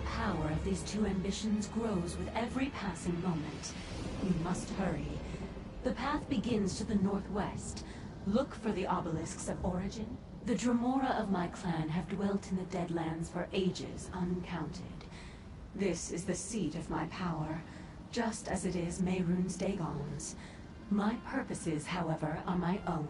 power of these two ambitions grows with every passing moment. You must hurry. The path begins to the northwest. Look for the obelisks of origin. The Dremora of my clan have dwelt in the Deadlands for ages uncounted. This is the seat of my power, just as it is Mehrunes Dagon's. My purposes, however, are my own.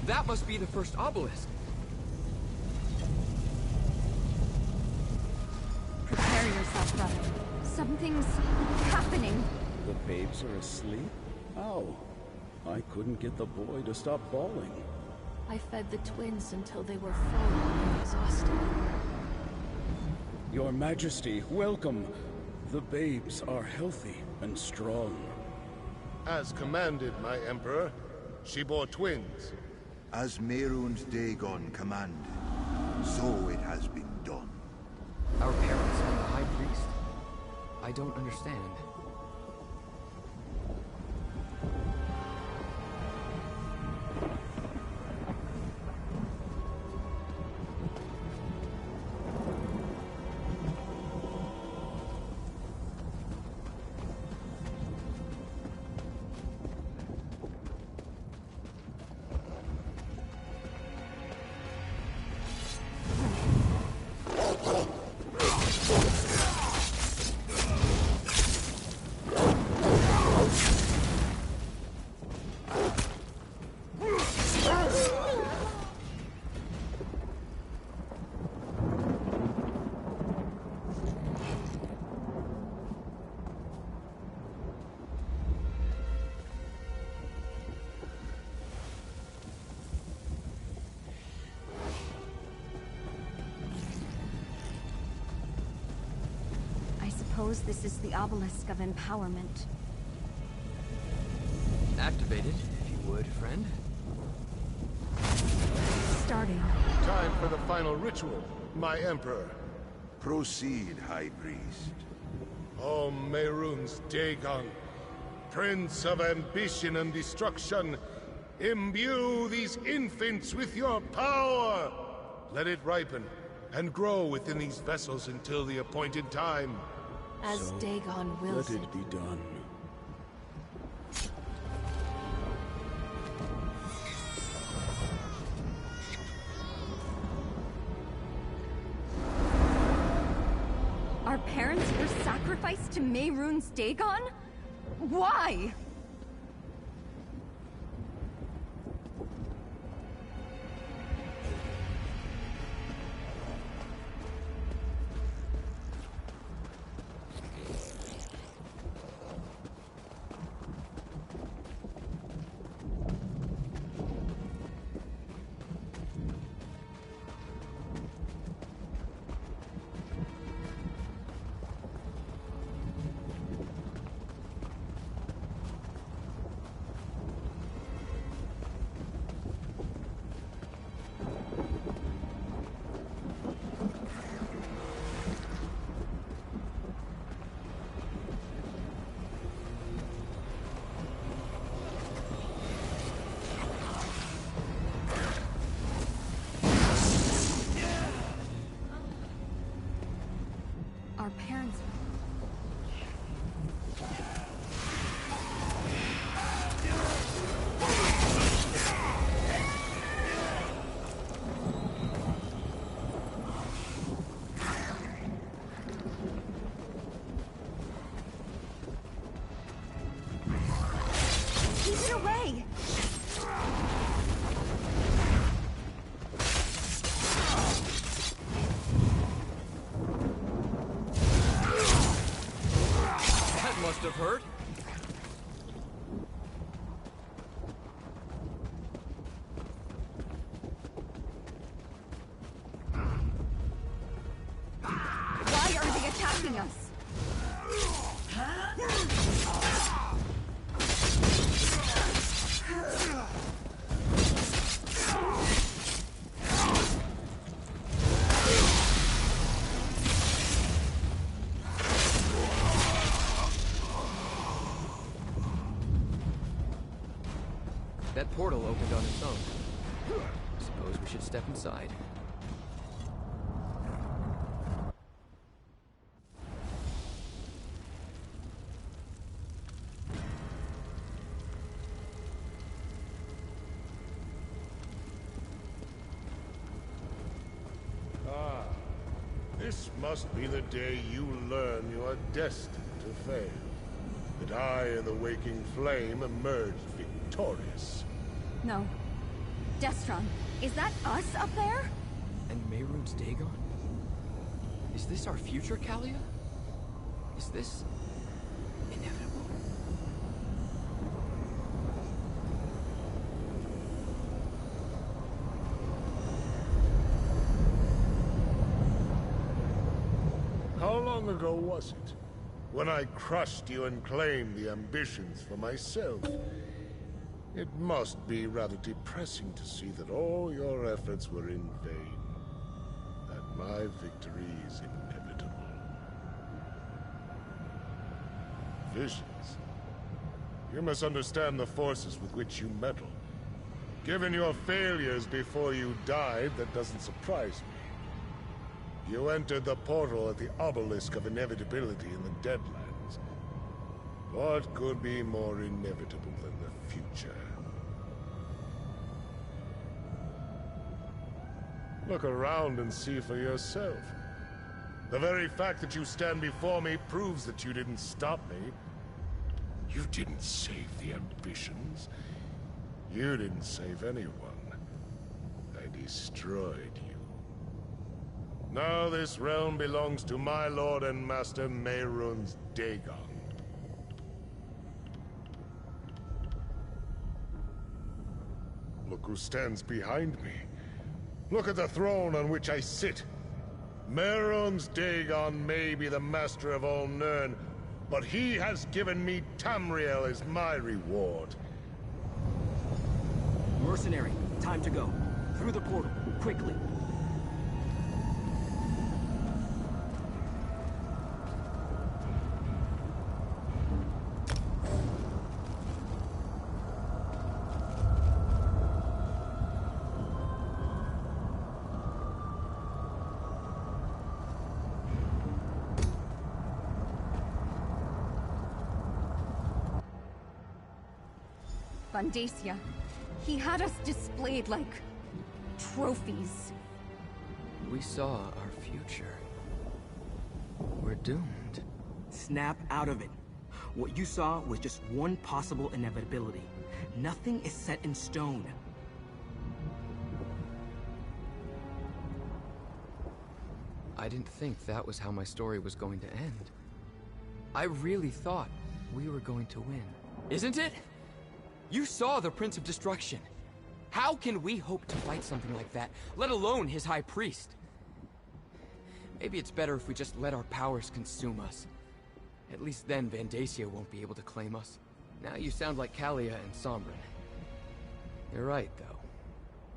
That must be the first obelisk. Prepare yourself, brother. Something's happening. The babes are asleep? How? I couldn't get the boy to stop bawling. I fed the twins until they were full and exhausted. Your Majesty, welcome. The babes are healthy and strong. As commanded, my Emperor. She bore twins. As Mehrunes Dagon commanded, so it has been done. Our parents and the High Priest? I don't understand. Suppose this is the obelisk of empowerment. Activate it, if you would, friend. Starting. Time for the final ritual, my Emperor. Proceed, High Priest. O Mehrunes Dagon, Prince of ambition and destruction, imbue these infants with your power! Let it ripen and grow within these vessels until the appointed time. As Dagon wills Let it be done. Our parents were sacrificed to Mehrunes Dagon? Why? our parents... Keep it away! That must have hurt. Why are they attacking us? That portal opened on its own. Suppose we should step inside. This must be the day you learn you are destined to fail. That I and the waking flame emerged victorious. No. Destron, is that us up there? And Mehrunes Dagon? Is this our future, Kalia? Is this inevitable? How long ago was it? When I crushed you and claimed the ambitions for myself. It must be rather depressing to see that all your efforts were in vain. That my victory is inevitable. Visions. You must understand the forces with which you meddle. Given your failures before you died, that doesn't surprise me. You entered the portal at the obelisk of inevitability in the Deadlands. What could be more inevitable than the future? Look around and see for yourself. The very fact that you stand before me proves that you didn't stop me. You didn't save the ambitions. You didn't save anyone. I destroyed you. Now this realm belongs to my lord and master Mehrunes Dagon. Look who stands behind me. Look at the throne on which I sit. Mehrunes Dagon may be the master of all Nirn, but he has given me Tamriel as my reward. Mercenary, time to go. Through the portal, quickly. Vandacia. He had us displayed like... trophies. We saw our future. We're doomed. Snap out of it. What you saw was just one possible inevitability. Nothing is set in stone. I didn't think that was how my story was going to end. I really thought we were going to win. Isn't it? You saw the Prince of Destruction. How can we hope to fight something like that, let alone his High Priest? Maybe it's better if we just let our powers consume us. At least then Vandacia won't be able to claim us. Now you sound like Kalia and Sombrin. You're right, though.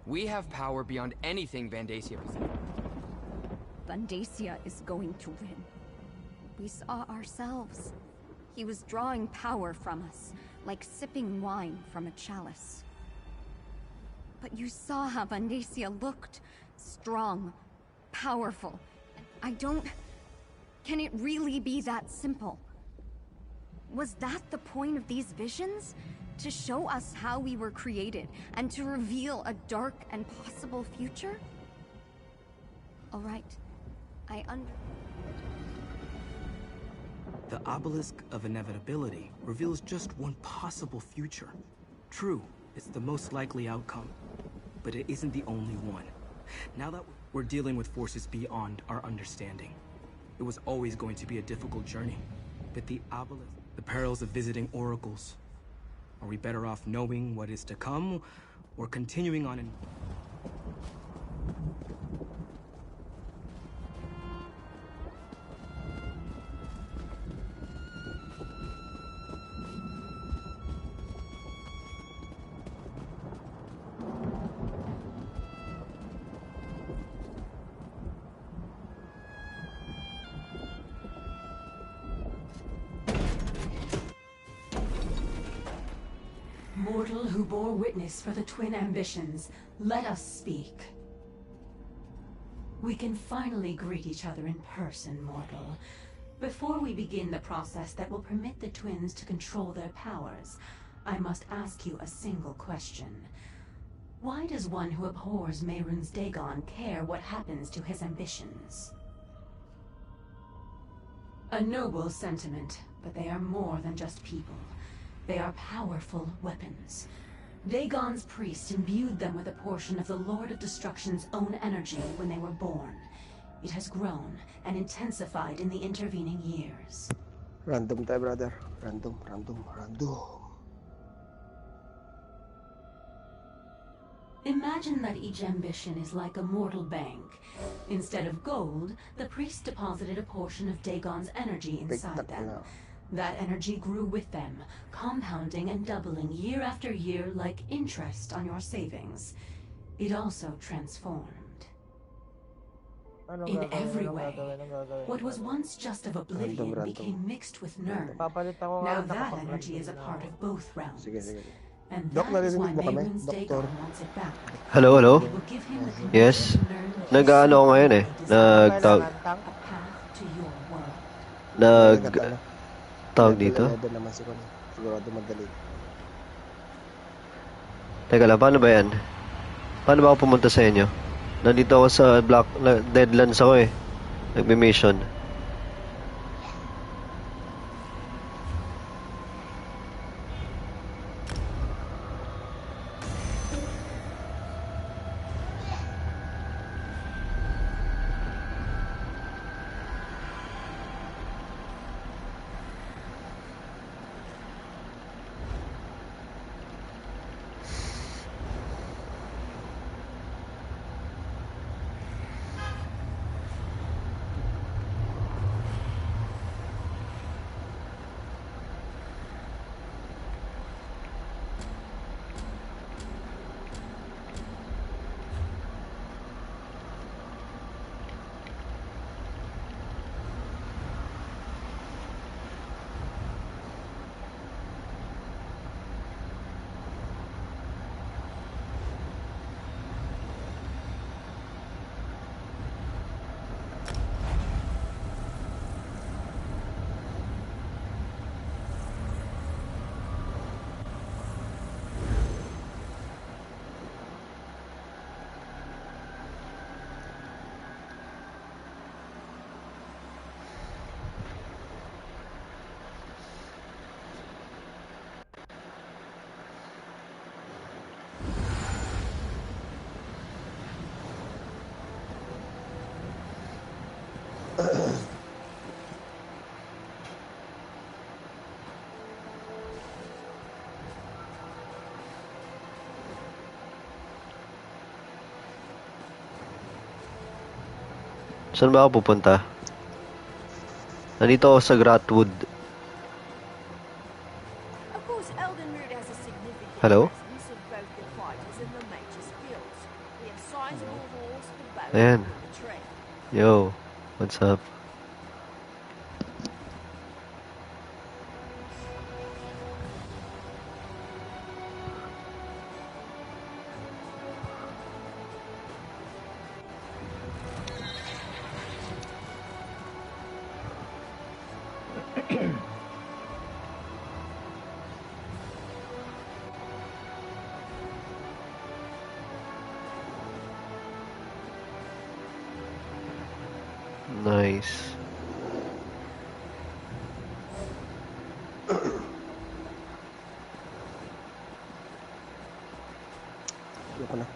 We have power beyond anything Vandacia possesses. Vandacia is going to win. We saw ourselves. He was drawing power from us, like sipping wine from a chalice. But you saw how Vandacia looked. Strong, powerful. I don't... Can it really be that simple? Was that the point of these visions? To show us how we were created, and to reveal a dark and possible future? All right. The obelisk of inevitability reveals just one possible future. True, it's the most likely outcome, but it isn't the only one. Now that we're dealing with forces beyond our understanding, it was always going to be a difficult journey. But the obelisk, the perils of visiting oracles. Are we better off knowing what is to come, or continuing on in... Mortal who bore witness for the twin ambitions, let us speak. We can finally greet each other in person, mortal. Before we begin the process that will permit the twins to control their powers, I must ask you a single question. Why does one who abhors Mehrunes Dagon care what happens to his ambitions? A noble sentiment, but they are more than just people. They are powerful weapons. Dagon's priest imbued them with a portion of the Lord of Destruction's own energy when they were born. It has grown and intensified in the intervening years. Random tayo, brother. Random. Imagine that each ambition is like a mortal bank. Instead of gold, the priest deposited a portion of Dagon's energy inside them. That energy grew with them, compounding and doubling year after year like interest on your savings. It also transformed. In every way, what was once just of oblivion became mixed with Nirn. Now that energy is a part of both realms. And that is why Mehrunes Dagon wants it back. Hello? It will give him the connection Yes? to Nirn that Nag-ano ako ngayon eh. a path to your world. Tawag dito? Level naman sigurado madali. Teka lang, paano ba yan? Paano ba ako pumunta sa inyo? Nandito ako sa Deadlands ako eh. Nagme-mission. Saan ba ako pupunta? Nandito ako sa Gratwood. Hello? Ayan. Yo, what's up? Nice. Ayoko na.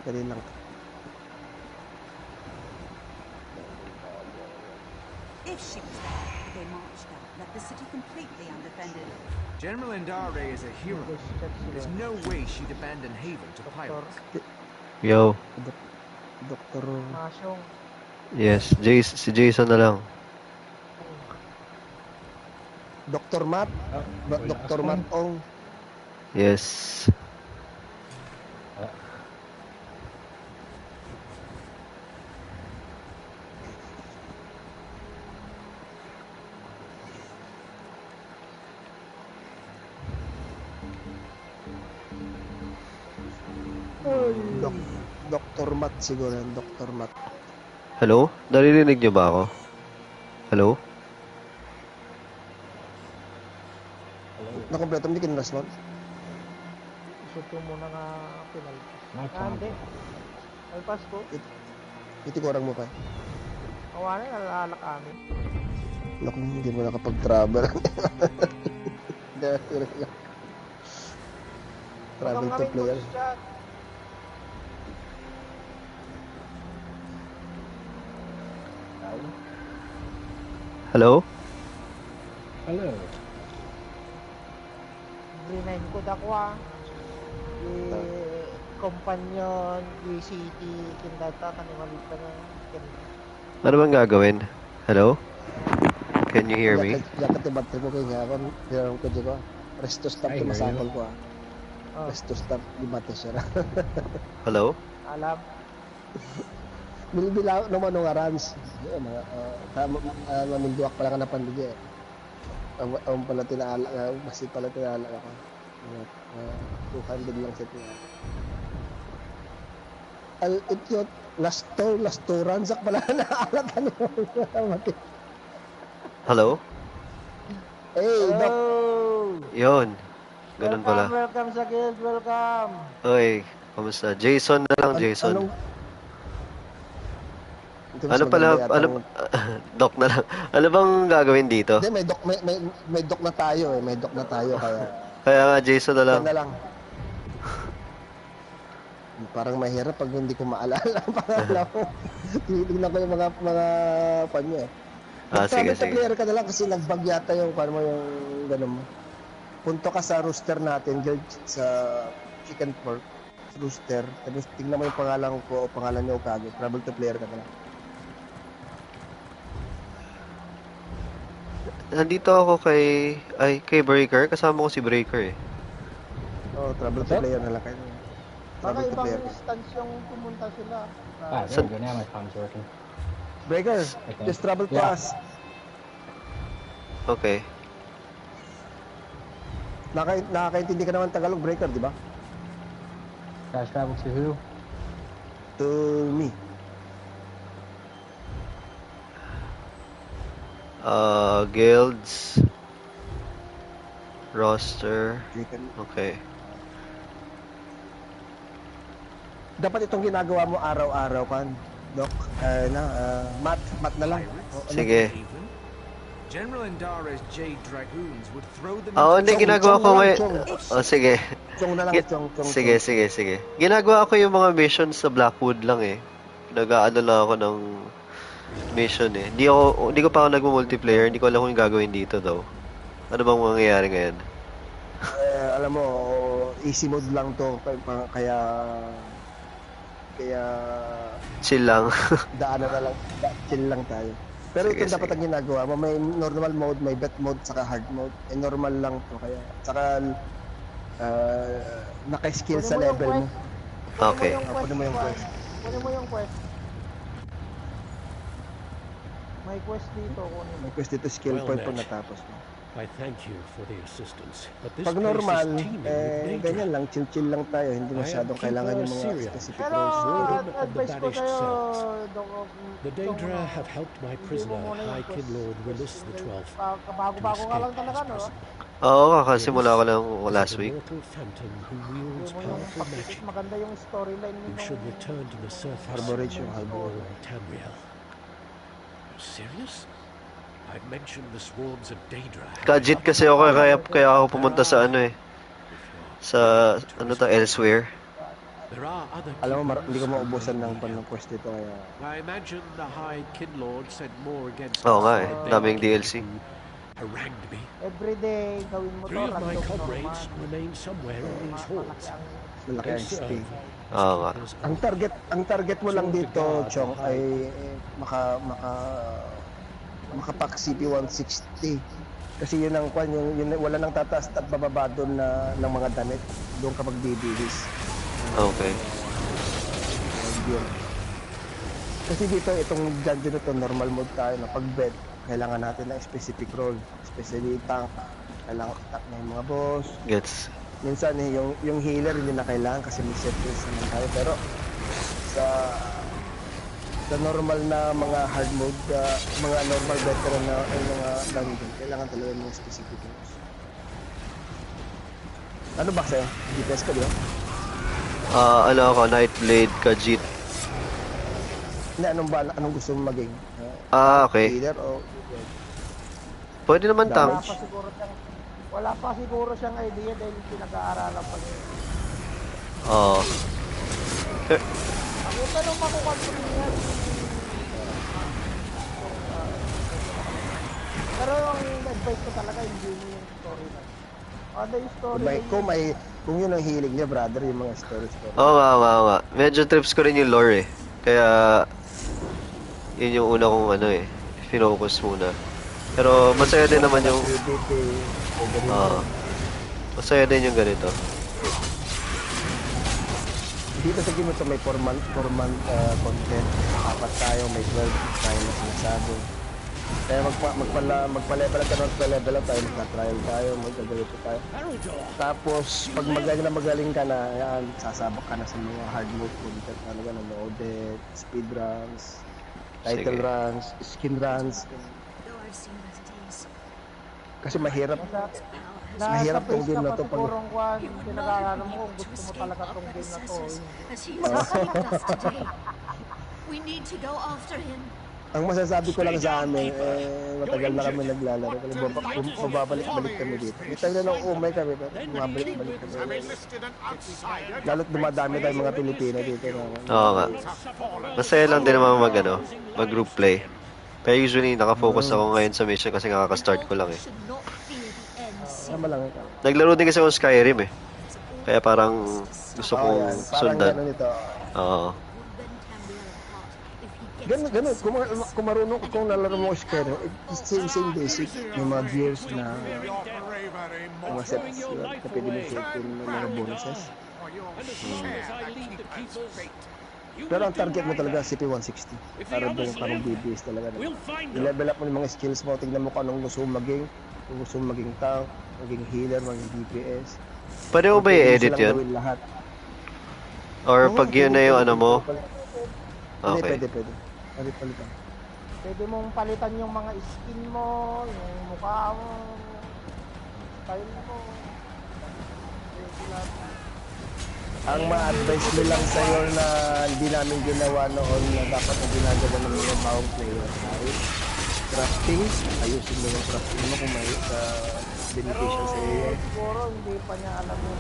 Dali lang. If she was there, they marched out, left the city completely undefended. General Indare is a hero. There's no way she'd abandon Haven to pirates. Yo. Doktor... Masyong. Yes, si Jason na lang. Dr. Matt? Dr. Matt Ong. Yes. Dr. Matt siguro yan, Dr. Matt. Hello? Naririnig niyo ba ako? Hello? Nakompleto, hindi ka na-respond? Shoot mo muna nga pinalpas. Hindi. Alpas ko. Itikurang mo pa. Awanan, nalalak kami. Naku, hindi mo nakapag-travel. Travel to player. Hello? Hello. Remind ko dakwa. Companion, city, kindata, kanimalit ka na. Ano bang gagawin? Hello? Can you hear me? Yakat yung battery mo kayo nga ako. Hirang ko dito. Resto stop yung masakol ko. Resto stop, di bate siya. Hello? Alam. Bilbilaw naman nung arans. Maminduak pala ka na pandigay. Ang pala tinaala, masid pala tinaala ako. 200 lang siya tinaala. Ito, last two ransak pala naalat. Hello? Hey, Doc. Yun. Ganun pala. Welcome sa guild, welcome. Oy, kamusta? Jason na lang, Jason. Ano pala, Doc na lang. Ano bang gagawin dito? Hindi, may doc na tayo eh. May doc na tayo kaya... Kaya nga, Jason na lang. Kaya na lang. Parang mahirap pag hindi ko maalala ang pangalan ko. Tinitignan ko yung mga panyo eh. Sige. Player ka na lang kasi nagbag yata yung paano mo yung gano'n mo. Punto ka sa rooster natin, guild, sa chicken pork. Rooster. Tapos tingnan mo yung pangalan ko o pangalan niyo o kagad. Travel to player ka na lang. Nandito ako kay Breaker. Kasama ko si Breaker eh. Oh, travel to player na lang kayo. Baka ibang instance yung pumunta sila. There we go. Now my phone's working. Breaker, just travel to us. Okay. Nakakaintindi ka naman Tagalog, Breaker, di ba? Fast travel to who? To me. Guilds. Roster. Okay. Dapat itong ginagawa mo araw-araw kan, Doc. Mat na lang. Sige. General Indara's Jade Dragoons would throw them hindi ginagawa ko ngayon. Sige. Chong na lang, chong. Sige. Ginagawa ko yung mga missions sa Blackwood lang eh. Nag-aano lang ako ng mission eh. Hindi ko pa ako nagmo-multiplayer, hindi ko alam kung yung gagawin dito daw. Ano bang mangyayari ngayon? Alam mo, easy mode lang to, kaya chill lang. Daanan na lang, chill lang tayo. Pero ito dapat ang ginagawa mo, may normal mode, may bet mode, saka hard mode. Normal lang to, kaya saka naka-skill sa level mo. Okay. Kunin mo yung quest. Kunin mo yung quest. May quest dito, kunin mo. May quest dito, skill point pag natapos mo. I thank you for the assistance, but this Pag place normal, is teeming with ganyan Daedra. lang, chill-chill lang tayo. Hindi I am masyadong kailangan Keeper yung mga Sirion, specific Pero, roles. Warden of the advice ko Banished sa'yo, Cells. The Dong, Daedra have helped my hindi mo prisoner, muna yung High Kinlord Willis the Twelfth, to bago-bago ka lang escape talaga, his no? prison. Oo, kakasimula ko lang Willis last is an week. immortal phantom who Hindi wields mo yung powerful pag-isip, magic, maganda yung storyline who should return to the surface Harborage yung to Harbor. warn Tamriel. You're serious? I've mentioned the swarms of Daedra. Khajiit kasi ako, kaya ako pumunta sa ano eh. Sa, ano to, elsewhere. There are other Alam mo, hindi ko keepers who maubusan may ng need help. quest dito kaya... I imagine the High Kinlord said more against Oo us nga than eh, the daming Daedra DLC. who harangued me. Everyday, gawin mo to, 3 of my random comrades normal. remain somewhere in these halls. Malaki ang XP. Oo nga. Ang target mo lang dito, Chong, ay makapak CP160. Kasi yun ang kwan, yun wala nang tataas at bababa doon ng mga damit. Doon ka magbibilis. Okay. Kasi dito, itong dungeon na to, normal mode tayo na pag-bed, kailangan natin ng specific role. Especially tank, kailangan attack na yung mga boss. Gets. Minsan yung healer hindi na kailangan kasi may set piece naman tayo. Pero sa normal na mga hard mode, mga normal veteran na mga dungeon, kailangan talaga ng specific roles. Ano ba sa'yo? DPS ka, di ba? Ano ako, Nightblade, Khajiit. Hindi, anong gusto mong maging? Okay. Healer o... Pwede naman tank. Wala pa siguro siyang idea dahil pinag-aaralan pa niya. Oo. Ang tanong makukontrol niya. Pero yung advice ko talaga, hindi mo yung storyline. Ano yung storyline? Kung yun ang hilig niya, brother, yung mga story. Oo nga. Medyo trips ko rin yung lore eh. Kaya, yun yung una kong ano eh, finocus muna. Pero masaya din naman yung... masaya din yung ganito. Dito sa game ito may 4-month content. Apat tayo, may 12 tayo na sinasabi. Kaya magpa-level up tayo, magka-trial tayo, magkagalito tayo. Tapos, pag magaling ka na, yan, sasabak ka na sa mga hard mode content, ano ka, loaded, speed runs, title runs, skin runs. Kasi mahirap tong game na to pag... Pinag-aaralan mo kung gusto mo talaga tong game na to. We need to go after him. Ang masasabi ko lang sa amin, matagal na kami naglalaro. Mababalik-balik kami dito. May tayo na lang umay kami, pero bumabalik-balik kami. Lalo't dumadami tayong mga Pilipino dito. Oo nga. Masaya lang din naman mag-group play. Pero usually, nakafocus ako ngayon sa mission kasi kakaka-start ko lang eh. Sama lang ito. Naglaro din kasi ako Skyrim eh. Kaya parang gusto kong sundan. Parang gano'n ito. Oo. Ganun. Kung marunong kung nalaro mo Skyrim, it's same basic. May mga gears na mga sets na pwede mo set yung mga bonuses. Pero ang target mo talaga CP160. Para doon ka mag-BBS talaga. I-level up mo yung mga skills mo. Tignan mo kung anong gusto mo maging. Kung gusto mo maging tank, maging healer, maging DPS. Pwede mo ba i-edit yun? Or pag yun na yung ano mo? Okay. Pwede. Palitan. Pwede mong palitan yung mga skin mo, yung mukha mo, style mo. Ang ma-advise nilang sa'yo na hindi namin ginawa noon na dapat na ginagawa ng mga bawang player ay crafting. Ayusin mo yung crafting mo kung may beneficial sa iyo. Siguro hindi pa niya alam yun.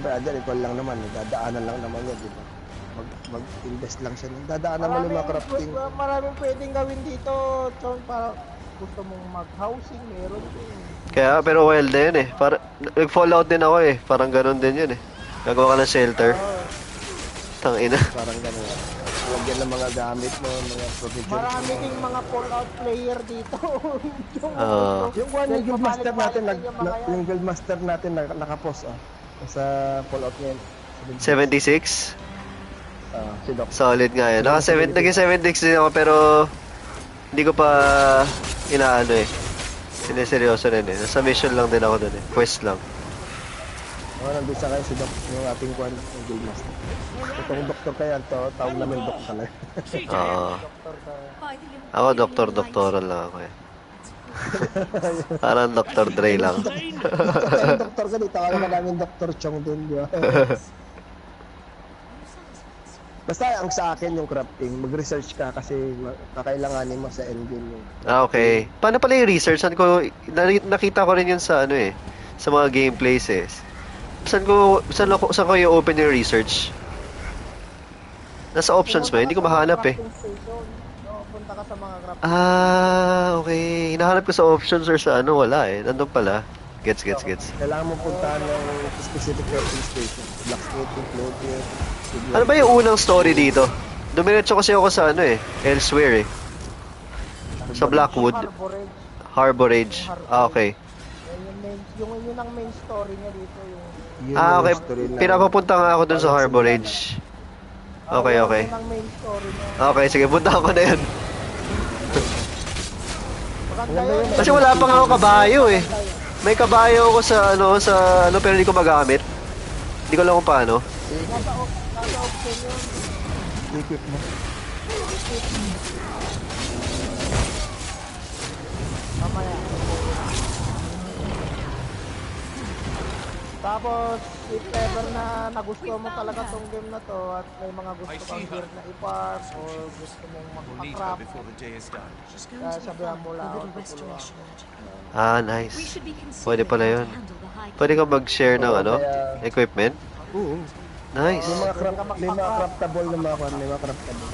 Brother, ikaw lang naman. Dadaanan lang naman yun, di ba? Mag-invest lang siya. Dadaanan mo yung mga crafting. Maraming pwedeng gawin dito. So, para gusto mong mag-housing, meron din. Kaya, pero wild na yun eh. Nag-fallout din ako eh. Parang ganun din yun eh. Gagawa ka ng shelter. Tangina. Parang ganun. Lagyan ng mga gamit mo, mga provision. Marami ding mga Fallout player dito. yung guild master natin nakapost sa Fallout ngayon. 76? Solid nga yan. Naging 76 din ako pero hindi ko pa inaano eh. Sineseryoso rin eh. Nasa mission lang din ako dun eh. Quest lang. Nandun sa kayo si Doc, yung ating kwan, yung Guild Master. Itong doktor kaya, tawag namin Doc talaga. Oo. Ako doktor-doktoral lang ako eh. Parang Dr. Dre lang. Doktor ka, di tawagan na namin Dr. Chong din, di ba? Basta ang sa akin yung crafting, mag-research ka kasi kakailanganin mo sa endgame yun. Okay. Paano pala yung research? Saan ko, nakita ko rin yun sa ano eh, sa mga gameplays eh. Saan ko i-open yung research? Nasa options ba? Hindi ko mahanap eh. Punta ka sa mga crafting. Okay. Hinahanap ko sa options or sa ano, wala eh. Nandun pala. Gets. Kailangan mo puntahan yung specific crafting station. Blacksmithing, clothing. Ano ba yung unang story dito? Dumiretso kasi ako sa ano eh, elsewhere eh. Sa Blackwood. Harbor Age. Okay. Yun ang main story niya dito. Okay. Pinapapunta nga ako dun sa Harbor Age. Okay. Yun ang main story niya. Okay, sige, punta ako na yun. Kasi wala pa nga ako kabayo eh. May kabayo ako sa ano pero hindi ko magamit. Hindi ko alam kung paano. Nasa option yun. Equip mo. Mamaya. Tapos, if ever na nagustuhan mo talaga tong game na to at may mga gusto kang gear na i-farm or gusto mong mag-craft, sabihan mo lang ako tutulungan. Nice. Pwede pala yun. Pwede ka mag-share ng ano? Equipment? Oo. Nice. May mga craftable na mga craftable.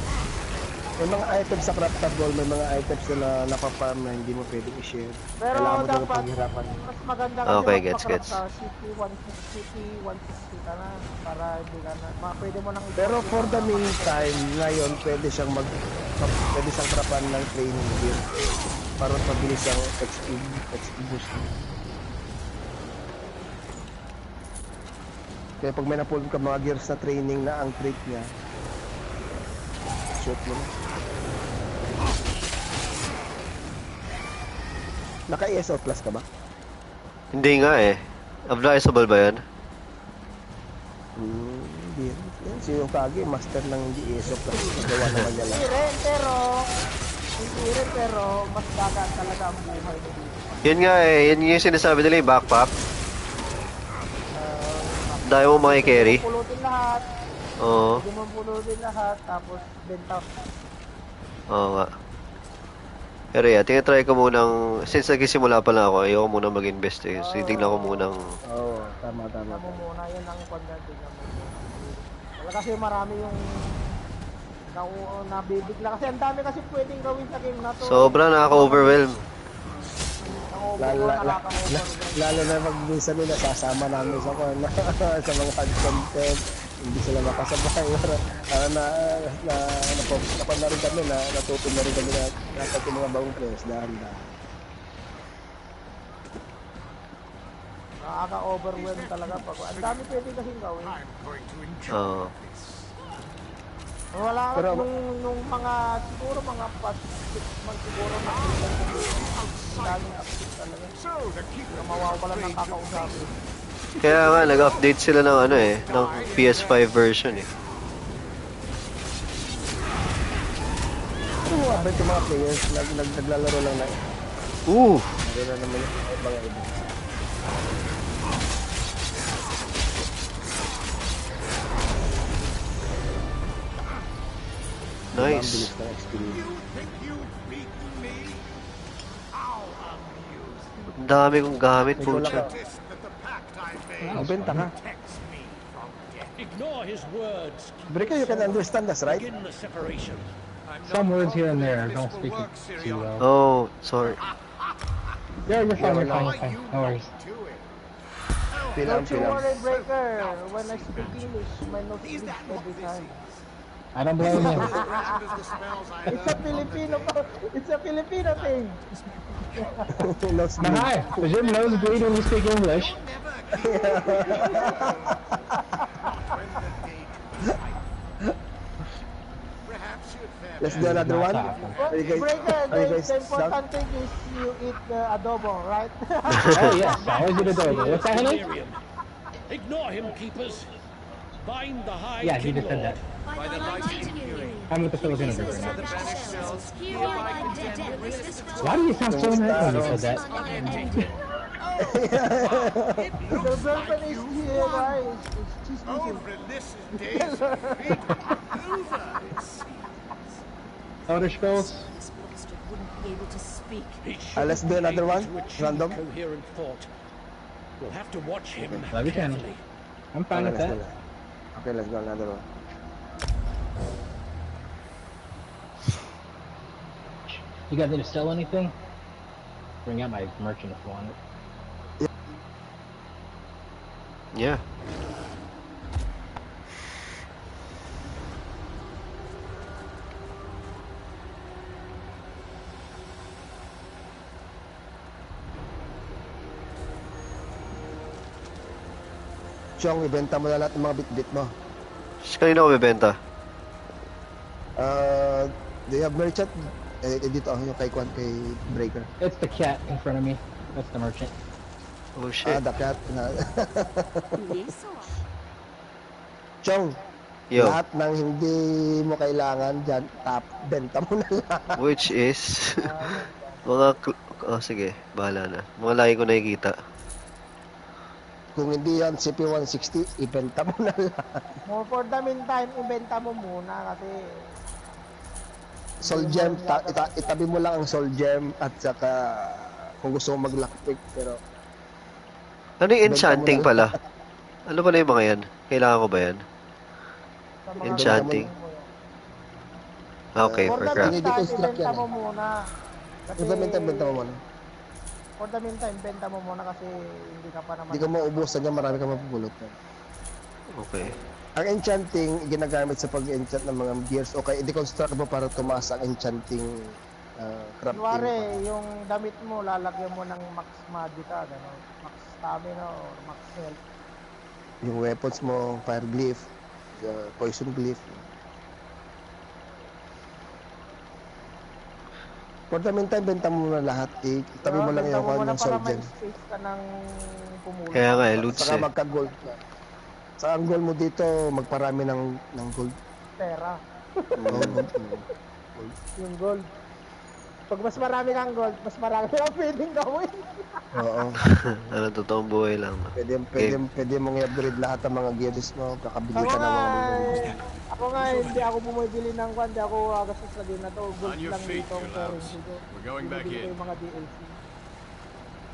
May mga items sa craftable, may mga items na napaparm na hindi mo pwedeng i-share. Pero dapat, mas maganda kasi gets. Sa CP160 ka na, para hindi ka na, pwede mo nang pero for the meantime, ngayon, pwede siyang crapan ng training gear. Para pabilis ang XP boost. Kaya pag may napulog ka mga gears na training na ang trait niya, shoot mo na. Naka-ESO Plus ka ba? Hindi nga eh. Advisable ba yan? Hindi. Si Yokage, master ng hindi ESO Plus. Nagawa naman niya lang. Hindi rin, pero mas dagat talaga ang buhay mo dito. Yun nga eh. Yun yung sinasabi nila yung backpack. Dahil mo maki-carry. Pulutin lahat. Oo. Hindi mo pulutin lahat, tapos benta. Oo nga. Pero yeah, tinatry ko munang, since nagsisimula pa lang ako, ayoko muna mag-invest eh. So, tignan ko munang... Oo, tama. Tignan mo muna, yun ang content. Wala kasi marami yung nabibigla. Kasi ang dami kasi pwedeng gawin sa game na to. Sobra nakaka-overwhelm. Lalo na pag minsan nila sasama namin sa mga content, hindi sila makasabay. Napag na rin kami, natuto na rin kami na dapat yung mga bagong players, dahan-dahan. Nakaka-overwhelm talaga pag ang dami pwede kasing gawin. Oo. Wala nung mga siguro mga past 6 months siguro na daming update talaga. Mawawala ng kakausapin. Kaya nga nag-update sila ng ano eh, ng PS5 version eh. Ano mo ba itong mga players naglalaro lang na Meron naman yung mga iba. Nice. Ang dami kong gamit, pucha. Benta ka. Brika, you can understand us, right? Some words here and there. Don't speak it too well. Oh, sorry. Yeah, you're fine. No worries. Don't you worry, Breaker. When I speak English, my nose bleeds every time. I don't blame him. It's a Filipino thing. Hi, does your nose bleed when you speak English? Let's do another one. Breaker, the important thing is you eat the adobo, right? Oh yes, I always eat adobo. What's that, Henry? Ignore him, keepers. Bind the High Yeah, he King just said Lord. that. By the light Imperium. I'm with the Filipino Jesus group right of the now. banished cells, hereby condemn realist Why do you sound so mad when you said that? The girlfriend is here, right? She's Our eating. Relis's days of hate are over, it seems. Elder Scrolls. This monster wouldn't be able to speak. Let's do another one. Random. Coherent thought. We'll have to watch him Love you, Ken. carefully. I'm fine with that. Okay, let's go another one. You guys need to sell anything? Bring out my merchant if you want it. Yeah. Chong, ibenta mo na lahat ng mga bit-bit mo. Kanina ko bibenta? Do you have merchant? Dito yung kay Kwan, kay Breaker. It's the cat in front of me. That's the merchant. Oh shit. The cat. Chong, Yo. lahat ng hindi mo kailangan dyan, benta mo na lang. Which is... mga... Oh, sige. Bahala na. Mga lagi ko nakikita. Kung hindi yan CP160, ibenta mo na lang. For the meantime, ibenta mo muna kasi... Soul Gem, itabi mo lang ang Soul Gem at saka kung gusto mo mag-lockpick, pero... Ano yung enchanting pala? Ano ba na yung mga yan? Kailangan ko ba yan? Enchanting. Okay, for craft. Ibenta mo muna. For the meantime, benta mo muna. For the meantime, benta mo muna kasi hindi ka pa naman... Hindi ka maubusan niya, marami ka mapupulot. Okay. Ang enchanting, ginagamit sa pag-enchant ng mga gears. Okay, i-deconstruct mo para tumaas ang enchanting crafting. Kunwari, yung damit mo, lalagyan mo ng max magicka, gano'n. Max stamina or max health. Yung weapons mo, fire glyph, poison glyph. For the meantime, benta mo na lahat. Itabi mo lang yung kanyang soul gem. Para may space ka ng pumulot. Kaya nga, loots Saka magka-gold ka. Sa ang goal mo dito, magparami ng gold. Pera. Gold. Yung gold. Pag mas marami kang gold, mas marami kang pwedeng gawin. Oo. Ano, totoong buhay lang. Pwede mong i-upgrade lahat ng mga gears mo. Kakabili ka ng mga Ako nga, hindi ako bumibili ng kwan. Hindi ako agastos sa din na to. Gold lang dito ang currency ko. Bumibili ko yung mga DLC.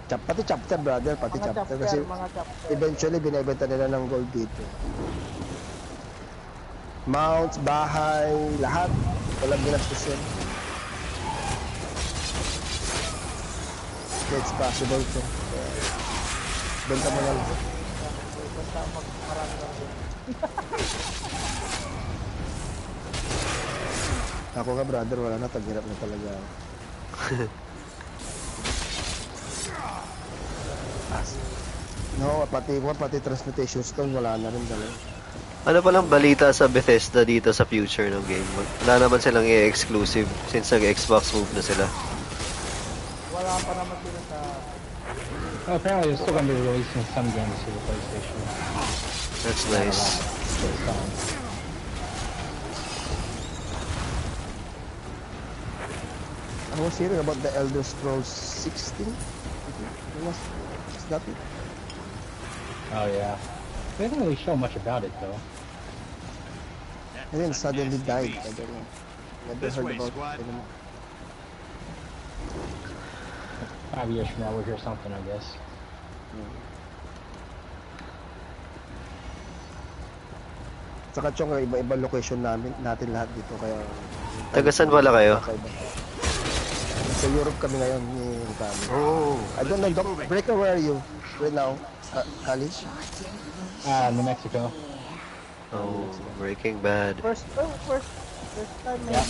Pati chapter, brother. Pati mga chapter. Kasi eventually, binibenta nila ng gold dito. Mounts, bahay, lahat. Walang ginastos yun. It's possible to. Benta mo na lang. Basta magmarami lang din. Ako nga, brother, wala na. Taghirap na talaga. No, pati transmutation stone, wala na rin talaga. Ano palang balita sa Bethesda dito sa future ng game? Wala naman silang i-exclusive since nag-Xbox move na sila. Wala pa naman sila sa... Oh, apparently they're still going to be releasing some games to the PlayStation. That's nice. I was hearing about the Elder Scrolls 16. Is that it? Oh yeah. They didn't really show much about it though. And then suddenly died. I don't know. Never heard about it anymore. 5 years from now we'll hear something, I guess. Saka chong, iba-iba location natin lahat dito kaya... Tagasan pala kayo? Sa Europe kami ngayon ni Kami. Oh. I don't know, Doc Breaker, where are you right now? Kali? New Mexico. Oh, Breaking Bad. First time Yeah,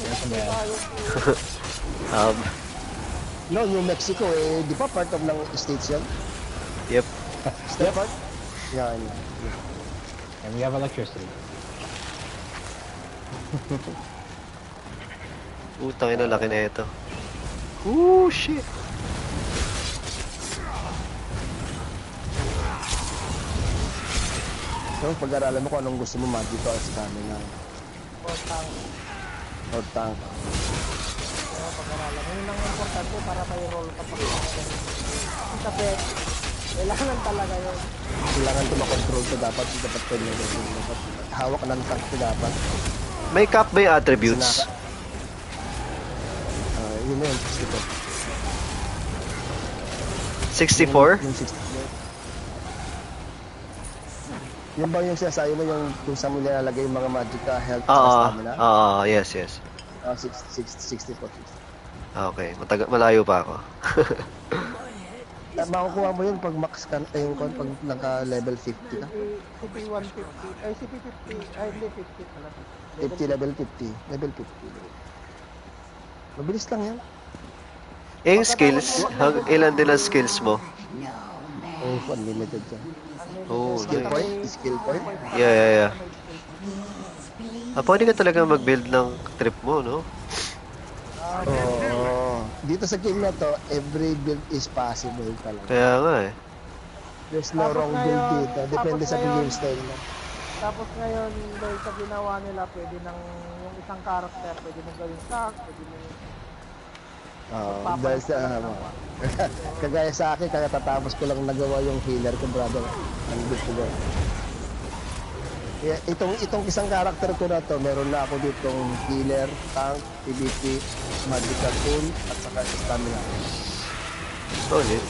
No, New Mexico eh, di ba part of ng states yan? Yep. State part? Yeah, I know. And we have electricity. Utang ina, laki na ito. Ooh, shit. So, pag-aralan mo kung anong gusto mo, magic o stamina. O tank. O tank. Kaya pag-aralan mo, yun ang importante para may roll ka pag kasi kailangan talaga yun. Kailangan ko makontrol ko dapat pwede na dapat hawak ng tank ko dapat. May cap ba yung attributes? Yun yun, 64? Yung 64. Yun ba yung sinasabi mo yung kung saan mo nilalagay yung mga magic health at stamina? Yes. 64. Okay, malayo pa ako. Makukuha mo yun pag max ka, yung pag naka-level 50 ka. CP 150, ay CP 50, ay hindi 50 pala. 50, level 50. Level 50. Mabilis lang yan. Yung skills, ilan din ang skills mo? Oh, unlimited yan. Oh, skill nice. point? Skill point? Yeah. Pwede ka talaga mag-build ng trip mo, no? Dito sa game na to, every build is possible talaga. Kaya nga eh. There's no wrong build dito. Depende sa game style mo. Tapos ngayon, dahil sa ginawa nila, pwede nang yung isang character, pwede mo gawing tank, pwede mo dahil sa kagaya sa akin, katatapos ko lang nagawa yung healer ko, brother. Ang gusto ko. Yeah, itong isang character ko na to, meron na ako ditong healer, tank, PvP, magical tool, at saka stamina. Solid.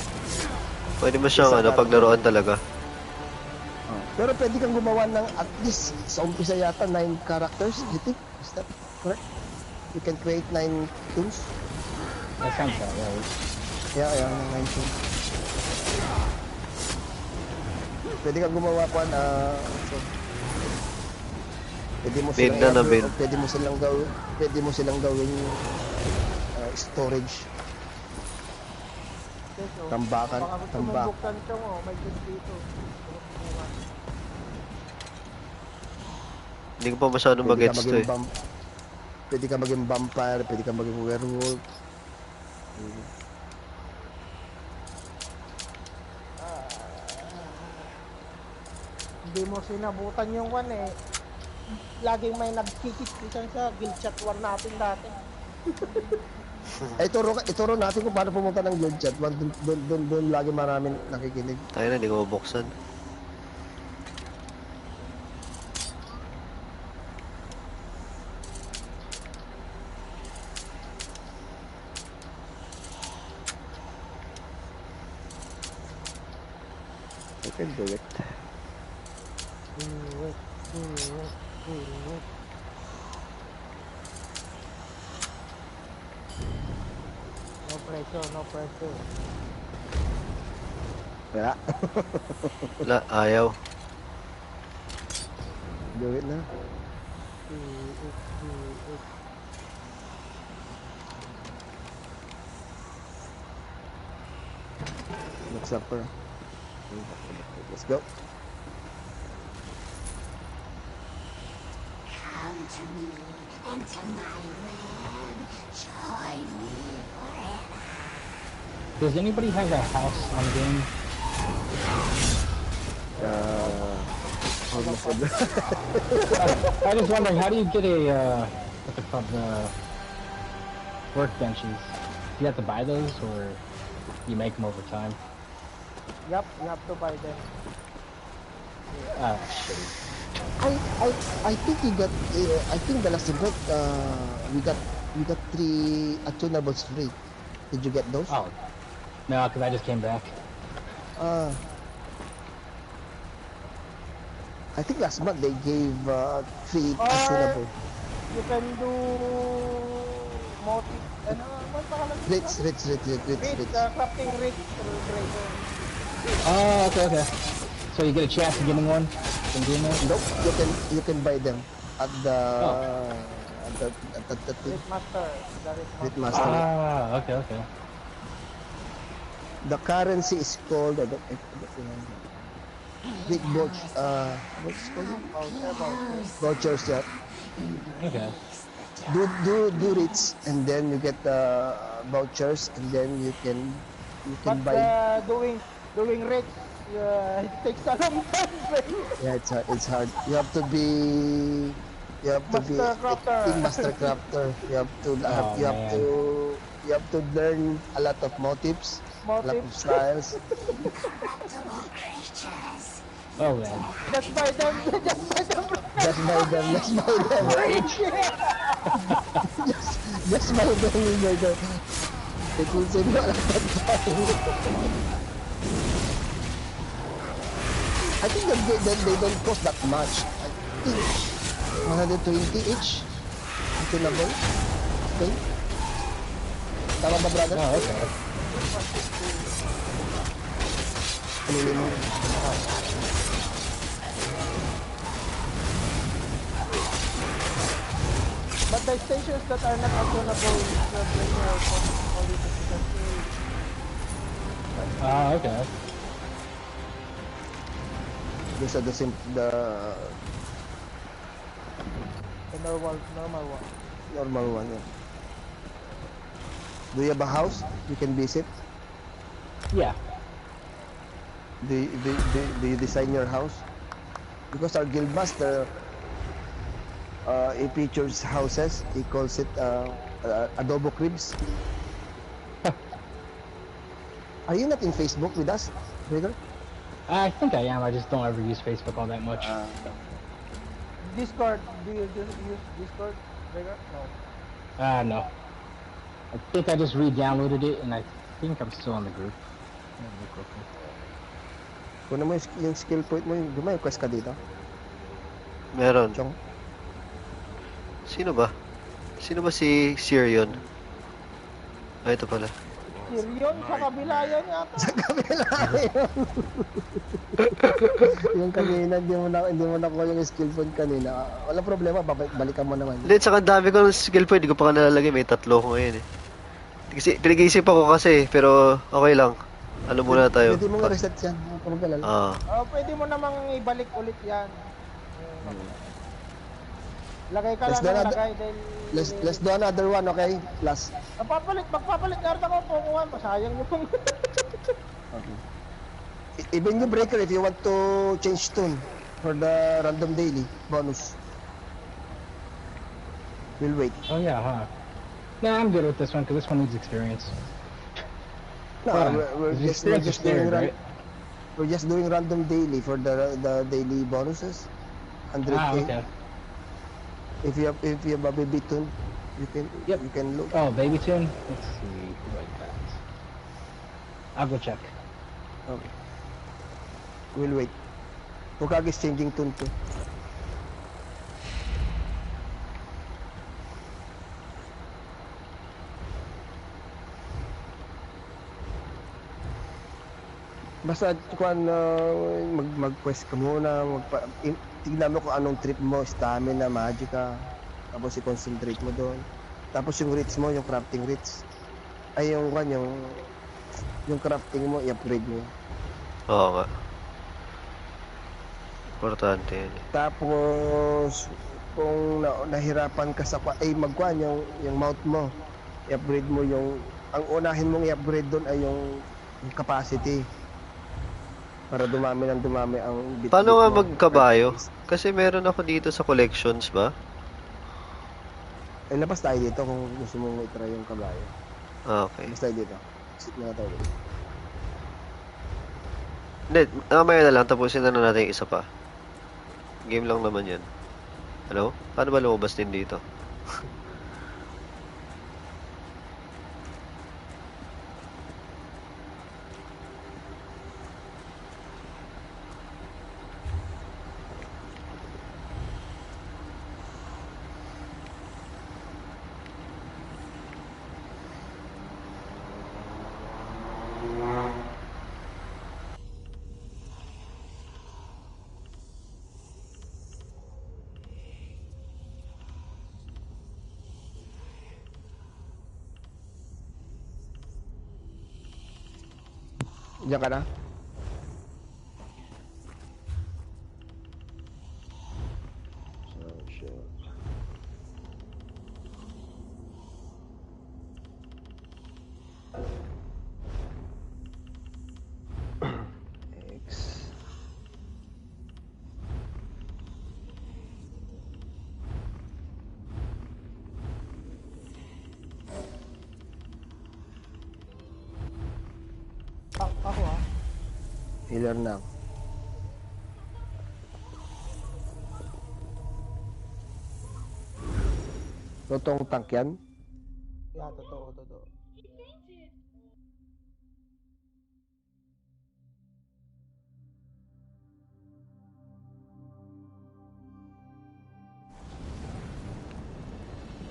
Pwede mo siyang paglaruan talaga. Pero pwede kang gumawa ng at least sa umpisa yata 9 characters, I think. Is that correct? You can create 9 tools. That sounds right. Yeah, 9 tools. Pwede kang gumawa pa na pwede mo silang gawin storage. Tambakan. Buktan siya mo, may good dito. Hindi ko pa masyadong mag-gets to eh. Pwede ka maging vampire, pwede ka maging werewolf. Hindi mo sinabutan yung one eh. Laging may nagkikit-kitan sa guild chat war natin dati. Ituro natin kung paano pumunta ng guild chat. Doon lagi maraming nakikinig. Tayo na, hindi ko mabuksan. I can do it. No pressure. Wala. Wala, ayaw. Do it na. Looks up for. Let's go. Come to me and to my land. Join me forever. Does anybody have a house on the game? I was wondering, how do you get a what's it called, workbenches? Do you have to buy those, or you make them over time? Yep, you have to buy them. Shitty. I think you got. I think the last event, we got 3 attunables free. Did you get those? Oh, no, because I just came back. I think last month they gave 3 attunable. You can do multi. Rich. Crafting rich. Oh, okay. So you get a chance of getting one from doing that? Nope, you can buy them at the Ritmaster. Ah, okay. The currency is called big vouchers. What's it called? Vouchers, yeah. Okay. do rich, and then you get vouchers, and then you can But buy. doing rich, it takes a long time. Yeah, it's hard. You have to be Master crafter. a master crafter. Oh man. You have to learn a lot of motifs, a lot of Motifs. styles. Incorruptible creatures. Oh man. Just buy them. Just buy them. Just buy them. Just buy them. It will save you a lot of time. I think that they don't cost that much. I think 120 each. Tunable. Okay. Tama ba, brother? Oh, okay. Pinili mo. But the stations that are not tunable, the player only Okay. These are the normal one. Normal one, yeah. Do you have a house you can visit? Yeah. Do you design your house? Because our guild master, he features houses. He calls it adobo cribs. Are you not in Facebook with us, Rigor? I think I am. I just don't ever use Facebook all that much. Discord. Do you use Discord, Rigor? No. No. I think I just re-downloaded it, and I think I'm still on the group. Kung mo yung skill point mo, may quest ka dito? Meron. Chong? Sino ba? Sino ba si Sirion? Ah, ito pala. Sirion? Sa kabila yan yata. Sa kabila yun. Yung kanina, hindi mo nakuha yung skill point kanina. Wala problema, balikan mo naman. Hindi, saka dami ko ng skill point. Hindi ko pa nalalagay. May 3 ko ngayon eh. Kasi, pinag-iisip ako kasi, pero okay lang. Ano muna tayo? Pwede mo reset yan. Pwede mo namang ibalik ulit yan. Lagay ka lang ng lagay dahil... Let's do another one, okay? Last. Magpapalit na rin ako. Pukuha mo. Sayang nyo pong... Okay. Even you breaker if you want to change tune for the random daily bonus. We'll wait. Oh yeah, huh? No, I'm good with this one because this one needs experience. No, we're just doing right? We're just doing random daily for the daily bonuses. 100K. Okay. If you have a baby tune, you can look. Oh, baby tune. Let's see. Like that. I'll go check. Okay. We'll wait. Hokage is changing tune too. Basta kung mag-quest ka muna, tignan mo kung anong trip mo, stamina, magicka, tapos i-concentrate mo doon. Tapos yung rits mo, yung crafting rits, ay yung crafting mo, i-upgrade mo. Oo nga. Importante yan. Tapos, kung nahirapan ka sa magkuhan yung mount mo, i-upgrade mo ang unahin mong i-upgrade doon ay yung capacity. Para dumami ang bit. Paano nga magkabayo? Kasi meron ako dito sa collections ba? Labas tayo dito kung gusto mong i-try yung kabayo. Okay. Labas tayo dito. Sit na tayo dito. Hindi, mamaya na lang. Tapusin na natin yung isa pa. Game lang naman yan. Ano? Paano ba lumabas din dito? Diyan ka na? Healer na. Totoong tank yan? Yeah, totoo.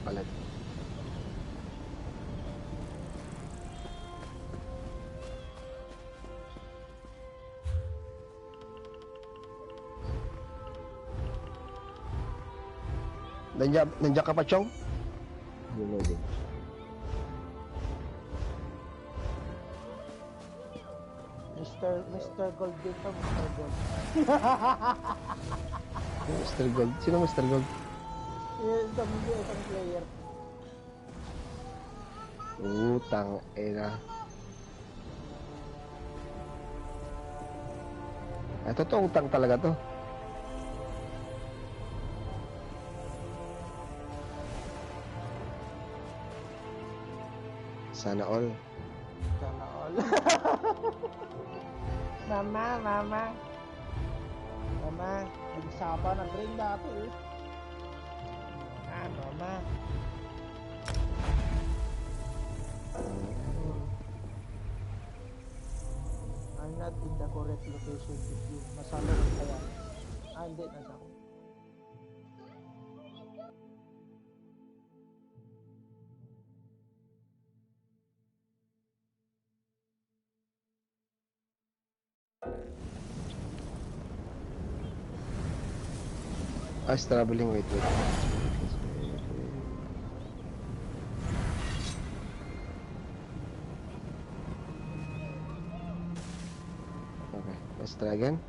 Palit. Nandiyan ka pa, Chong? Reloading. Mr. Gold dito, Mr. Gold. Mr. Gold? Sino Mr. Gold? Isang player. Utang ina. Totoong tank talaga to. Sana all. Sana all. Mama. Nag-sapa ng ring dati eh. Mama. I'm not in the correct location with you. Masalo kaya. Hindi, nasa ako. I was traveling, wait. Okay, let's try again.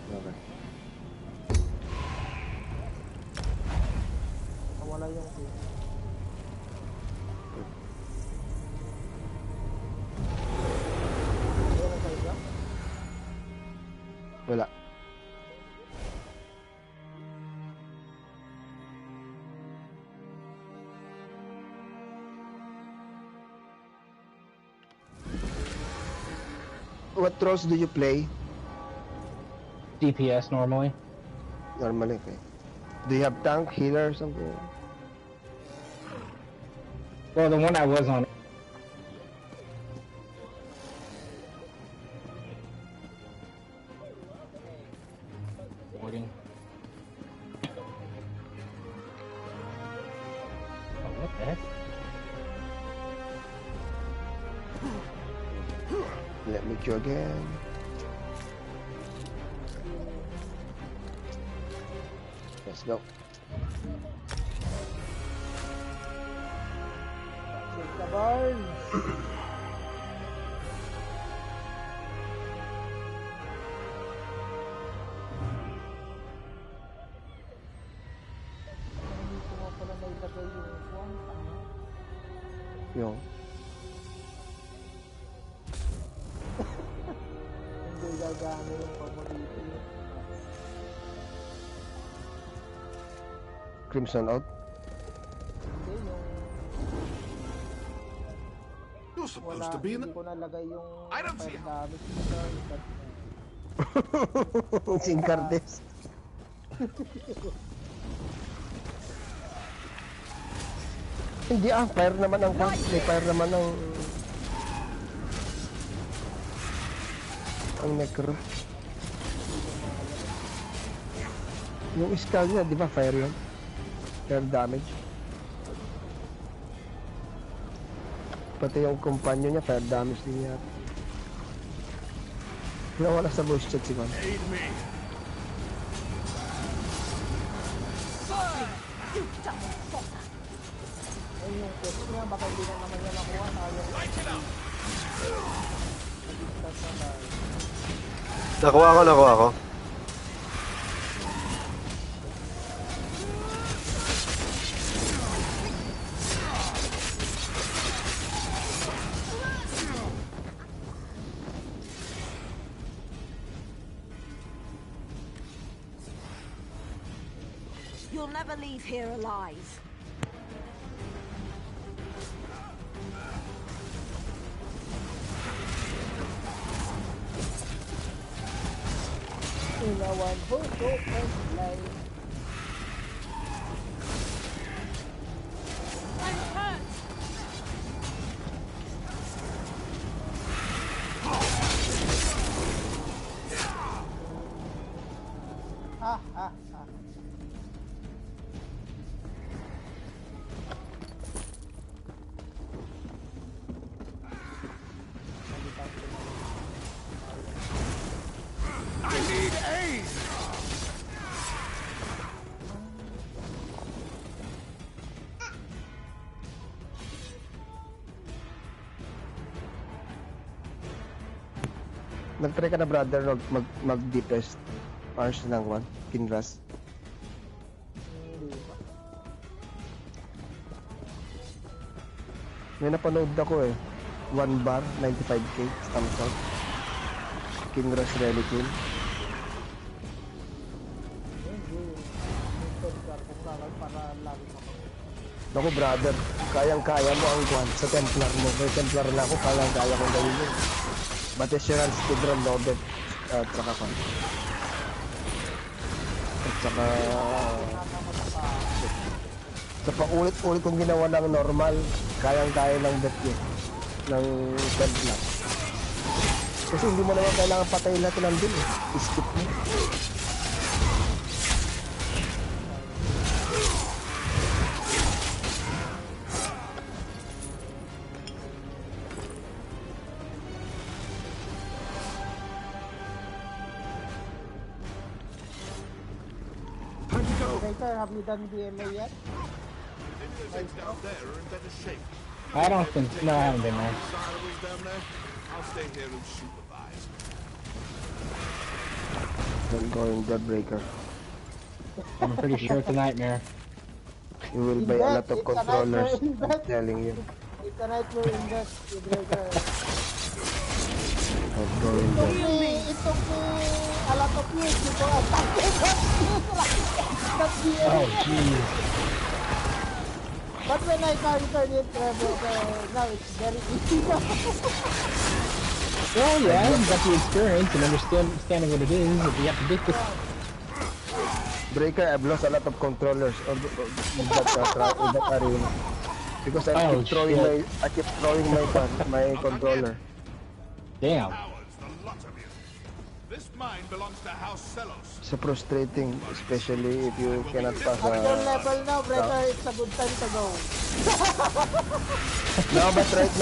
Okay. Nawala yung team. Wala. What roles do you play? DPS normally. Normally, okay. Do you have tank, healer, or something? Well, the one I was on. What the heck? Let me queue again. Let's go. Take the burn. Yung hindi gagana yung paborito yun. Crimson out. Hindi yung You're supposed to be in the... Hindi ko nalagay yung I don't see how. Singkardes. Hindi fire naman ang tank. May fire naman ang necro. Yung skull niya, di ba fire yun? Fire damage. Pati yung companion niya, fire damage din niya. Nawala sa voice chat si Juan. Ayun yung test niya, baka hindi na naman niya nakuha. Nakuha ko. You'll never leave here alive. Inawan ko to and fly. I'm hurt. Ha ha ha. I need aid! Nag-try ka na brother mag-deepest Mars ng one, Kinras. May napanood ako eh. 1 bar, 95k, thumbs up. Kinras Reliquin. Naku brother, kayang-kaya mo ang kwan sa Templar mo. May Templar na ako, kayang-kaya kong gawin yun. Batisyaran, Speedrun, Loaded, at saka kwan. At saka... sa paulit-ulit kong ginawa ng normal, kayang-kaya ng bet yun. Ng Templar. Kasi hindi mo naman kailangan patayin natin ang din eh. Skip mo. Sir, have you done DMA yet? I don't think, no, I haven't been there. I'll stay here and supervise. Don't go in Deadbreaker. I'm pretty sure it's a nightmare. You will buy a lot of controllers, I'm telling you. It's a nightmare in that Deadbreaker. Don't go in there. It took me a lot of years before I started that DMA. Oh, jeez. But when I conquered it, now it's very easy now. Well, yeah, you got the experience and understanding what it is, but you have to get this. Breaker, I've lost a lot of controllers in that arena. Because I keep throwing my controller. Damn. This mine belongs to House Celos. So frustrating, especially if you cannot pass At your level now, Breaker, it's a good time to go. No, but right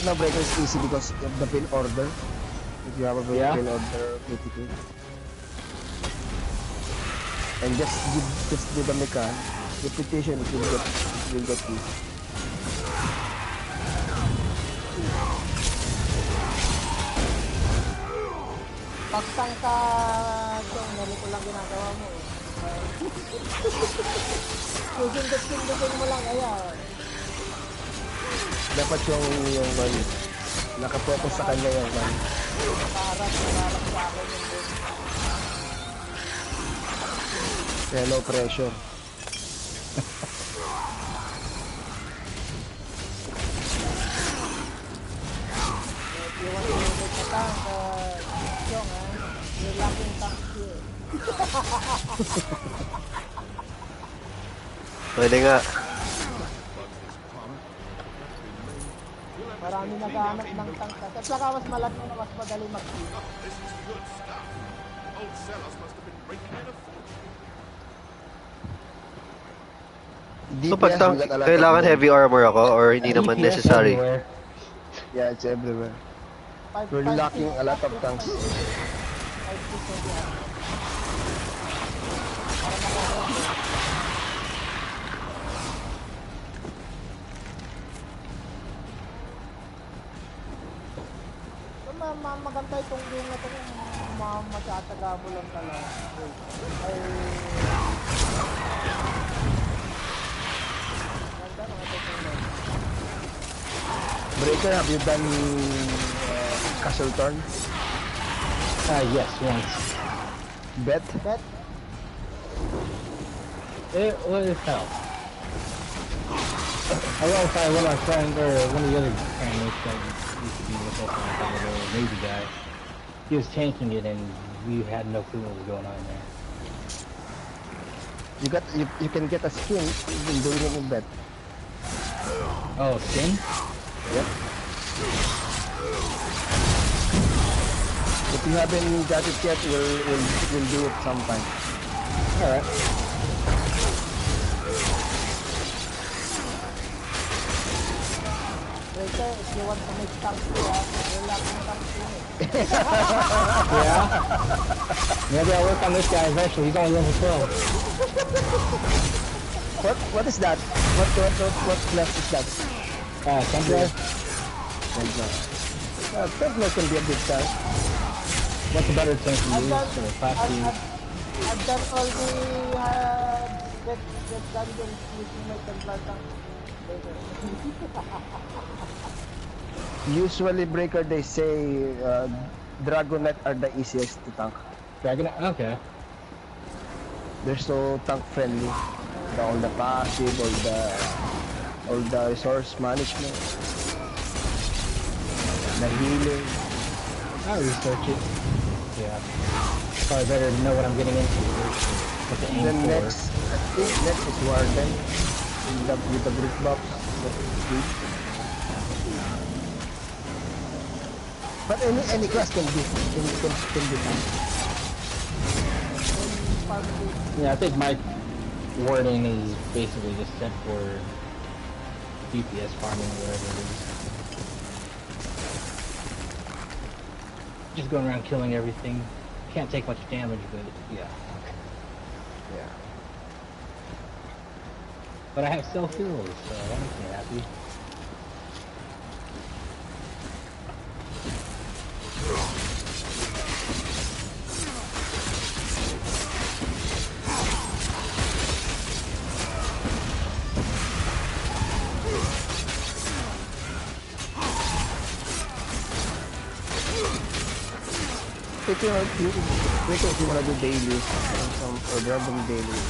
now, Breaker is easy because of the pin order. If you have a pin order, critically. And just do the mechanic. Repetition, it will get easy. Pagtang ka, ganito lang ginagawa mo eh. Susundot-sundotin mo lang, ayan. Dapat yung nakapokus sa kanya yung Nakaharap sa akin yung boom. kaya low pressure. If you want to make a tank, you're lacking tanks here. Pwede nga. Marami naghahanap ng tank. At saka mas malaki na mas madali mag-kill. This is good stuff. Old Celos must have been breaking in a fortune. So pag kailangan heavy armor ako or hindi naman necessary? Yeah, it's everywhere. We're lacking a lot of tanks. Maganda itong game na ito kung masyataga mo lang talaga. Ay... Maganda mga itong game. Breaker, have you done Castle Turn? Yes, once. Bet? It helped. I will try one of our friends, or one of the other families that used to be with us on the Navy guy. He was tanking it and we had no clue what was going on there. You can get a skin even doing it in bed. Oh, skin? Yep. If you haven't got it yet, we'll do it sometime. Alright. Later, if you want to make something, you're lacking something. Yeah? Maybe I'll work on this guy eventually. He's only level 12. What is that? What class is that? Templar. Templar can be a big tank. What's a better tank to use? Class D. I've done all the get dungeons using my Templar tank. Usually, Breaker, they say Dragonet are the easiest to tank. Dragonet? Okay. They're so tank friendly. All the passive, all the resource management, the healing. I'll research it. Yeah. Probably better to know what I'm getting into. What to aim Then for. next is Warden with the brick box. But any class can be done. Yeah, I think my wording is basically just set for DPS farming or whatever it is. Just going around killing everything. Can't take much damage, but yeah. Yeah. But I have self-heals, so that makes me happy. If you want to do dailies or random dailies,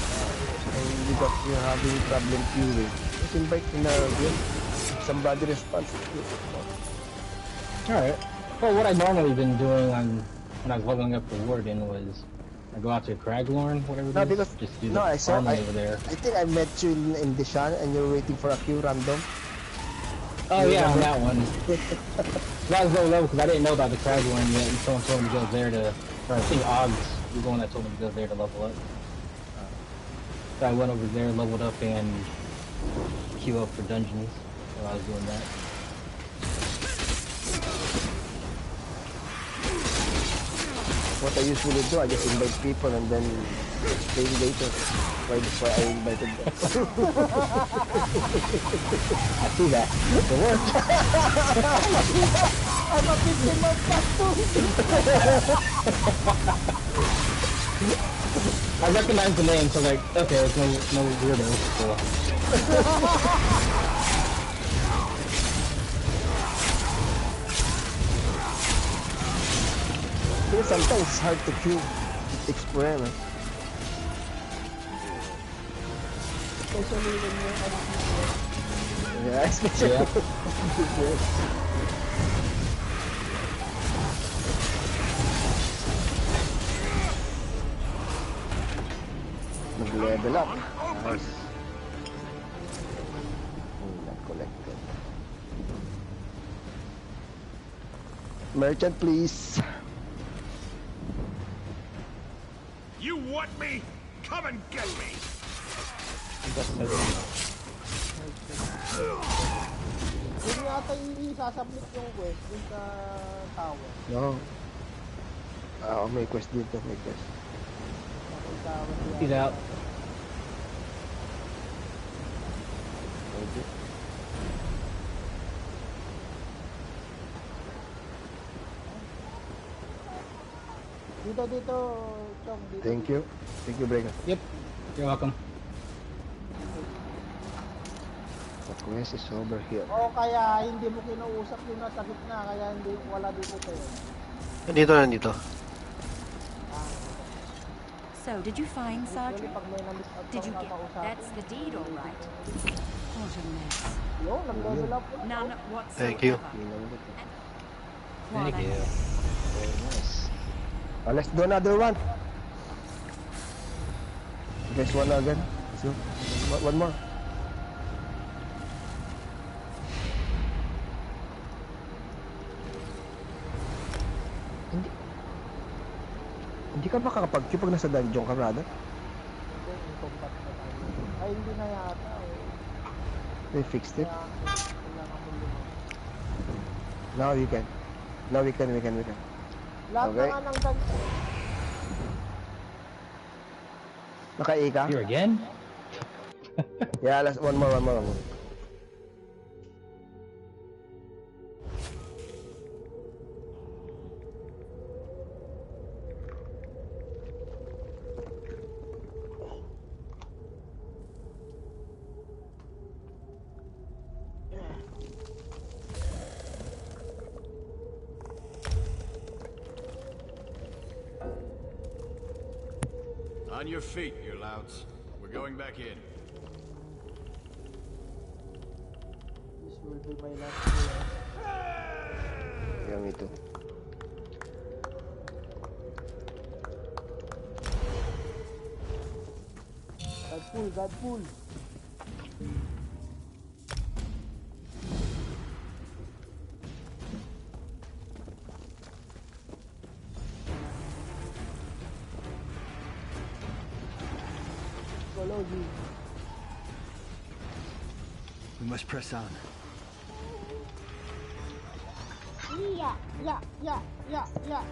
and you're having problem queuing, just invite in a guild. Somebody responds to you. Alright. Well, what I normally been doing when I was leveling up the Warden was I go out to Craglorn, whatever it is. Because just do the farming over there. I think I met you in Dishan and you're waiting for a queue random. Oh yeah, on that one. That was low level because I didn't know about the Craglorn yet, and someone told me to go there to, or I think Oggs was the one that told me to go there to level up. So I went over there, leveled up, and queue up for dungeons while I was doing that. What I usually do, I just invite people and then explain later why I invited them. I see that. It worked. I'm a victim of I recognize the name, so like, okay, it's no weirdo. So. Because sometimes it's hard to queue. It takes forever. Especially when you're on Yeah, especially yeah. Mag-level up. Nice. Not collected. Merchant, please. You want me? Come and get me! Hindi ata i-sasubmit yung quest dun sa tower. No. May quest dito, may quest. He's out. Okay. Dito, Chong. Dito. Thank you. Thank you, Breaker. Yep. You're welcome. The quest is over here. O kaya hindi mo kinuusap yung nasa gitna, kaya hindi wala dito sa'yo. Nandito. So, did you find Sergeant? Pag may na-miss out Did you kang get? kakausapin, That's the deed, all right. What a mess. Yo, nag-level up. None whatsoever. Thank you. Thank you. Very nice. Let's do another one. Guys, one again. Let's go. One more. Hindi ka makakapag-queue pag nasa dungeon ka, brother? Hindi, yung combat na tayo. Ay, hindi na yata. They fixed it. Kailangan mo lumang. Now we can. Now we can. Lahat Okay. na nga ng dungeon. Naka-A ka? Here again? Yeah, last one more. On your feet, you louts. We're going back in. This will be my last day. Yeah, me too. Godpool. We must press on. Yeah.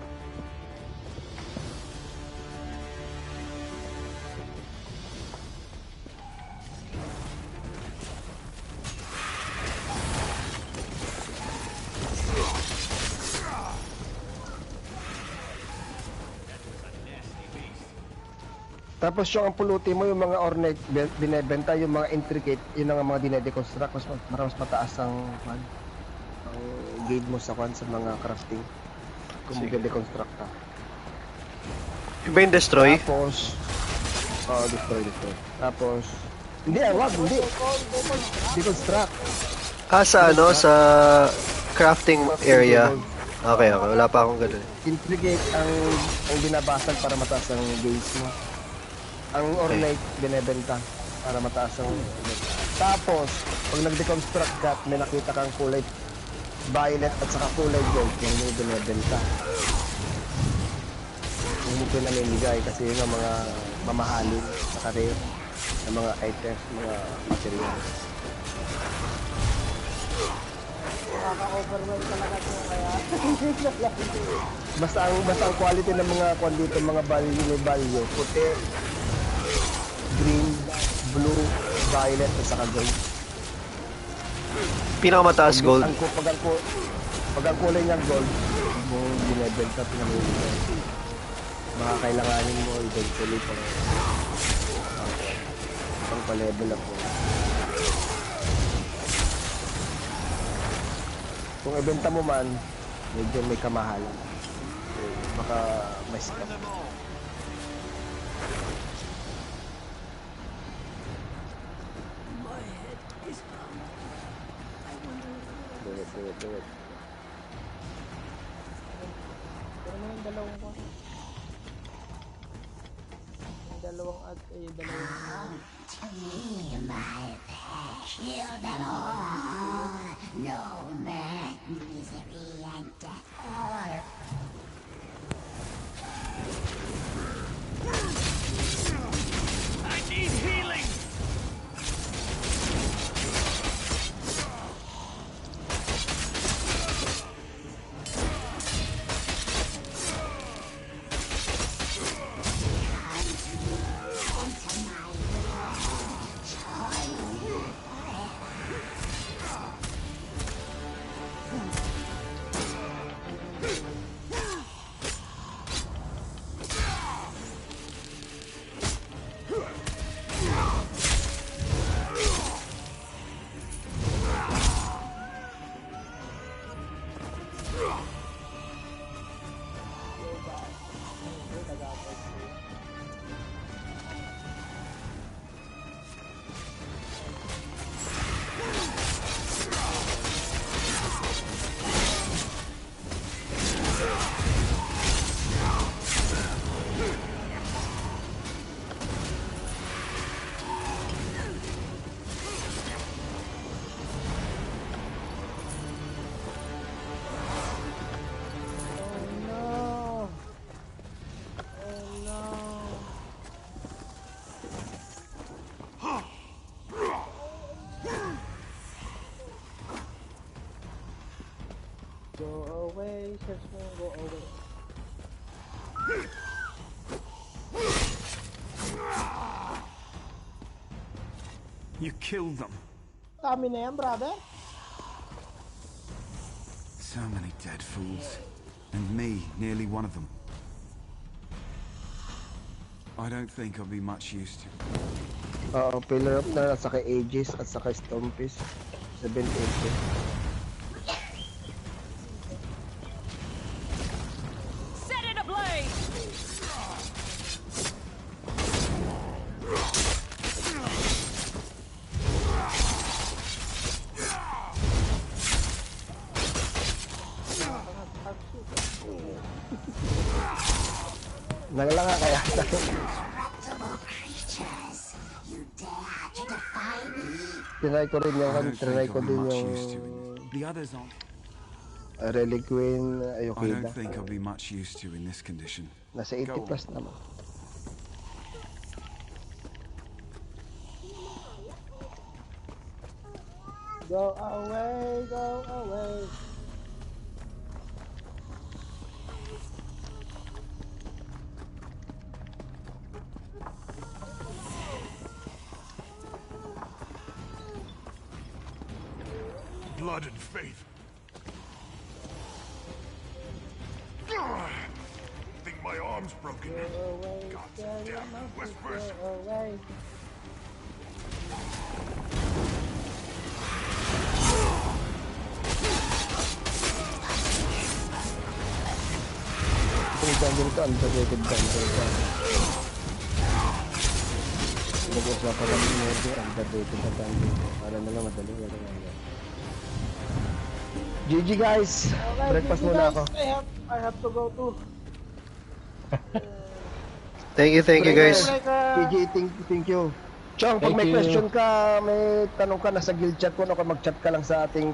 Tapos yung ang puluti mo, yung mga ornate binebenta, yung mga intricate, yun ang mga dinedeconstruct, mas mataas ang grade mo sa sa mga crafting. Kung mag-deconstruct ka. Yung ba yung destroy? Tapos, destroy. Tapos, hindi, hindi. Deconstruct. Sa sa crafting area. Okay, wala pa akong ganun. Intricate ang binabasag para mataas ang grades mo. Ang ornate binebenta para mataas ang tapos pag nag-deconstruct ka at may nakita kang kulay violet at saka kulay gold yung binebenta yung pinamimigay kasi yun ang mga mamahalin saka rare ng mga items, mga materials. Nakaka-overwhelm talaga ito kaya. basta ang quality ng mga dito, mga value, puti, green, blue, violet at saka gold. Pinakamataas gold. Pag ang kulay niyang gold, yung binebenta pinamimigay. Makakailanganin mo eventually pang pa-level up mo. Kung ibenta mo man, medyo may kamahalan. So, baka may scam. Do it. Pero mo yung dalawang ko. Yung dalawang To me, my shield and all. No man, misery, and death all. I need healing! search mo go away. You killed them. Dami na yan, brother. So many dead fools. And me, nearly one of them. I don't think I'll be much use to it. Pillar of Nar at saka Aegis at saka Stompis. 780. Set it ablaze! Nagala nga kaya. Tinry ko rin yung trinay ko din yung The others aren't. Reliquin I Ayokida. don't think I'll be much use to in this condition. Nasa 80 plus naman. Go away, go away. Blood and faith. I think my arm's broken. God damn whispers. Go away. Yung jungle ko, underrated jungle ko. Nag-usapan lang yung murder, underrated na jungle ko. Para na lang madali, wala nga yan. GG guys! Okay, Breakfast GG muna guys. ako. I have to go too. Thank you guys. GG, thank you. Chong, pag may question ka, may tanong ka, nasa guild chat ko, no, mag-chat ka lang sa ating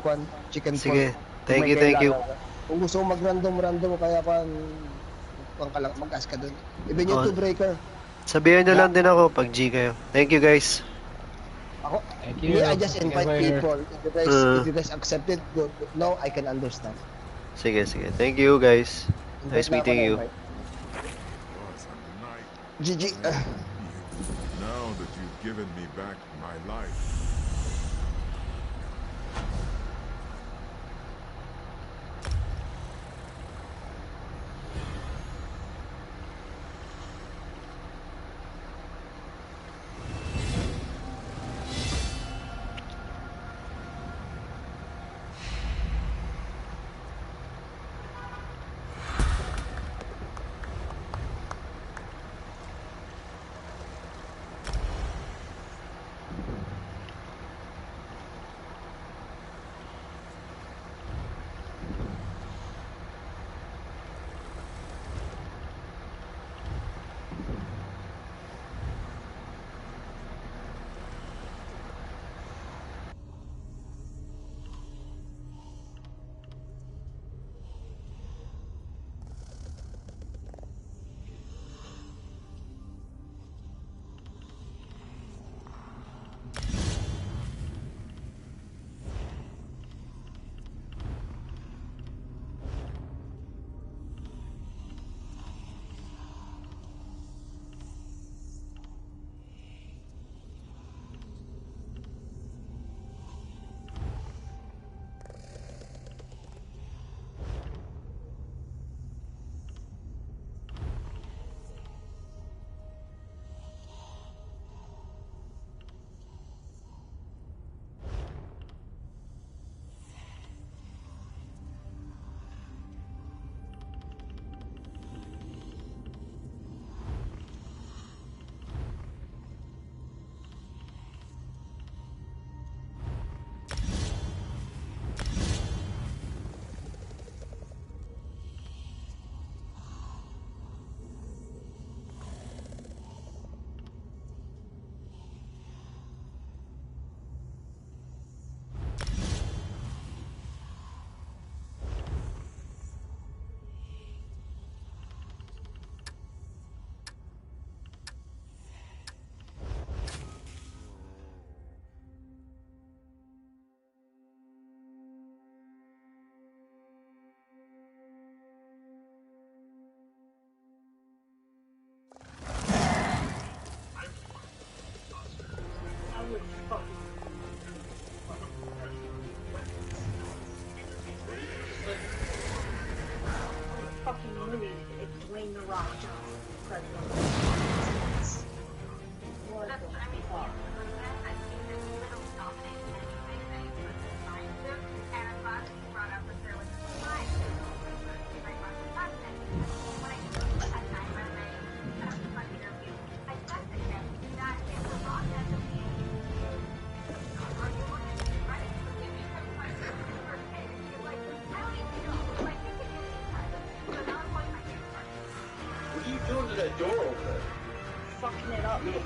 chicken Sige, pork. thank you. Kung gusto mo mag-random, kaya ka lang, mag-ask ka dun. Even yung 2-breaker. Sabihan nyo lang din ako pag G kayo. Thank you guys. Ako, I just invite people. If you guys accept it, good. No, I can understand. Sige. Thank you guys. Nice meeting you. GG. Now that you've given me back my life.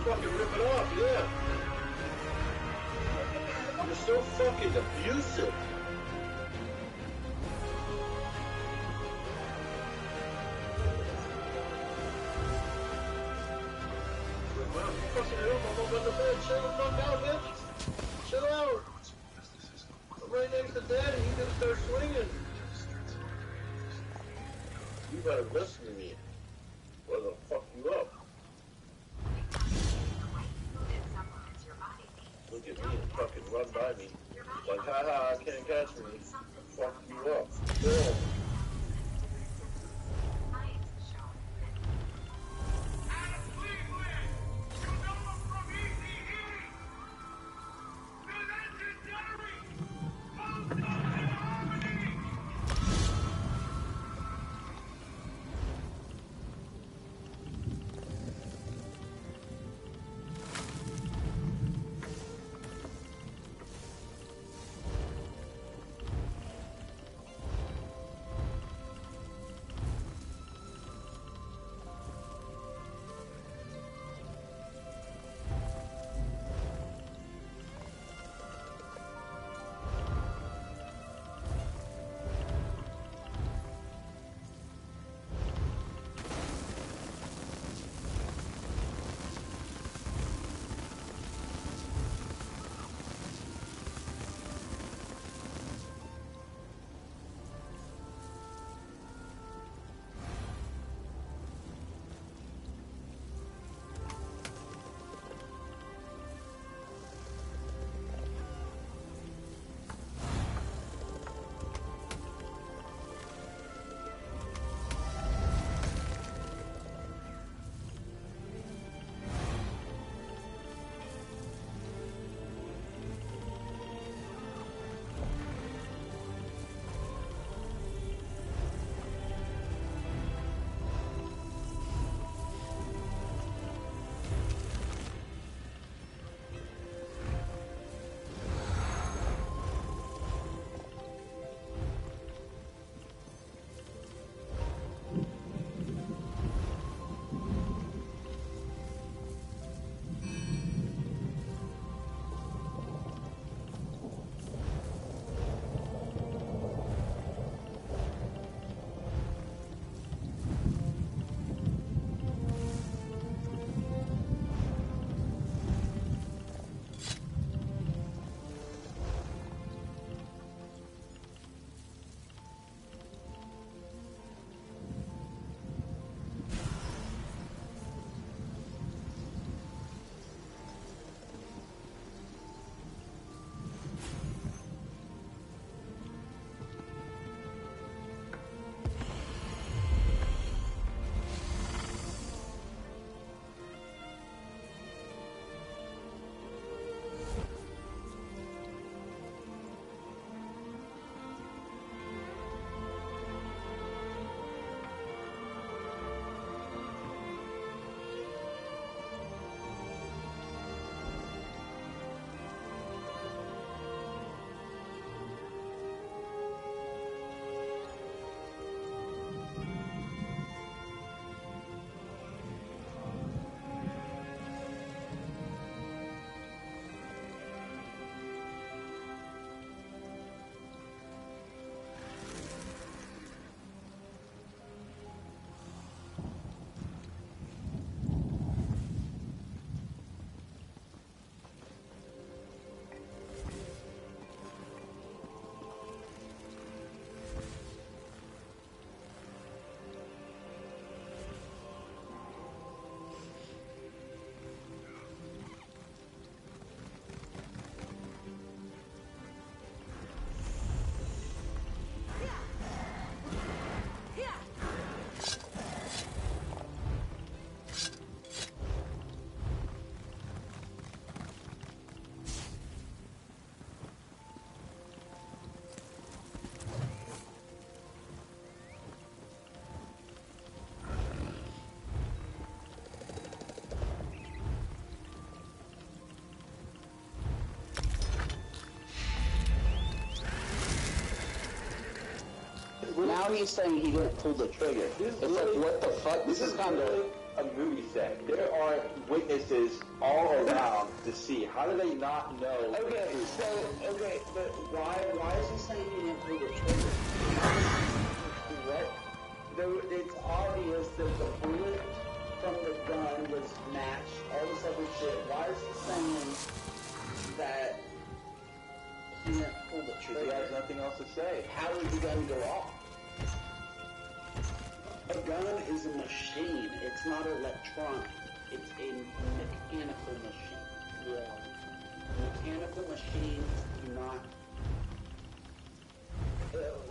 fucking rip it off, yeah. You're so fucking abusive. Chill the fuck out, bitch. Chill out. I'm right next to Daddy. He's gonna start swinging. You better listen to me, or they'll fuck you up. Look at me and fucking run by me. Like, haha, I can't catch me. Fuck you up. Boom. Now he's saying he didn't pull the trigger. It's like, what the fuck? This is kind of a movie set. There are witnesses all around to see. How do they not know? Okay, but why is he saying he didn't pull the trigger? What? It's obvious that the bullet from the gun was matched, all this other shit. Why is he saying that he didn't pull the trigger? He has nothing else to say. How did the gun go off? A gun is a machine. It's not electronic. It's a mechanical machine. Yeah. Mechanical machines do not...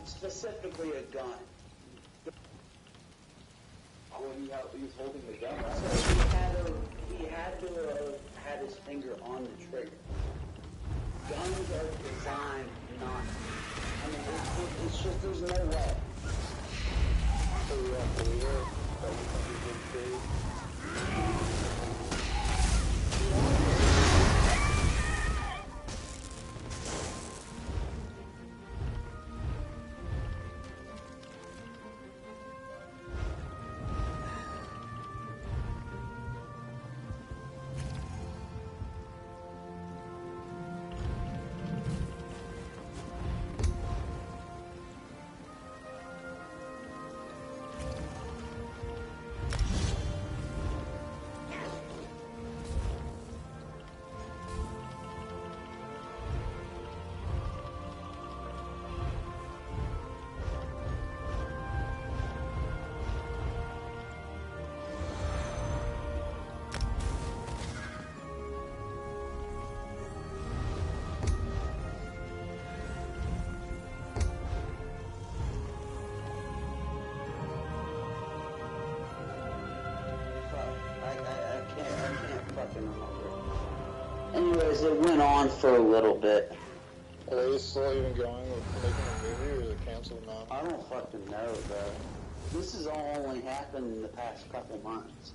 specifically a gun. Well, he was holding the gun. So he had to have had his finger on the trigger. Guns are designed not... I mean, it's just, there's no way. So you have to leave it, but you think you did too? Anyways, it went on for a little bit. Are they still even going with making a movie, or is it canceled now? I don't fucking know, bro. This has all only happened in the past couple months.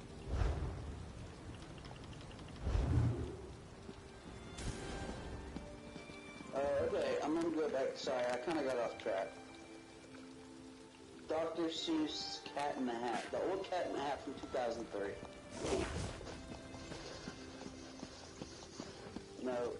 Okay, I'm gonna go back. Sorry, I kind of got off track. Dr. Seuss' Cat in the Hat. The old Cat in the Hat from 2003. No.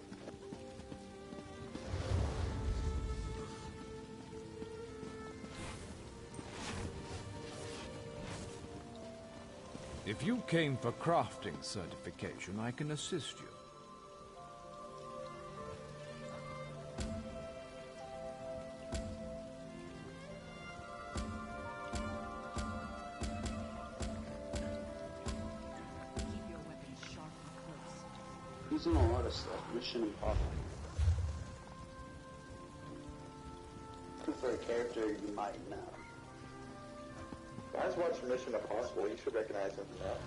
If you came for crafting certification, I can assist you. He's in a lot of stuff. Mission Impossible. For a character you might know. Guys watch Mission Impossible, you should recognize him from that.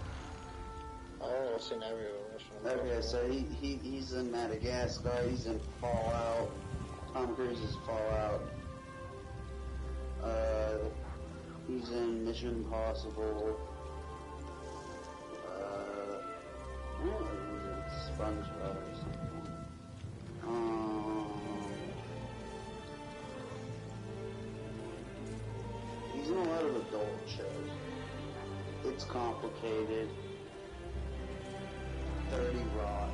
I don't know, I've seen every Mission Impossible. Okay, so he's in Madagascar, he's in Fallout. Tom Cruise is Fallout. He's in Mission Impossible. He's in SpongeBob or something. He's in a lot of adult shows. It's Complicated. 30 Rock.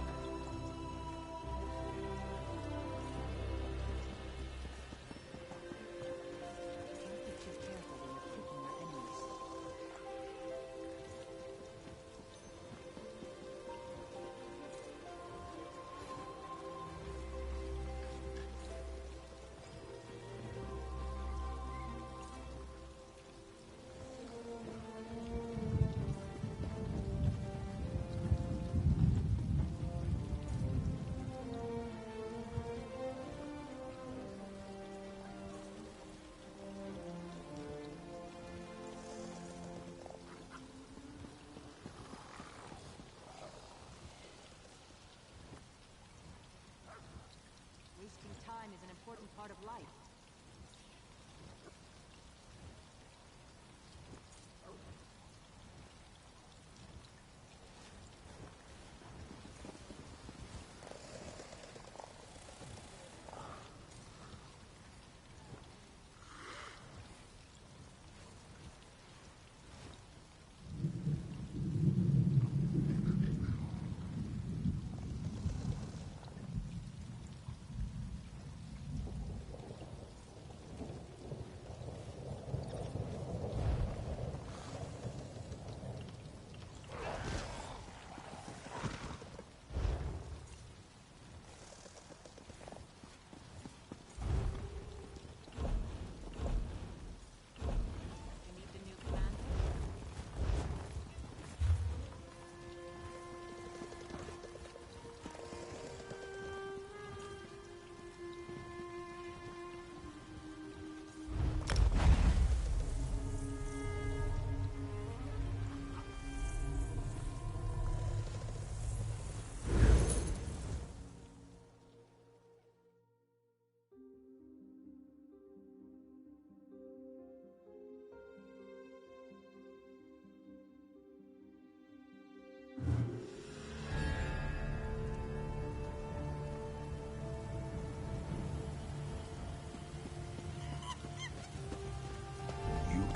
Time is an important part of life.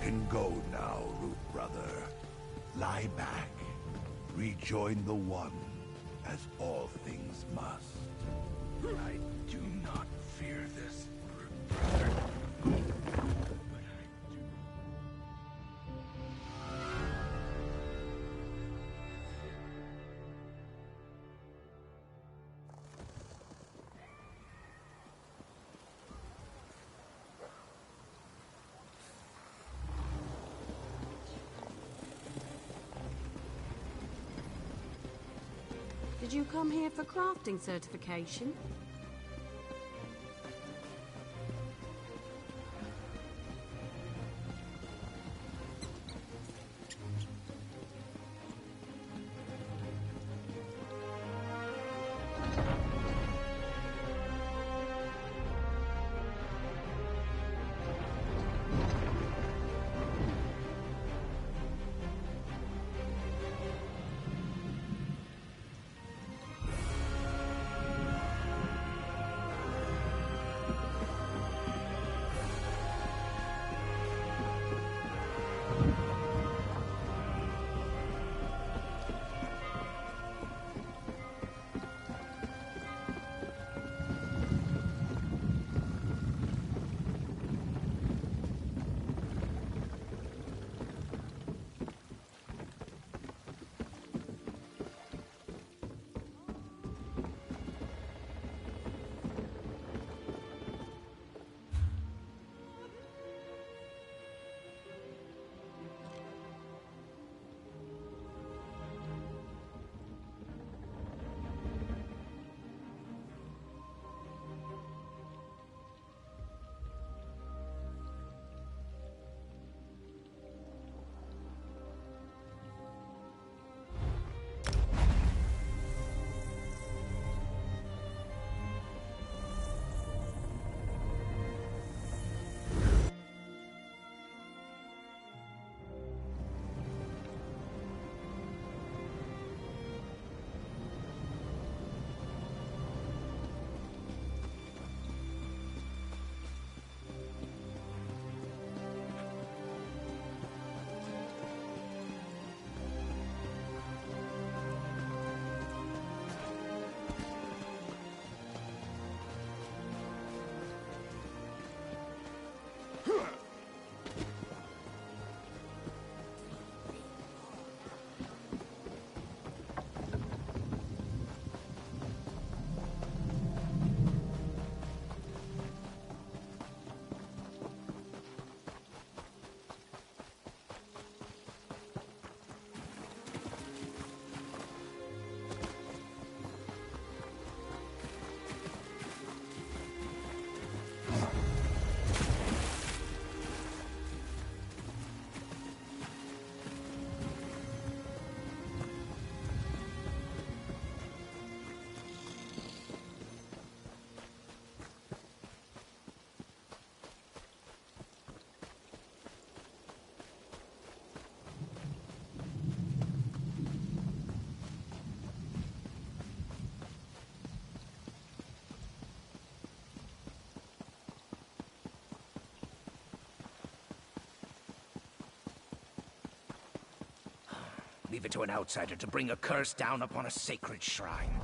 can go now, Root Brother. Lie back. Rejoin the One, as all things must. I do not fear this, Root Brother. Did you come here for crafting certification? Leave it to an outsider to bring a curse down upon a sacred shrine.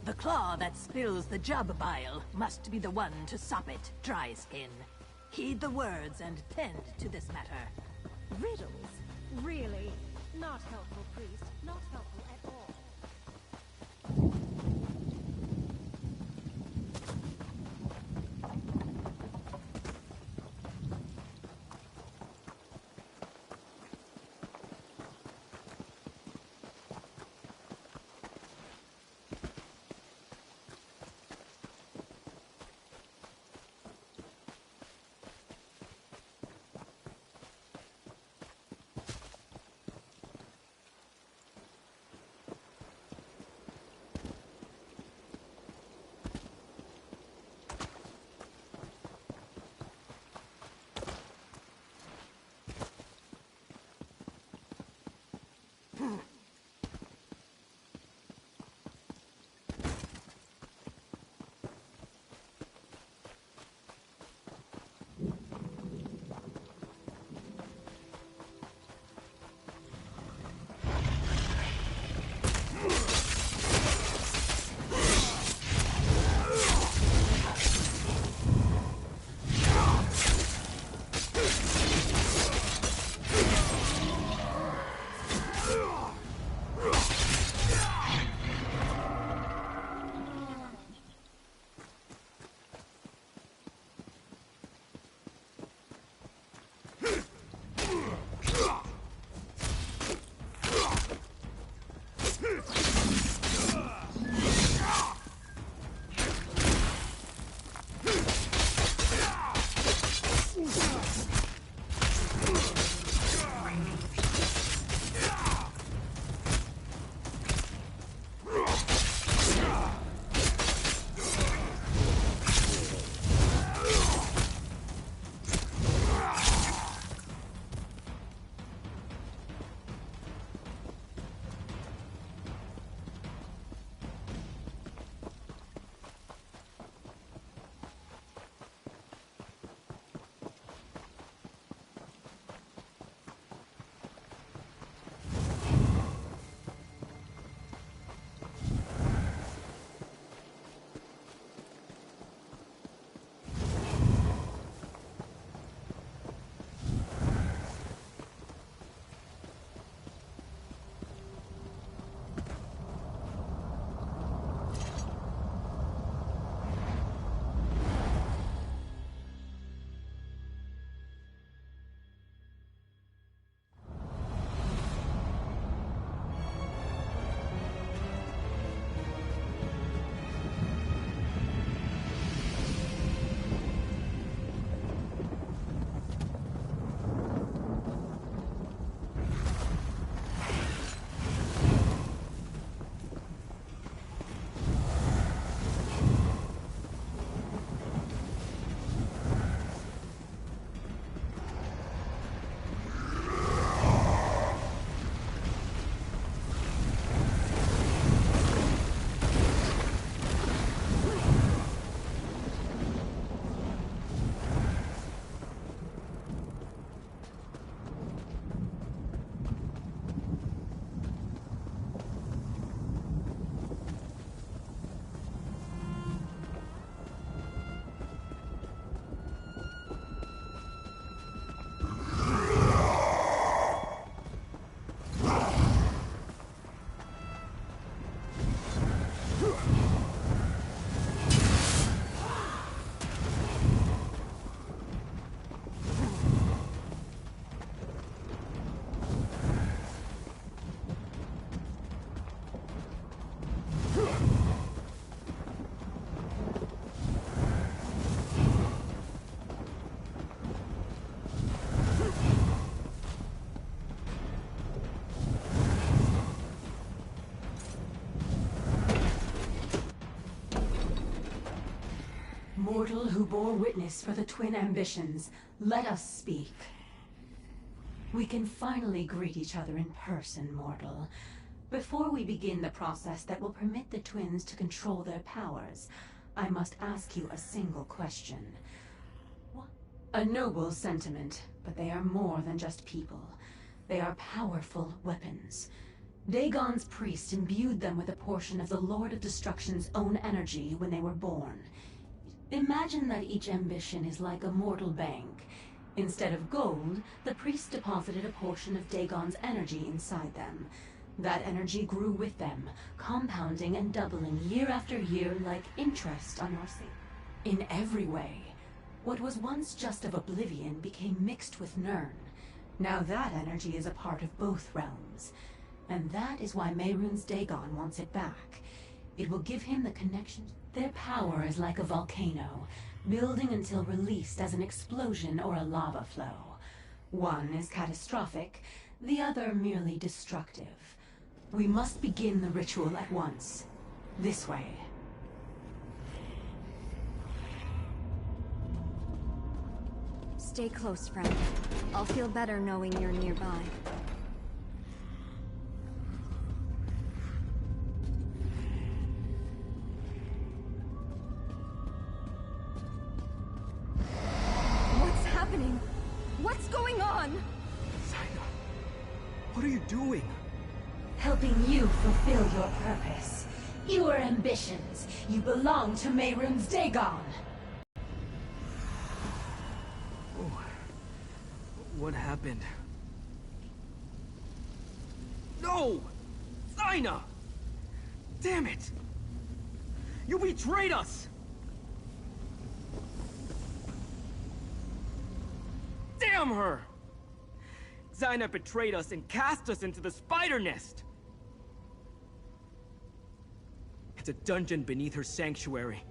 The claw that spills the jub bile must be the one to sop it, Dry Skin. Heed the words and tend to this matter. Riddles? Really? Not helpful, priest. Not helpful at all. Mortal who bore witness for the twin ambitions, let us speak. We can finally greet each other in person, mortal. Before we begin the process that will permit the twins to control their powers, I must ask you a single question. A noble sentiment, but they are more than just people. They are powerful weapons. Dagon's priest imbued them with a portion of the Lord of Destruction's own energy when they were born. Imagine that each ambition is like a mortal bank. Instead of gold, the priest deposited a portion of Dagon's energy inside them. That energy grew with them, compounding and doubling year after year like interest on your savings. In every way, what was once just of oblivion became mixed with Nirn. Now that energy is a part of both realms. And that is why Mehrunes Dagon wants it back. It will give him the connection. Their power is like a volcano, building until released as an explosion or a lava flow. One is catastrophic, the other merely destructive. We must begin the ritual at once. This way. Stay close, friend. I'll feel better knowing you're nearby. What's happening? What's going on? Zaina, what are you doing? Helping you fulfill your purpose. Your ambitions. You belong to Mehrunes Dagon. What happened? No! Zaina! Damn it! You betrayed us! Damn her! Zaina betrayed us and cast us into the spider nest! It's a dungeon beneath her sanctuary.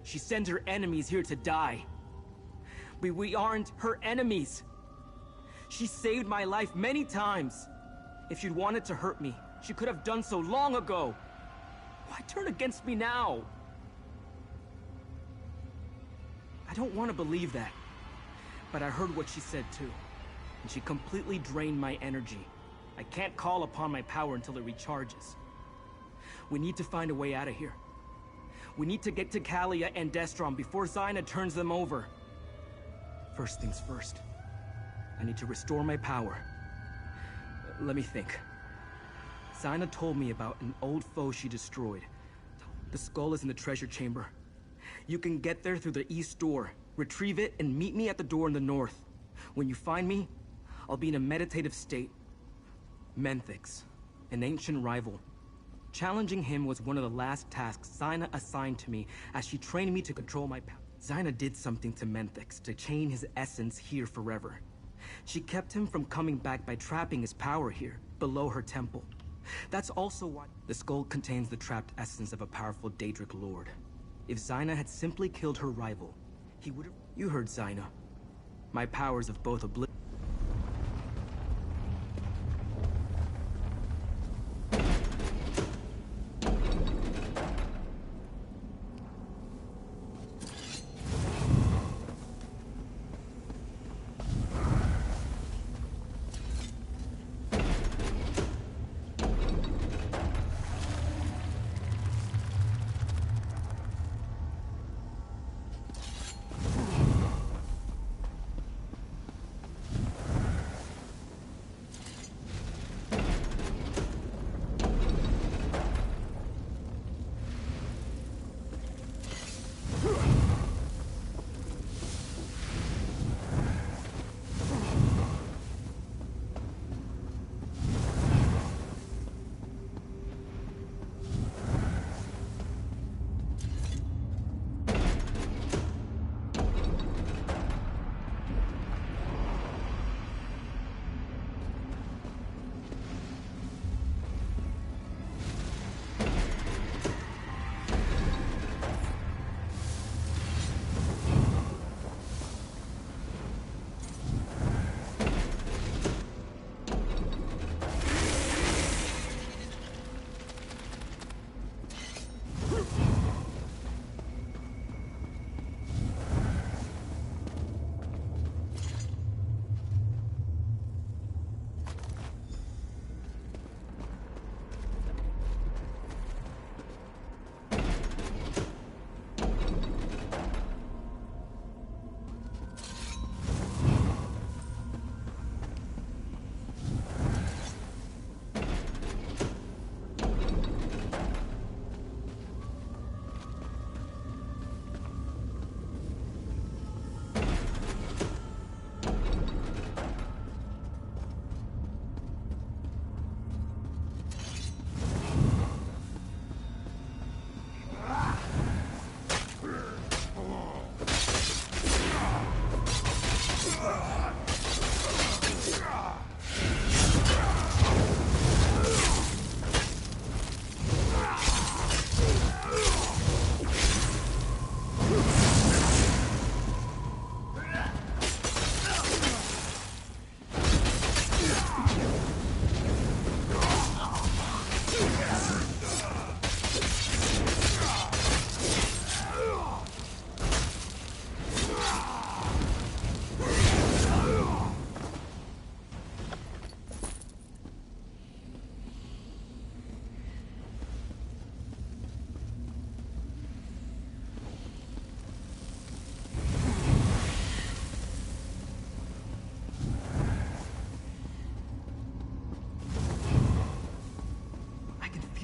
She sends her enemies here to die. But we aren't her enemies. She saved my life many times. If she'd wanted to hurt me, she could have done so long ago. Why turn against me now? I don't want to believe that. But I heard what she said too. And she completely drained my energy. I can't call upon my power until it recharges. We need to find a way out of here. We need to get to Kalia and Destrom before Zaina turns them over. First things first. I need to restore my power. Let me think. Zaina told me about an old foe she destroyed. The skull is in the treasure chamber. You can get there through the east door, retrieve it, and meet me at the door in the north. When you find me, I'll be in a meditative state. Menthix, an ancient rival. Challenging him was one of the last tasks Zaina assigned to me as she trained me to control my power. Zaina did something to Menthix to chain his essence here forever. She kept him from coming back by trapping his power here, below her temple. That's also why the skull contains the trapped essence of a powerful Daedric lord. If Zaina had simply killed her rival, he would have... You heard Zaina. My powers of both oblivion...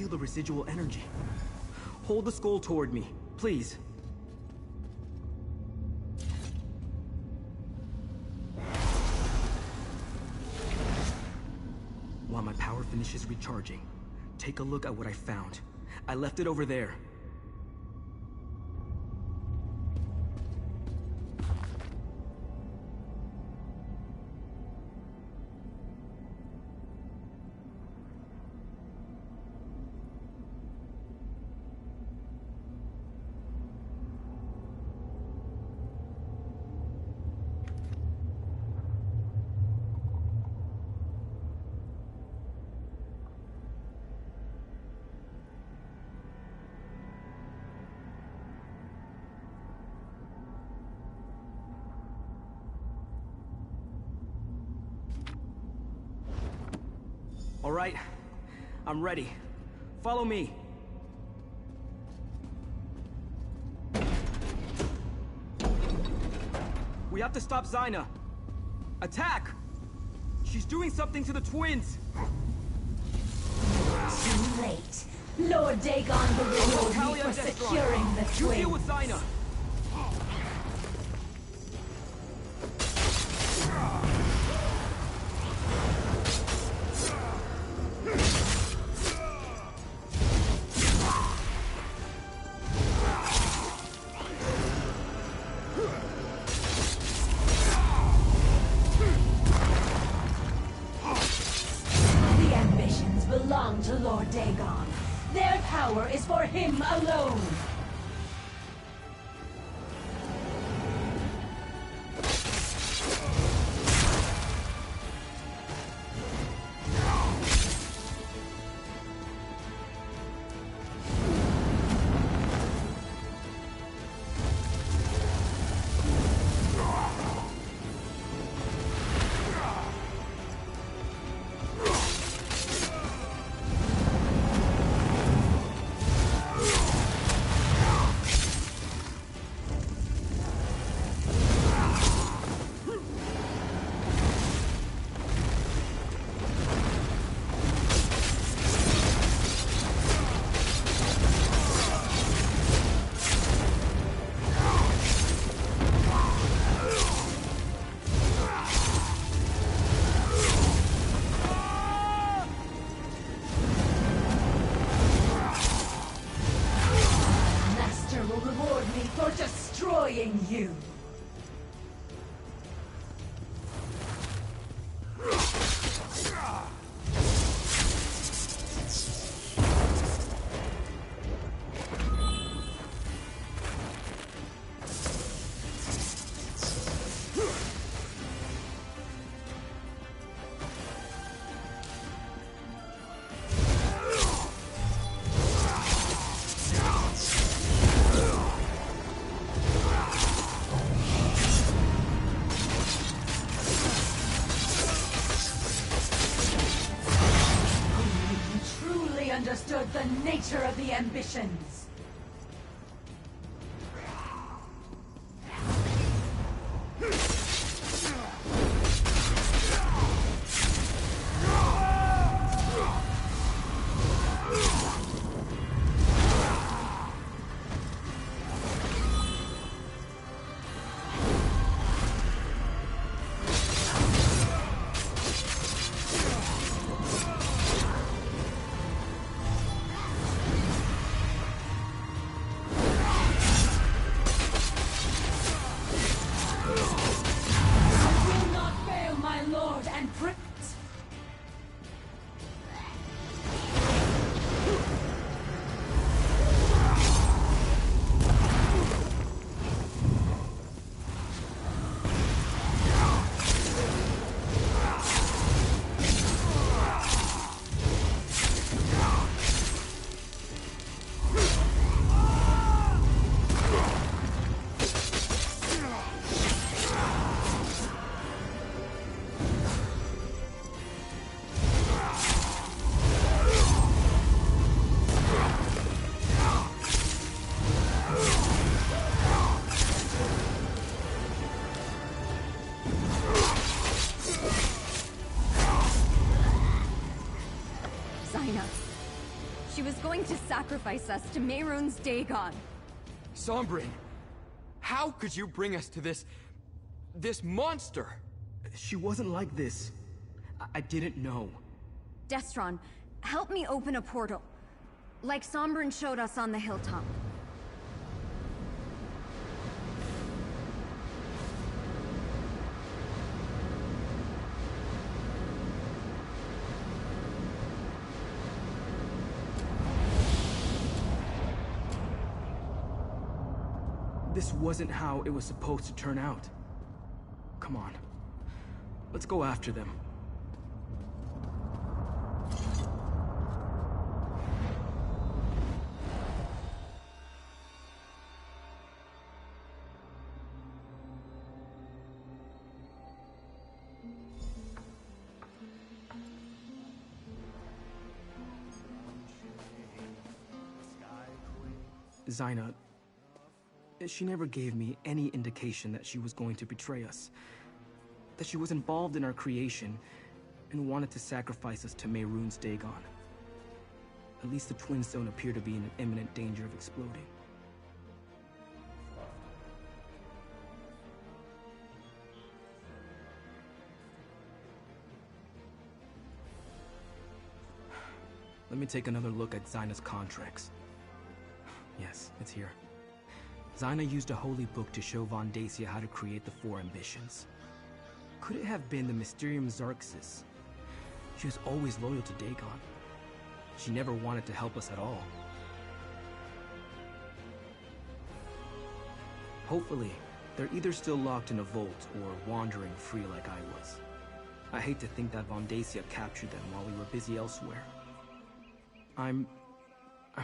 feel the residual energy. Hold the skull toward me, please. While my power finishes recharging, take a look at what I found. I left it over there. All right, I'm ready. Follow me. We have to stop Zyna. Attack! She's doing something to the twins. Too late. Lord Dagon will reward me for securing the twins. You deal with Zyna. Belong to Lord Dagon. Their power is for him alone. You. Understood the nature of the ambitions. to sacrifice us to Mehrunes Dagon. Sombrin, how could you bring us to this monster? She wasn't like this. I didn't know. Destron, help me open a portal. Like Sombrin showed us on the hilltop. This wasn't how it was supposed to turn out. Come on. Let's go after them. Zaina, she never gave me any indication that she was going to betray us. That she was involved in our creation and wanted to sacrifice us to Mehrunes Dagon. At least the twins don't appear to be in imminent danger of exploding. Let me take another look at Zaina's contracts. Yes, it's here. Zaina used a holy book to show Von Dacia how to create the 4 ambitions. Could it have been the Mysterium Xarxis? She was always loyal to Dagon. She never wanted to help us at all. Hopefully, they're either still locked in a vault or wandering free like I was. I hate to think that Von Dacia captured them while we were busy elsewhere. I'm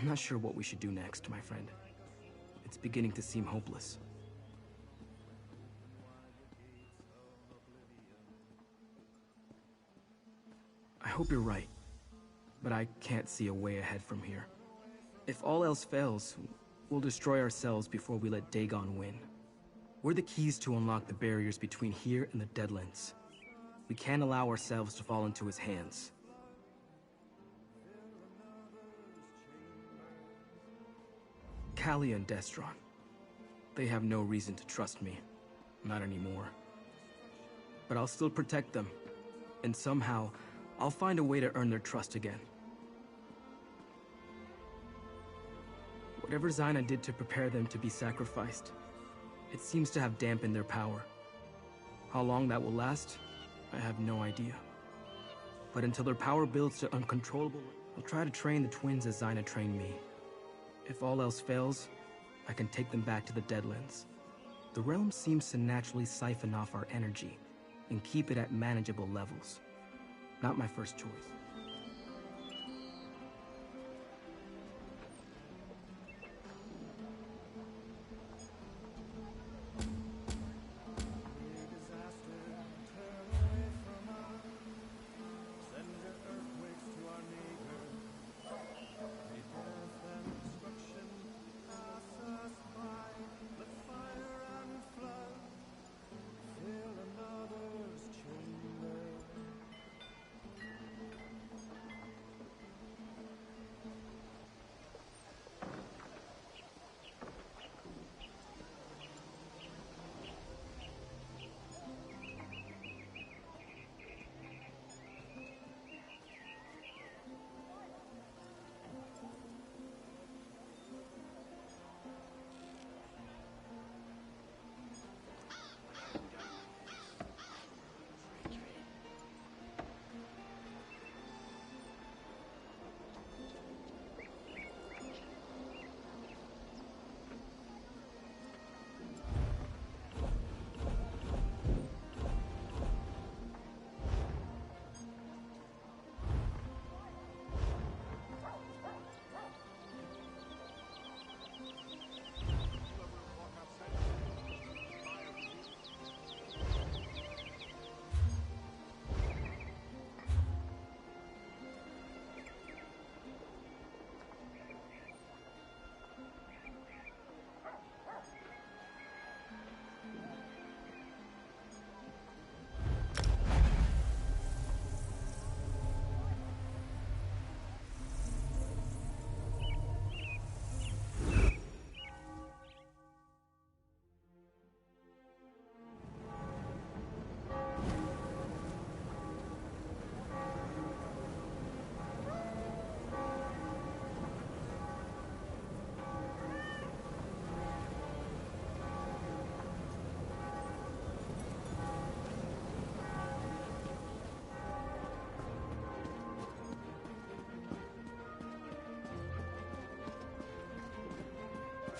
not sure what we should do next, my friend. It's beginning to seem hopeless. I hope you're right, but I can't see a way ahead from here. If all else fails, we'll destroy ourselves before we let Dagon win. We're the keys to unlock the barriers between here and the Deadlands. We can't allow ourselves to fall into his hands. Callie and Destron. They have no reason to trust me. Not anymore. But I'll still protect them. And somehow, I'll find a way to earn their trust again. Whatever Zaina did to prepare them to be sacrificed, it seems to have dampened their power. How long that will last, I have no idea. But until their power builds to uncontrollable, I'll try to train the twins as Zaina trained me. If all else fails, I can take them back to the Deadlands. The realm seems to naturally siphon off our energy and keep it at manageable levels. Not my first choice.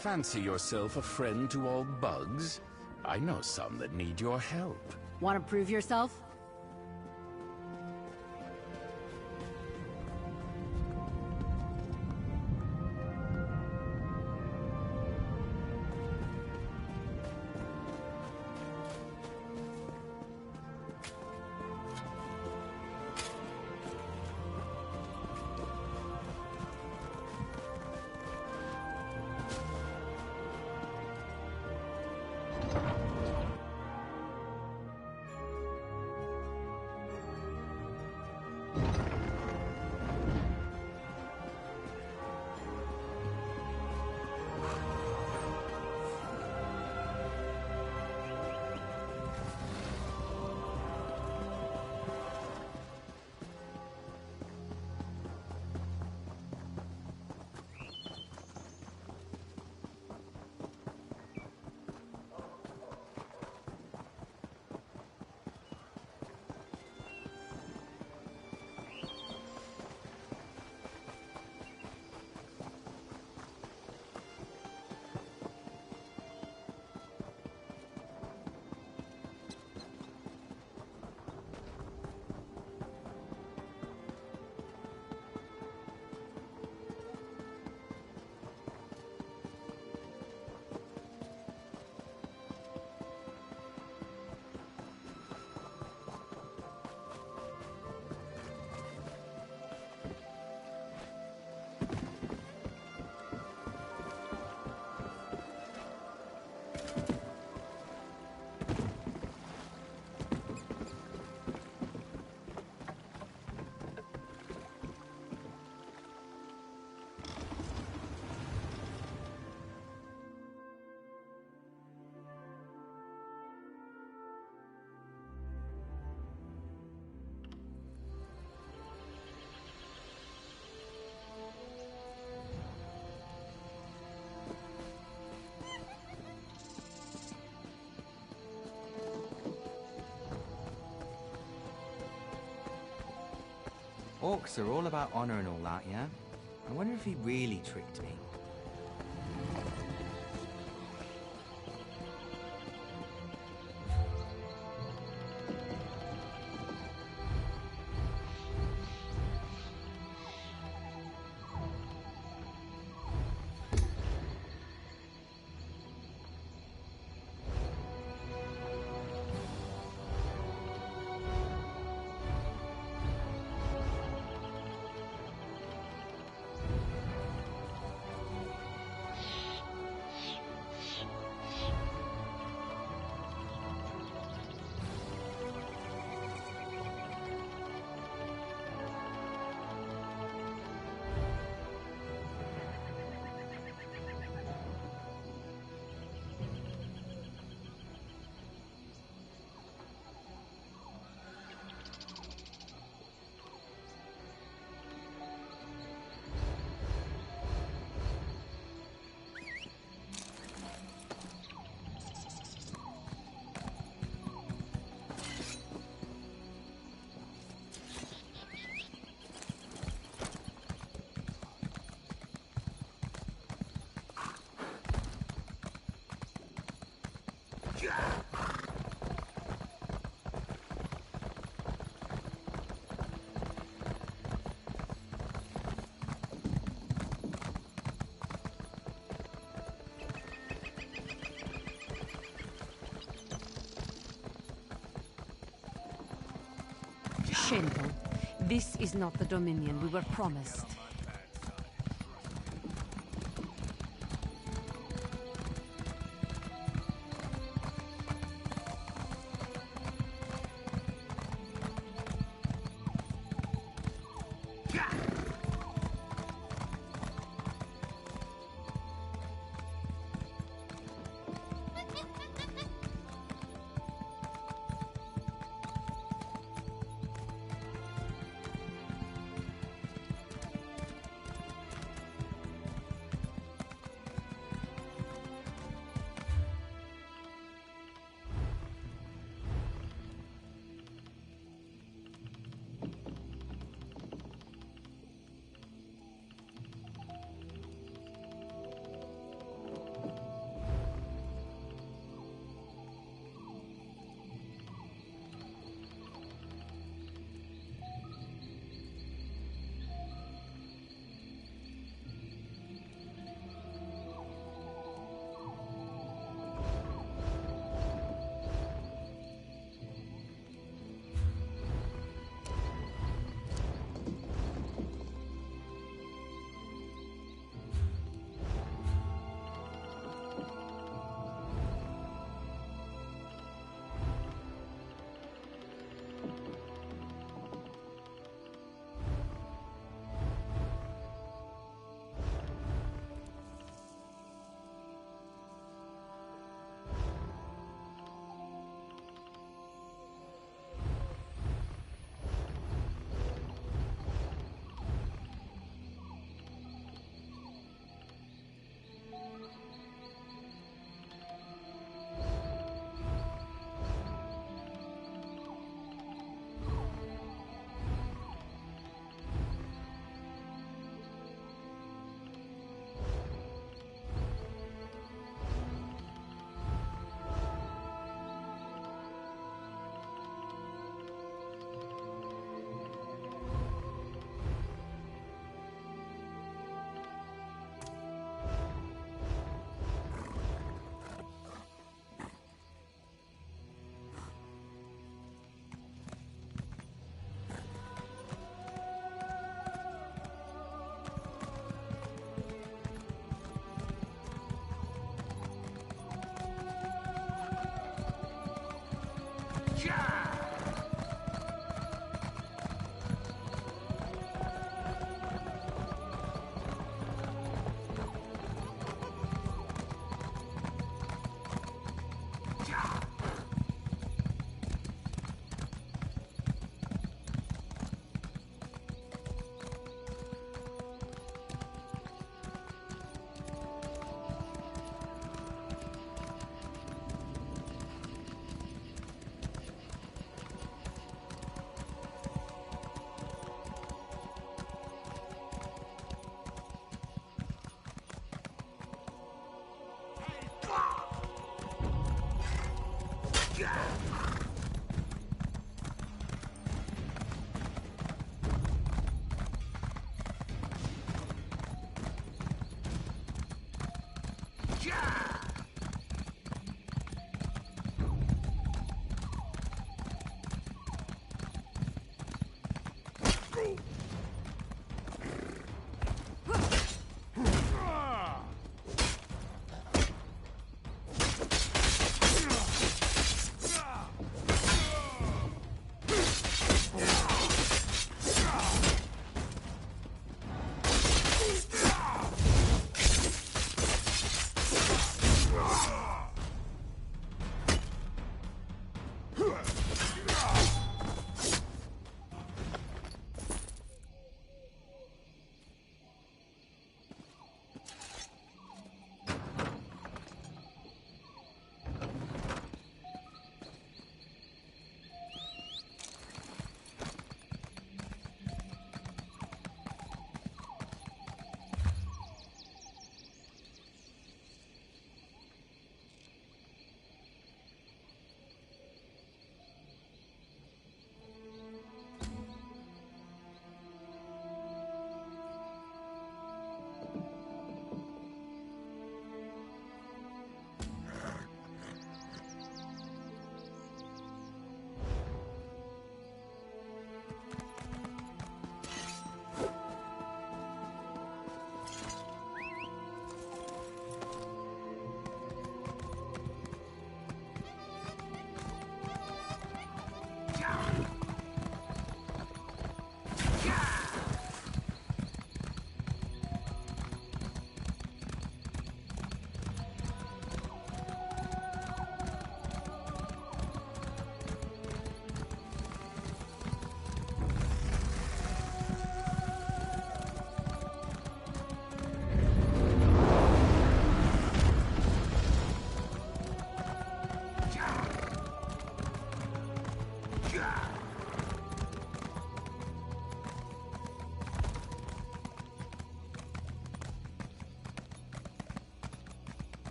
Fancy yourself a friend to all bugs? I know some that need your help. Want to prove yourself? Orcs are all about honor and all that, yeah? I wonder if he really tricked me. Shameful. This is not the Dominion we were promised.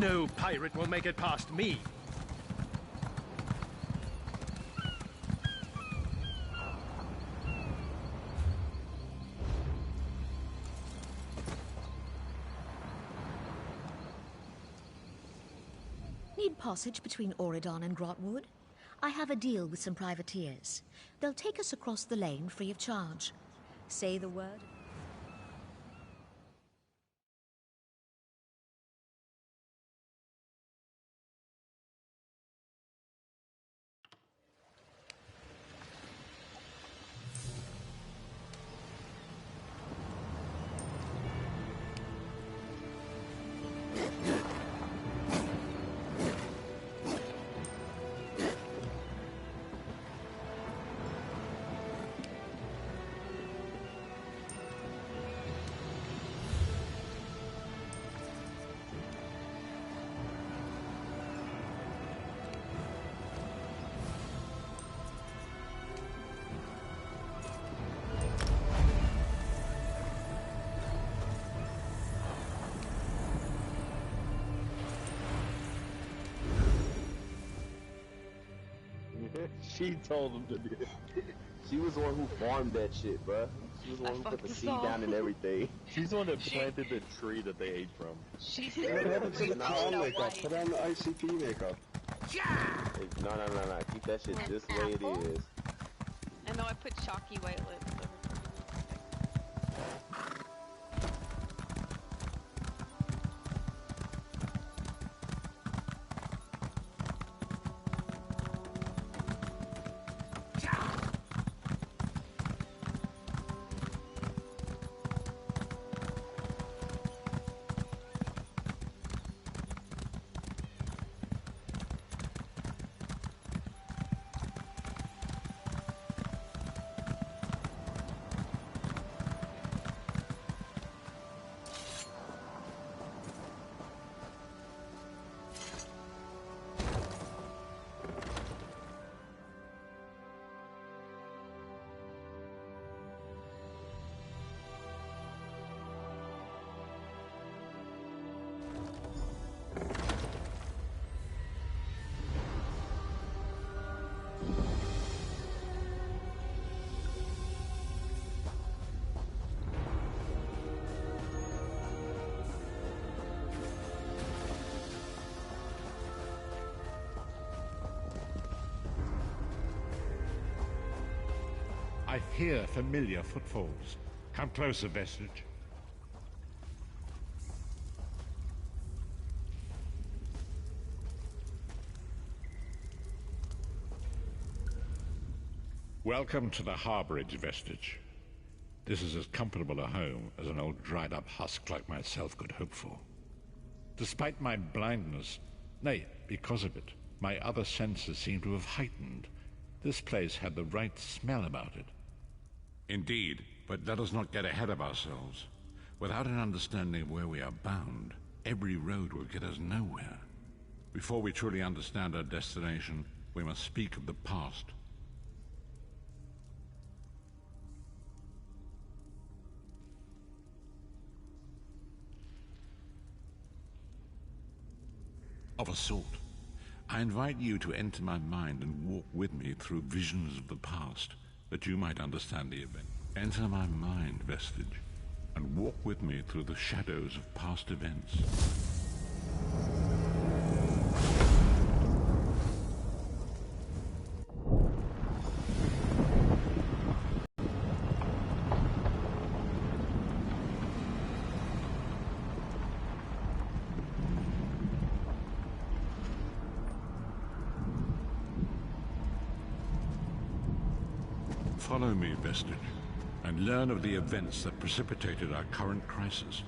No pirate will make it past me. Need passage between Auridon and Grotwood? I have a deal with some privateers. They'll take us across the lane free of charge. Say the word. She told him to do it. She was the one who farmed that shit, bruh. She was the one who put the seed down and everything. She's the one that planted the tree that they ate from. What happened to the clown makeup? Put on the ICP makeup. No. Keep that shit just the way it is. I know I put chalky white lips over. I hear familiar footfalls. Come closer, Vestige. Welcome to the harborage, Vestige. This is as comfortable a home as an old dried-up husk like myself could hope for. Despite my blindness, nay, because of it, my other senses seem to have heightened. This place had the right smell about it. Indeed, but let us not get ahead of ourselves. Without an understanding of where we are bound, every road will get us nowhere. Before we truly understand our destination, we must speak of the past. Of a sort. I invite you to enter my mind and walk with me through visions of the past, that you might understand the event. Enter my mind, Vestige, and walk with me through the shadows of past events. Follow me, Vestige, and learn of the events that precipitated our current crisis.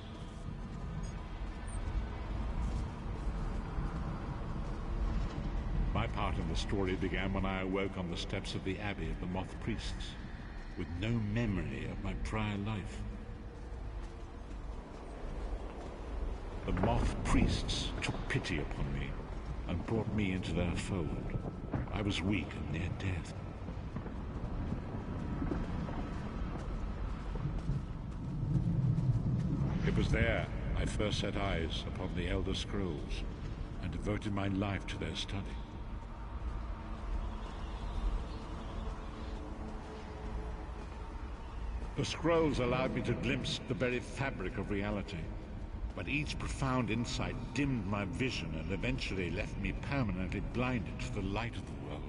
My part in the story began when I awoke on the steps of the Abbey of the Moth Priests, with no memory of my prior life. The Moth Priests took pity upon me and brought me into their fold. I was weak and near death. It was there I first set eyes upon the Elder Scrolls and devoted my life to their study. The scrolls allowed me to glimpse the very fabric of reality, but each profound insight dimmed my vision and eventually left me permanently blinded to the light of the world.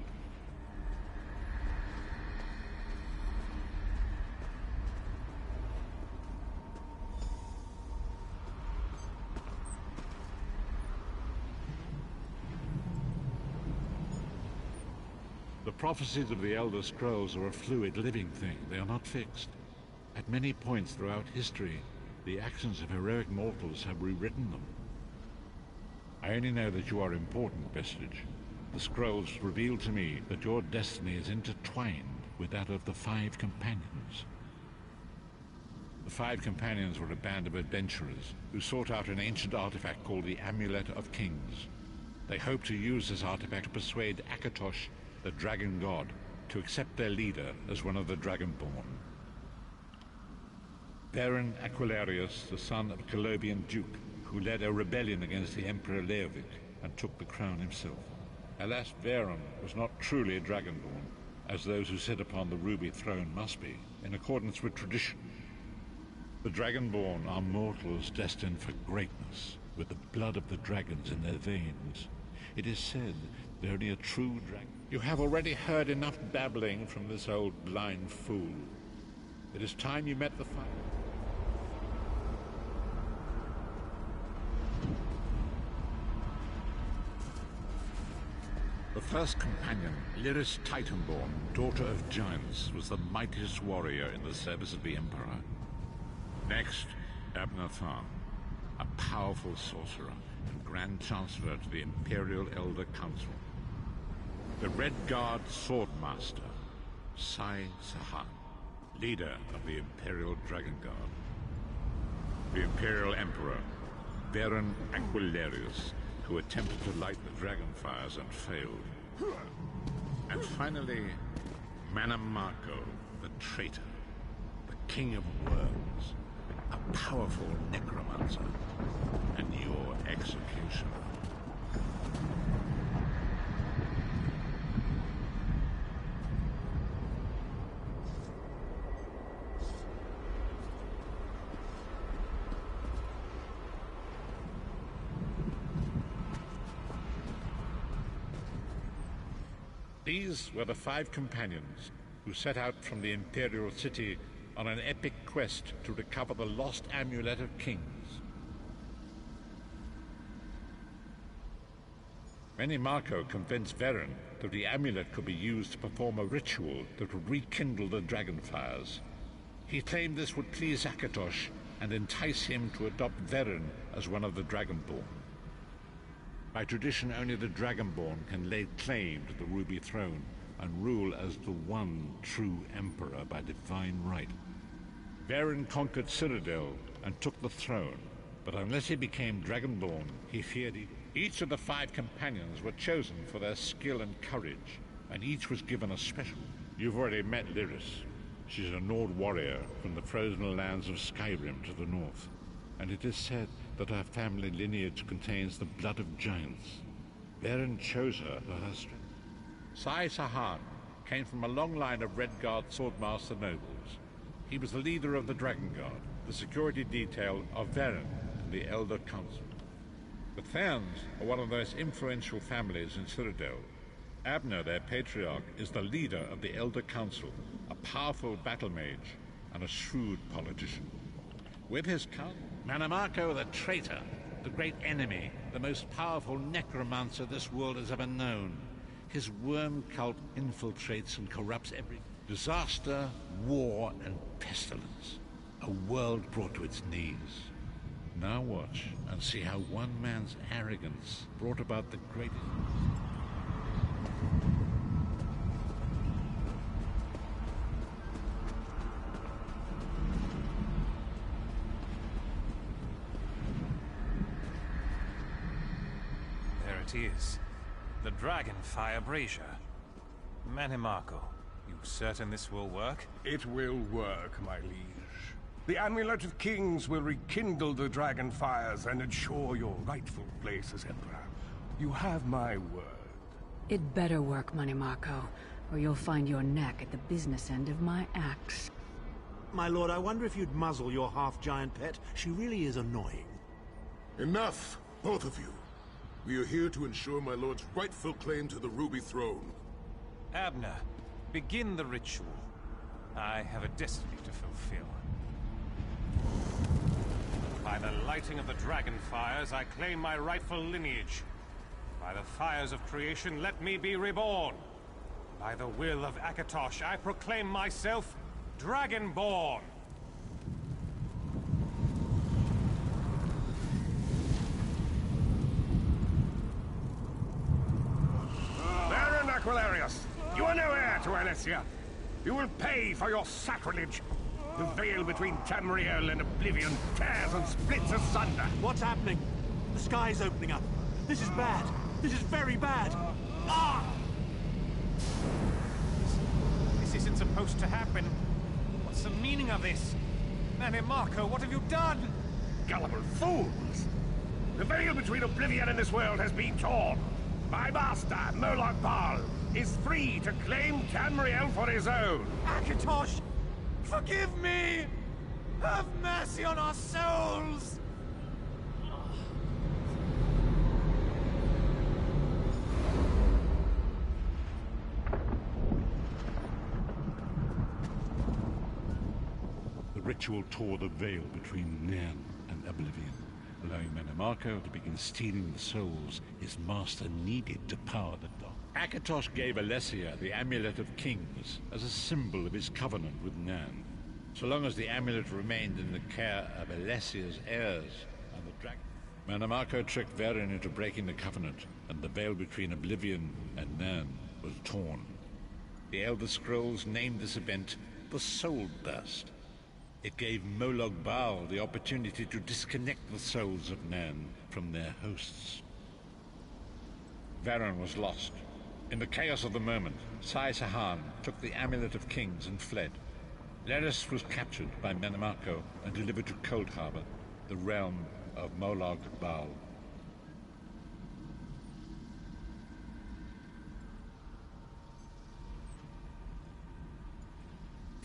The prophecies of the Elder Scrolls are a fluid, living thing. They are not fixed. At many points throughout history, the actions of heroic mortals have rewritten them. I only know that you are important, Vestige. The scrolls reveal to me that your destiny is intertwined with that of the Five Companions. The Five Companions were a band of adventurers who sought out an ancient artifact called the Amulet of Kings. They hoped to use this artifact to persuade Akatosh, the Dragon God, to accept their leader as one of the Dragonborn. Baron Aquilarius, the son of a Colovian duke, who led a rebellion against the Emperor Leovic and took the crown himself. Alas, Veron was not truly a Dragonborn. as those who sit upon the ruby throne must be, in accordance with tradition. The Dragonborn are mortals destined for greatness, with the blood of the dragons in their veins. It is said that only a true dragon... You have already heard enough babbling from this old blind fool. It is time you met the fire. The first companion, Lyris Titanborn, daughter of giants, was the mightiest warrior in the service of the Emperor. Next, Abner Tharn, a powerful sorcerer and Grand Chancellor to the Imperial Elder Council. The Red Guard Swordmaster, Sai Sahan, leader of the Imperial Dragon Guard. The Imperial Emperor, Baron Aquilarius, who attempted to light the dragon fires and failed. And finally, Manamako, the traitor, the king of worms, a powerful necromancer, and your executioner. These were the 5 companions who set out from the Imperial City on an epic quest to recover the lost Amulet of Kings. Manamako convinced Varen that the amulet could be used to perform a ritual that would rekindle the dragon fires. He claimed this would please Akatosh and entice him to adopt Varen as one of the Dragonborn. By tradition, only the Dragonborn can lay claim to the Ruby Throne and rule as the one true Emperor by divine right. Varen conquered Cyrodiil and took the throne, but unless he became Dragonborn, he feared evil. Each of the 5 companions were chosen for their skill and courage, and each was given a special. You've already met Lyris. She's a Nord warrior from the frozen lands of Skyrim to the north, and it is said that her family lineage contains the blood of giants. Varen chose her for her strength. Sai Sahan came from a long line of Red Guard swordmaster nobles. He was the leader of the Dragon Guard, the security detail of Varen and the Elder Council. The Therns are one of the most influential families in Cyrodiil. Abner, their patriarch, is the leader of the Elder Council, a powerful battle mage and a shrewd politician. With his count, Manamako the traitor, the great enemy, the most powerful necromancer this world has ever known. His worm cult infiltrates and corrupts every disaster, war, and pestilence. A world brought to its knees. Now watch and see how one man's arrogance brought about the greatest... There it is. The Dragonfire Brazier. Manamako, you certain this will work? It will work, my liege. The Amulet of Kings will rekindle the dragon fires and ensure your rightful place as Emperor. You have my word. It better work, Manamako, or you'll find your neck at the business end of my axe. My lord, I wonder if you'd muzzle your half-giant pet. She really is annoying. Enough, both of you. We are here to ensure my lord's rightful claim to the Ruby Throne. Abner, begin the ritual. I have a destiny to fulfill. By the lighting of the dragon fires, I claim my rightful lineage. By the fires of creation, let me be reborn. By the will of Akatosh, I proclaim myself Dragonborn. Baron Aquilarius, you are no heir to Alesia. You will pay for your sacrilege. The veil between Tamriel and Oblivion tears and splits asunder. What's happening? The sky's opening up. This is bad. This is very bad. Ah! This isn't supposed to happen. What's the meaning of this? Manamako, what have you done? Gullible fools! The veil between Oblivion and this world has been torn. My master, Moloch Baal, is free to claim Tamriel for his own. Akatosh, forgive me! Have mercy on our souls! The ritual tore the veil between Nan and Oblivion, allowing Mannimarco to begin stealing the souls his master needed to power the dark. Akatosh gave Alessia the Amulet of Kings as a symbol of his covenant with Nan. So long as the amulet remained in the care of Alessia's heirs and the dragon, Mannimarco tricked Varen into breaking the covenant, and the veil between Oblivion and Nan was torn. The Elder Scrolls named this event the Soul Burst. It gave Molag Bal the opportunity to disconnect the souls of Nan from their hosts. Varen was lost. In the chaos of the moment, Sai Sahan took the Amulet of Kings and fled. Leris was captured by Mannimarco and delivered to Cold Harbor, the realm of Molag Bal.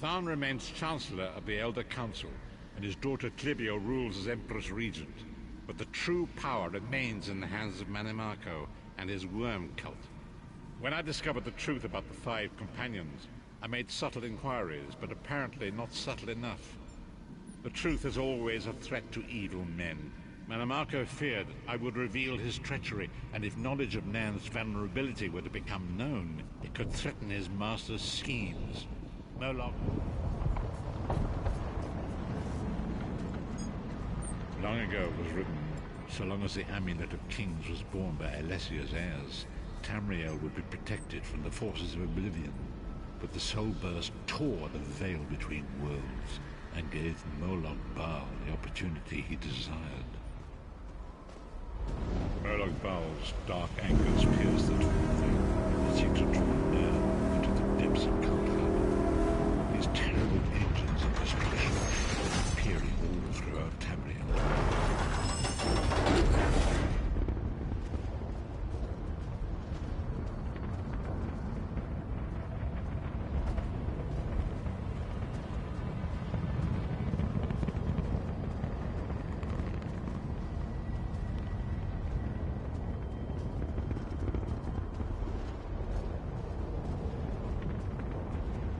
Tharn remains Chancellor of the Elder Council, and his daughter Clivio rules as Empress Regent. But the true power remains in the hands of Mannimarco and his worm cult. When I discovered the truth about the 5 companions, I made subtle inquiries, but apparently not subtle enough. The truth is always a threat to evil men. Mannimarco feared I would reveal his treachery, and if knowledge of Nan's vulnerability were to become known, it could threaten his master's schemes. Molag. Long ago it was written, so long as the Amulet of Kings was borne by Alessia's heirs, Tamriel would be protected from the forces of Oblivion. But the Soul Burst tore the veil between worlds and gave Molag Bal the opportunity he desired. Molag Bal's dark anchors pierced the twin veil and seemed to draw near into the depths of Cold Harbor. These terrible engines of destruction appearing all throughout Tamriel.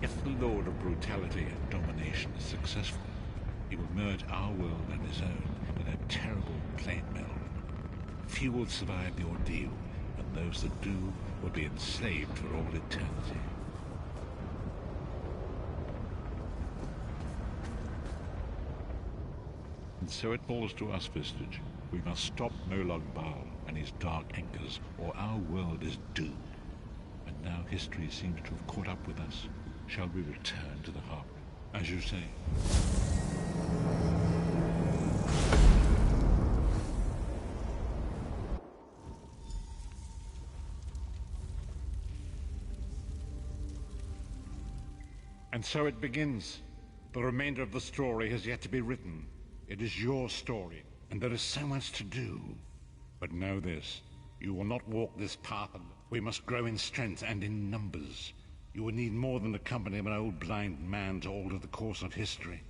If the Lord of Brutality and Domination is successful, he will merge our world and his own in a terrible plane meld. Few will survive the ordeal, and those that do will be enslaved for all eternity. And so it falls to us, Vistage. We must stop Molag Bal and his dark anchors, or our world is doomed. And now history seems to have caught up with us. Shall we return to the harbor, as you say? And so it begins. The remainder of the story has yet to be written. It is your story, and there is so much to do. But know this, you will not walk this path. We must grow in strength and in numbers. You will need more than the company of an old blind man to alter the course of history.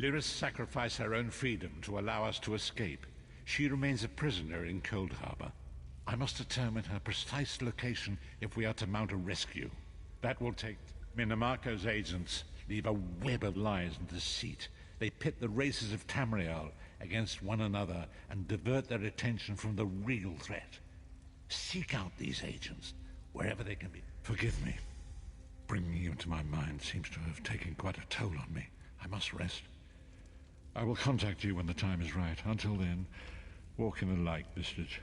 Lyris sacrificed her own freedom to allow us to escape. She remains a prisoner in Cold Harbor. I must determine her precise location if we are to mount a rescue. That will take... Mannimarco's agents leave a web of lies and deceit. They pit the races of Tamriel against one another and divert their attention from the real threat. Seek out these agents, wherever they can be. Forgive me. Bringing you into my mind seems to have taken quite a toll on me. I must rest. I will contact you when the time is right. Until then, walk in the light, Vistage.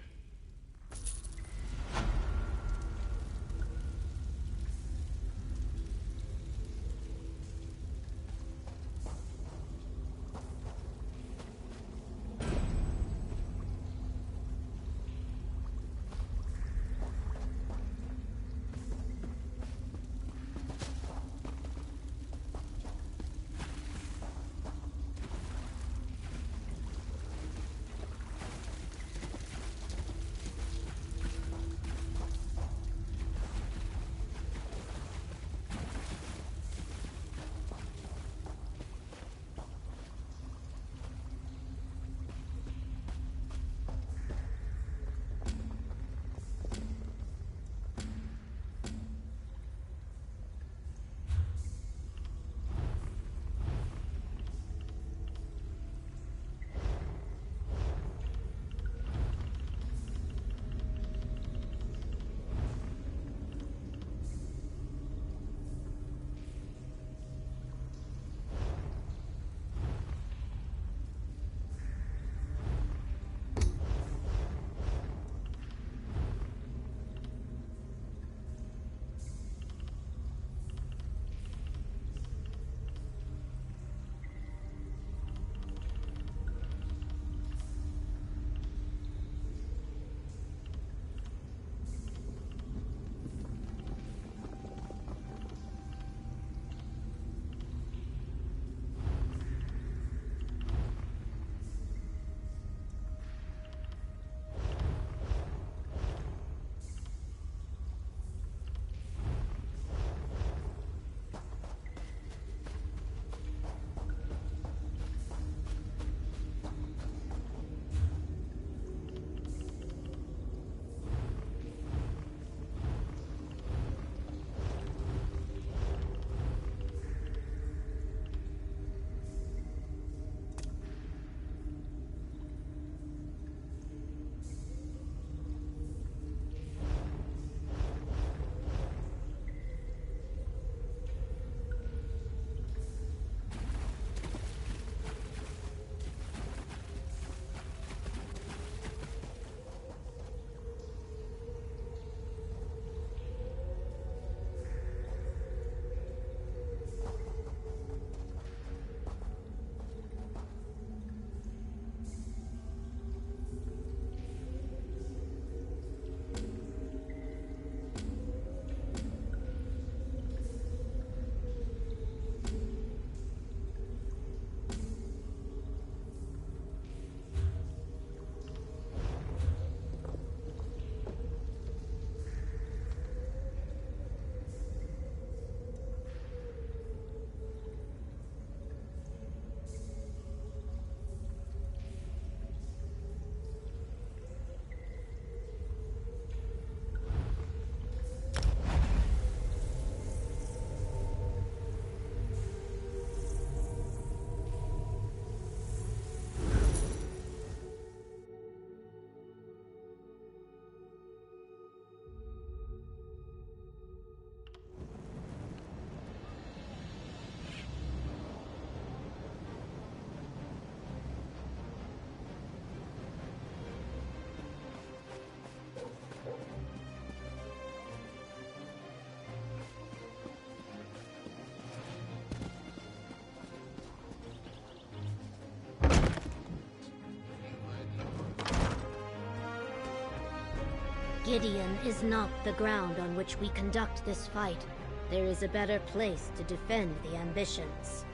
Gideon is not the ground on which we conduct this fight. There is a better place to defend the ambitions.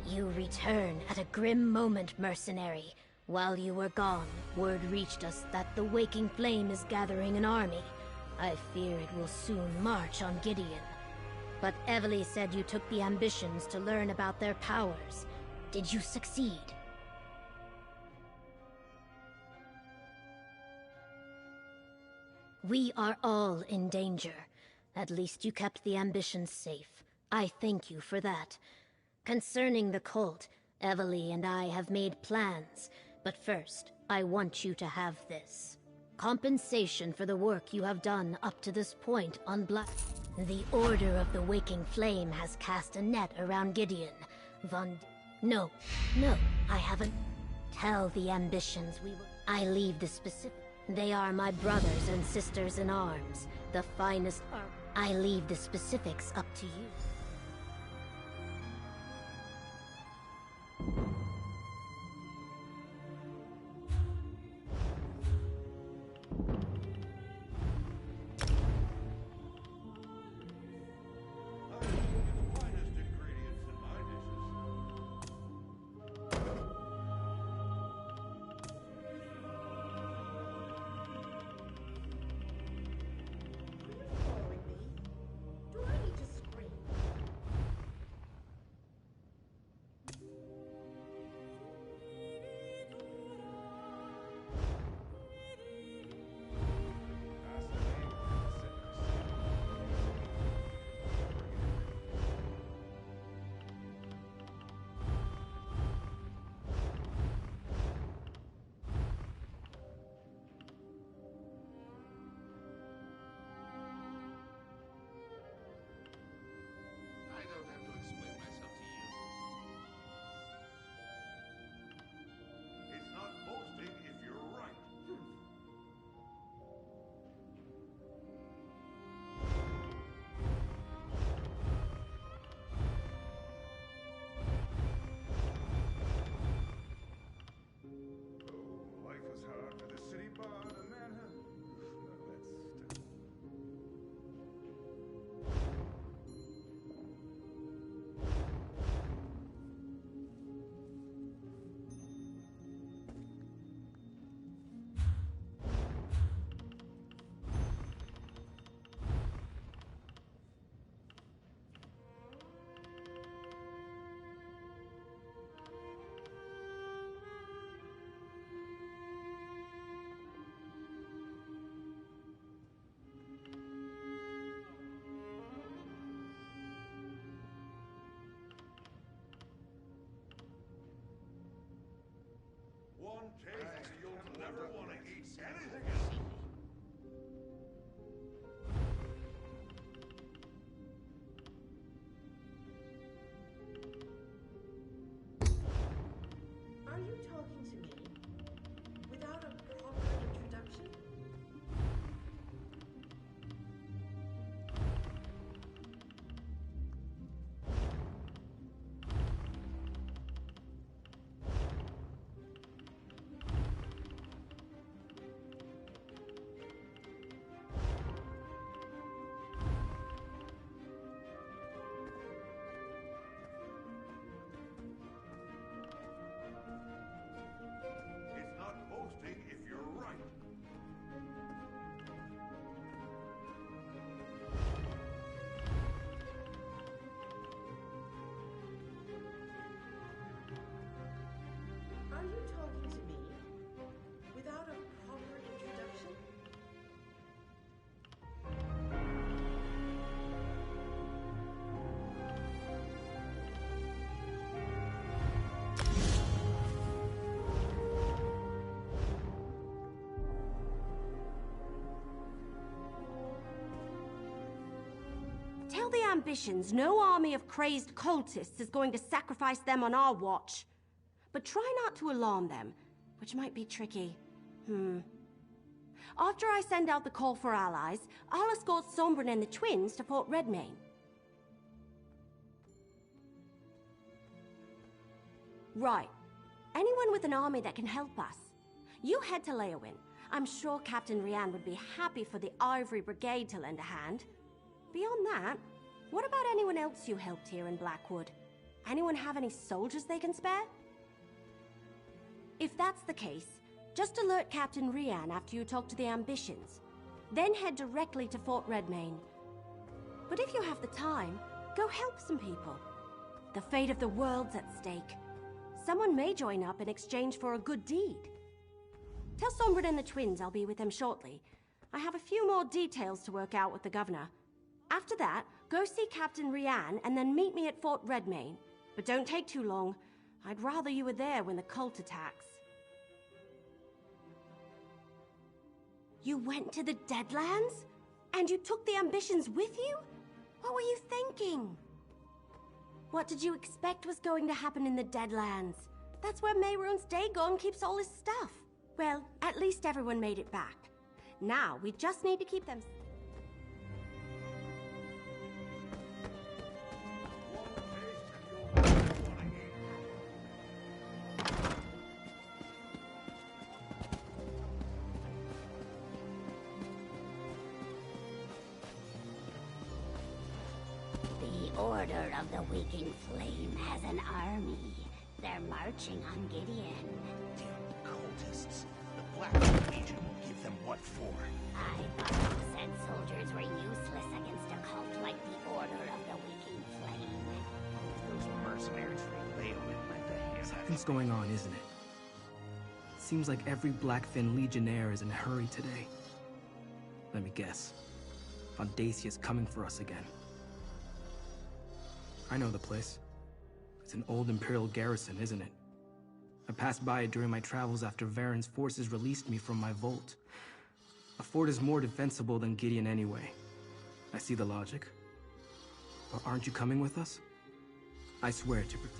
You return at a grim moment, mercenary. While you were gone, word reached us that the Waking Flame is gathering an army. I fear it will soon march on Gideon. But Evely said you took the ambitions to learn about their powers. Did you succeed? We are all in danger. At least you kept the ambitions safe. I thank you for that. Concerning the cult, Evely and I have made plans. But first, I want you to have this. Compensation for the work you have done up to this point on Black... The Order of the Waking Flame has cast a net around Gideon. No, I haven't. Tell the ambitions we will... I leave the specific... They are my brothers and sisters in arms. The finest are... I leave the specifics up to you. One taste, you'll never want to eat anything else. Are you talking to me without a proper introduction? Are you talking to me without a proper introduction? Tell the ambitions no army of crazed cultists is going to sacrifice them on our watch. But try not to alarm them, which might be tricky. After I send out the call for allies, I'll escort Sombrin and the twins to Fort Redmane. Right. Anyone with an army that can help us. You head to Leowin. I'm sure Captain Rian would be happy for the Ivory Brigade to lend a hand. Beyond that, what about anyone else you helped here in Blackwood? Anyone have any soldiers they can spare? If that's the case, just alert Captain Rian after you talk to the Ambitions. Then head directly to Fort Redmayne. But if you have the time, go help some people. The fate of the world's at stake. Someone may join up in exchange for a good deed. Tell Sombra and the twins I'll be with them shortly. I have a few more details to work out with the governor. After that, go see Captain Rian and then meet me at Fort Redmayne. But don't take too long. I'd rather you were there when the cult attacks. You went to the Deadlands? And you took the Ambitions with you? What were you thinking? What did you expect was going to happen in the Deadlands? That's where Mehrunes Dagon keeps all his stuff. Well, at least everyone made it back. Now, we just need to keep them... The Order of the Waking Flame has an army. They're marching on Gideon. Damn cultists. The Black Legion will give them what for? I thought you said soldiers were useless against a cult like the Order of the Waking Flame. Those mercenaries from Leonin lent a hand. Something's going on, isn't it? Seems like every Blackfin Legionnaire is in a hurry today. Let me guess. Dacia's coming for us again. I know the place. It's an old Imperial garrison, isn't it? I passed by it during my travels after Varen's forces released me from my vault. A fort is more defensible than Gideon anyway. I see the logic. But aren't you coming with us? I swear to protect.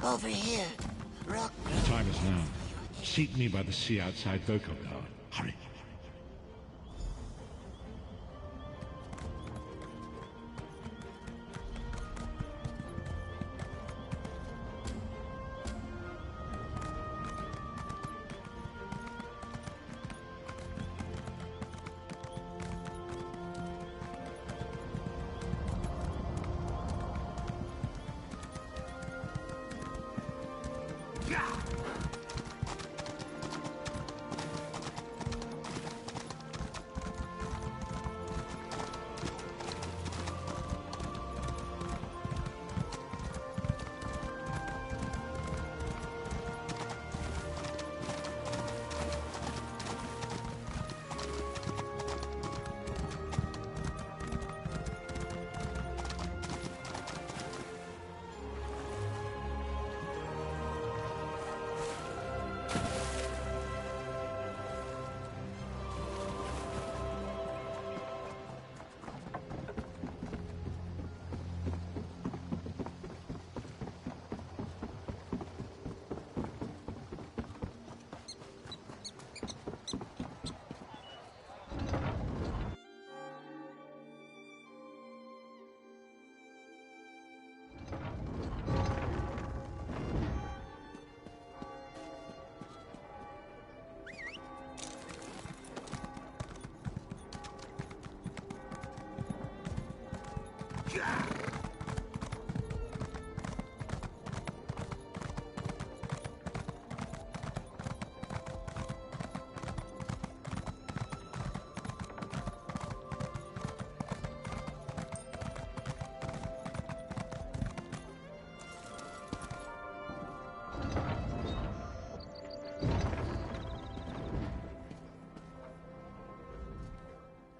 Over here. Rock. The time is now. Seat me by the sea outside Vokogard. Hurry.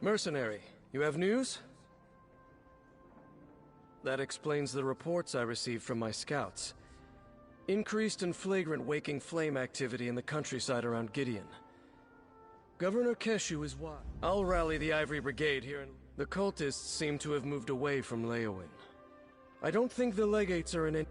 Mercenary, you have news? That explains the reports I received from my scouts. Increased and flagrant waking flame activity in the countryside around Gideon. Governor Keshu is why. I'll rally the Ivory Brigade here, and the cultists seem to have moved away from Leowin. I don't think the legates are in any...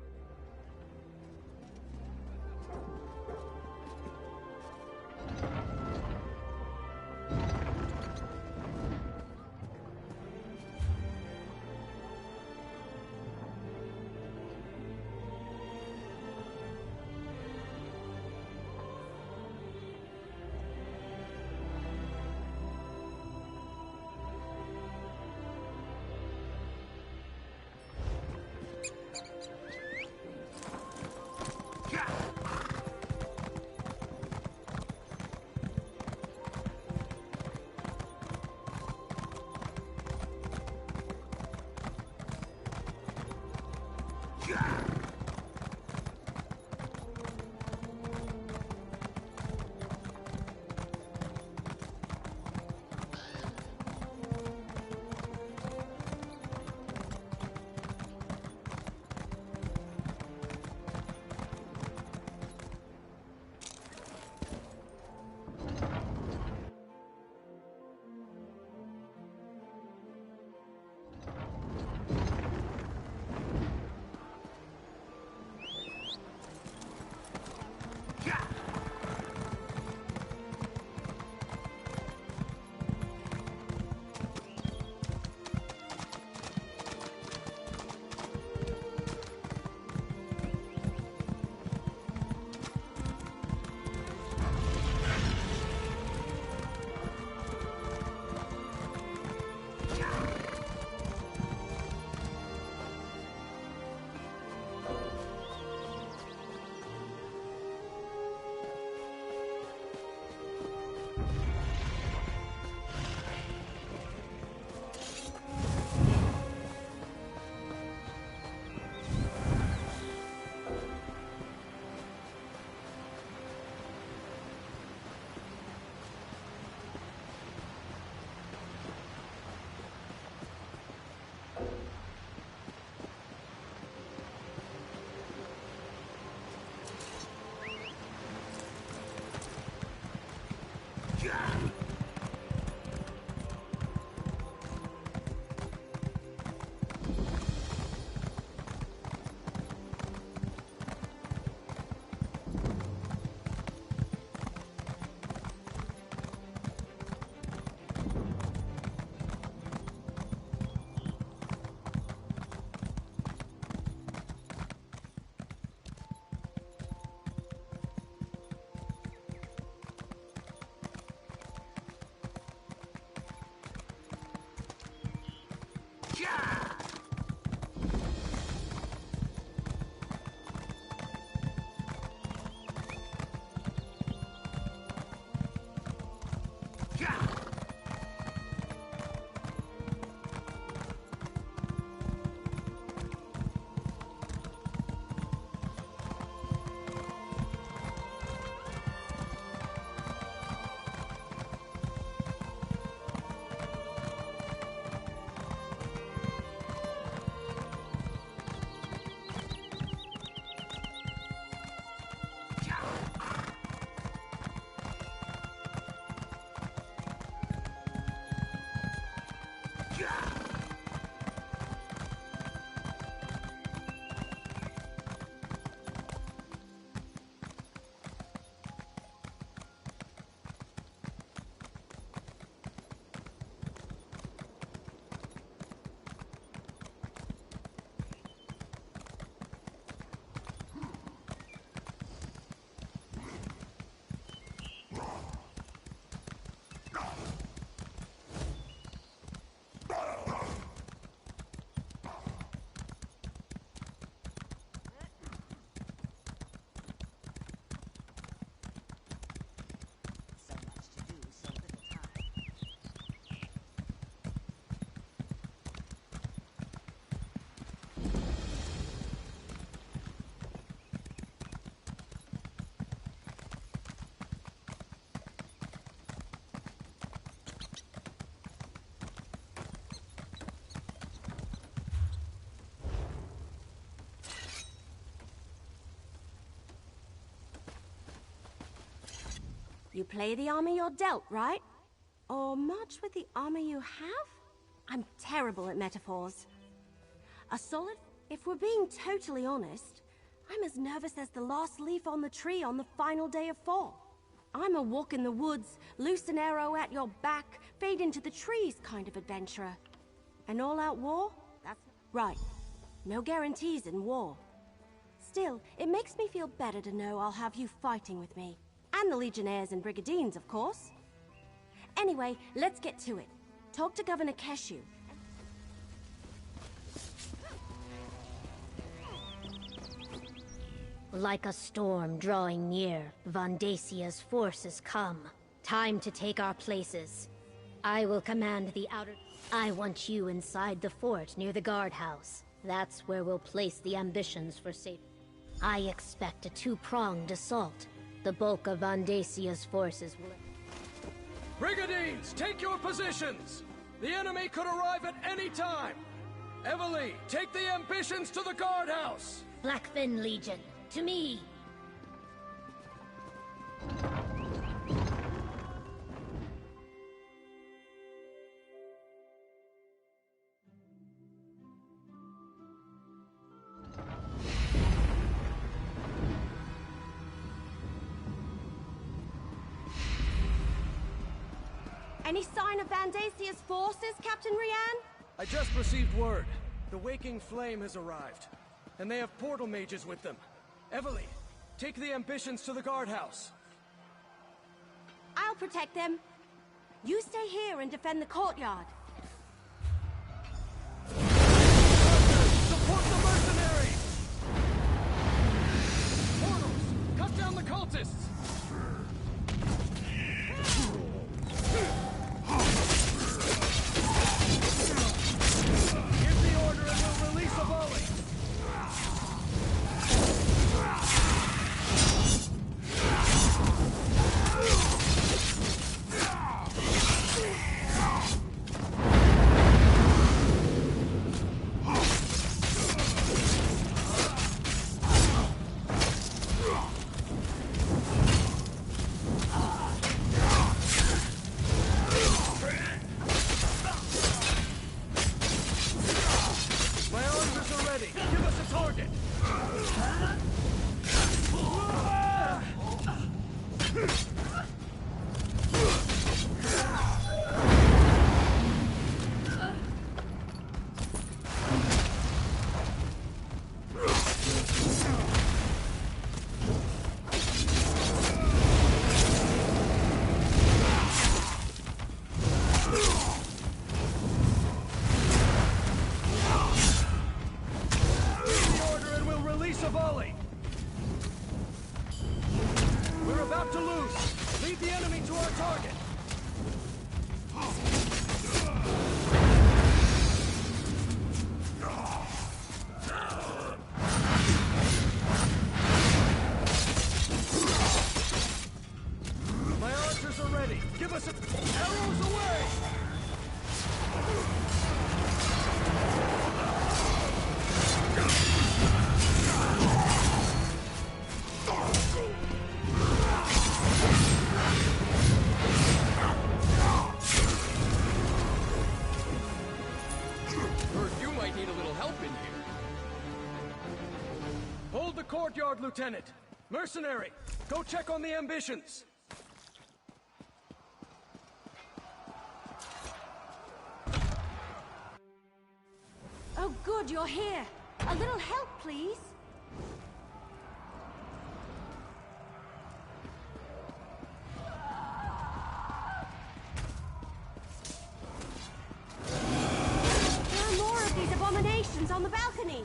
You play the armor you're dealt, right? Or march with the armor you have? I'm terrible at metaphors. A solid... If we're being totally honest, I'm as nervous as the last leaf on the tree on the final day of fall. I'm a walk in the woods, loose an arrow at your back, fade into the trees kind of adventurer. An all-out war? That's right. No guarantees in war. Still, it makes me feel better to know I'll have you fighting with me. And the Legionnaires and Brigandines, of course. Anyway, let's get to it. Talk to Governor Keshu. Like a storm drawing near, Vandasia's forces come. Time to take our places. I will command the outer... I want you inside the fort near the guardhouse. That's where we'll place the ambitions for safety. I expect a two-pronged assault. The bulk of Vandasia's forces will... Brigandines, take your positions! The enemy could arrive at any time! Evely, take the ambitions to the guardhouse! Blackfin Legion, to me! Any sign of Vandasia's forces, Captain Rian? I just received word. The Waking Flame has arrived. And they have portal mages with them. Evely, take the ambitions to the guardhouse. I'll protect them. You stay here and defend the courtyard. Support the mercenaries! Portals, cut down the cultists! Give the order and we'll release a volley! Courtyard, Lieutenant! Mercenary, go check on the ambitions! Oh good, you're here! A little help, please! There are more of these abominations on the balcony!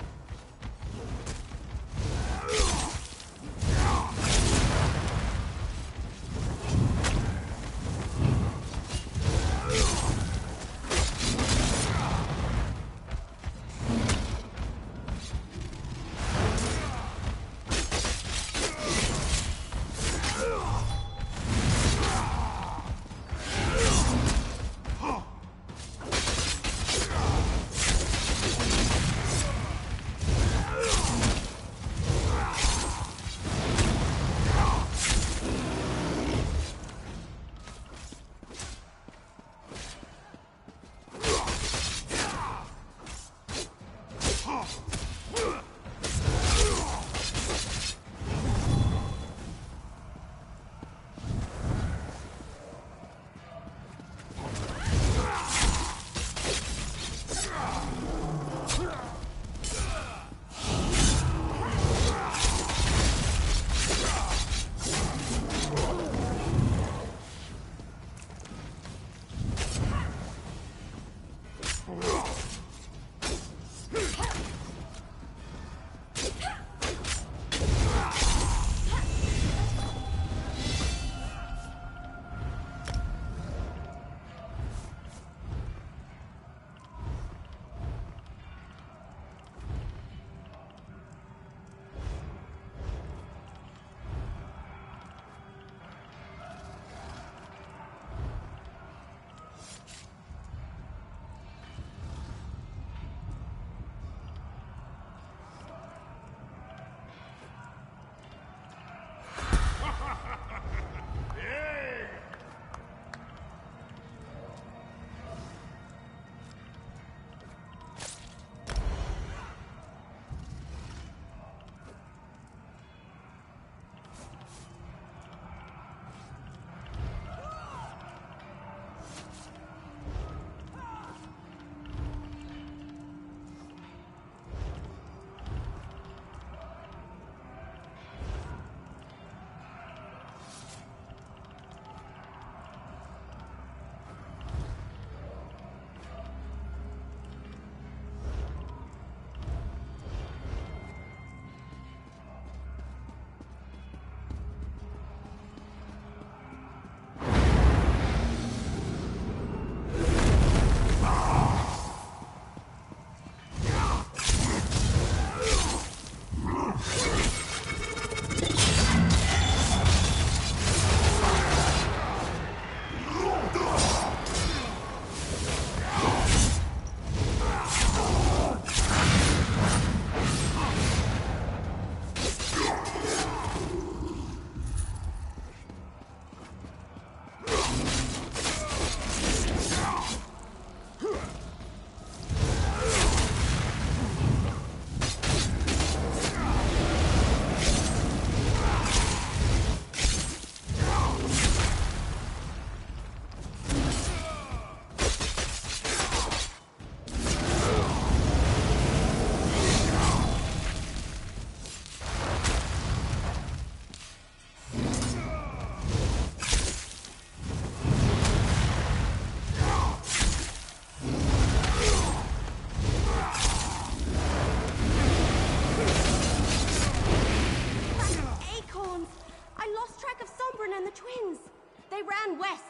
ran west.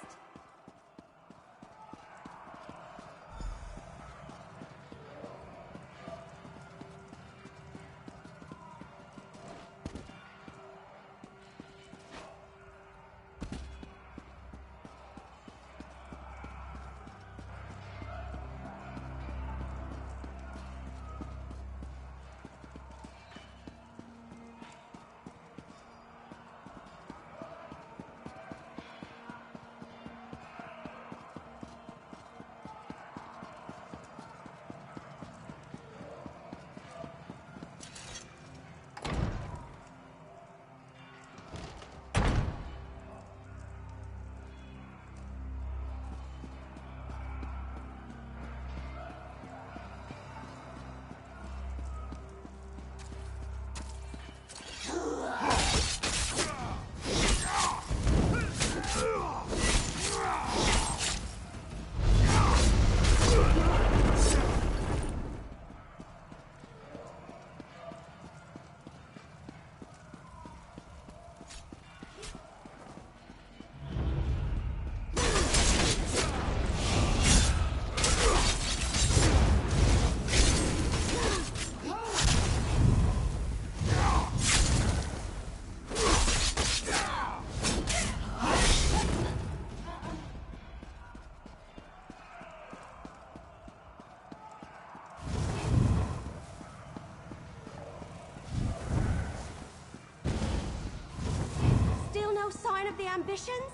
No sign of the ambitions?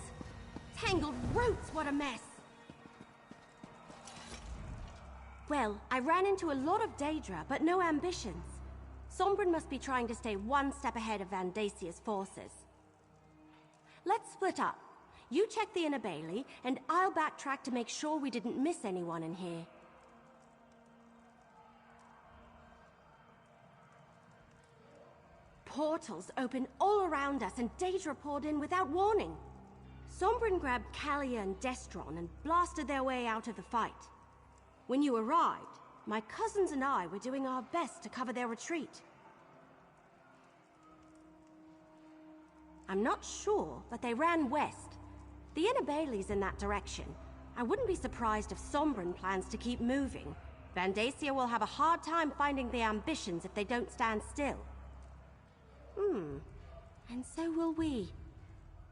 Tangled roots, what a mess! Well, I ran into a lot of Daedra, but no ambitions. Sombren must be trying to stay one step ahead of Vandasia's forces. Let's split up. You check the inner bailey, and I'll backtrack to make sure we didn't miss anyone in here. Portals open all around us, and Daedra poured in without warning. Sombren grabbed Kalia and Destron and blasted their way out of the fight. When you arrived, my cousins and I were doing our best to cover their retreat. I'm not sure, but they ran west. The inner bailey's in that direction. I wouldn't be surprised if Sombren plans to keep moving. Vandasia will have a hard time finding the ambitions if they don't stand still. And so will we.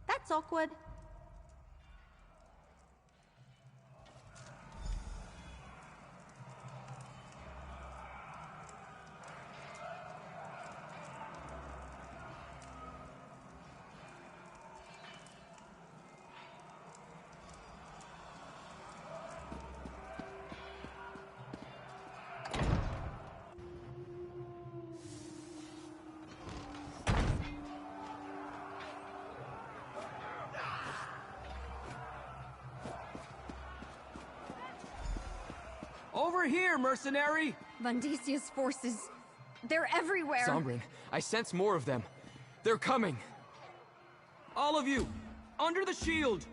That's awkward. Over here, mercenary! Vandasia's forces... they're everywhere! Sombren, I sense more of them. They're coming! All of you, under the shield!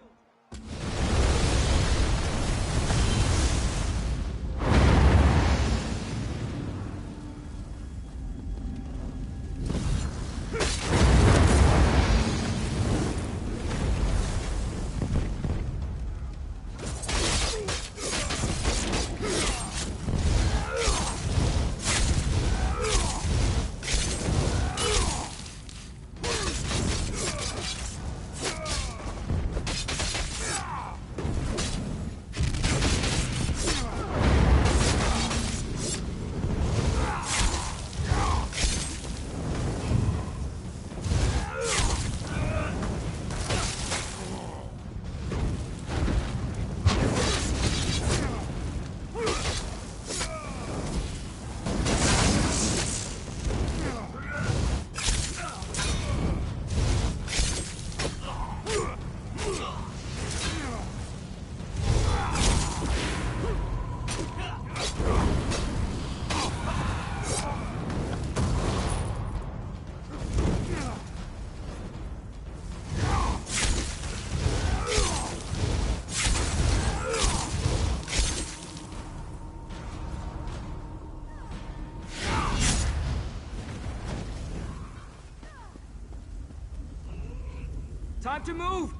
Time to move!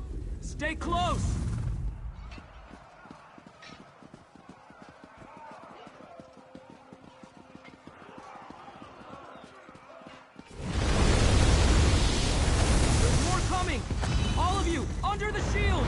Stay close! There's more coming! All of you, under the shield!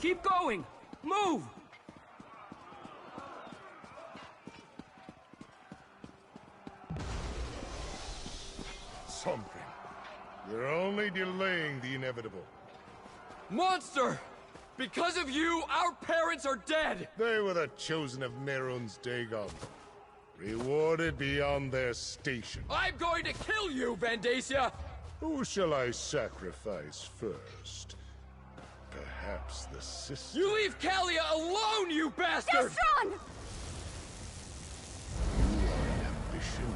Keep going! Move! Something. You're only delaying the inevitable. Monster! Because of you, our parents are dead! They were the chosen of Merun's Dagon. Rewarded beyond their station. I'm going to kill you, Vandacia! Who shall I sacrifice first? Perhaps the sister? You leave Kalia alone, you bastard! Destron! You are an ambition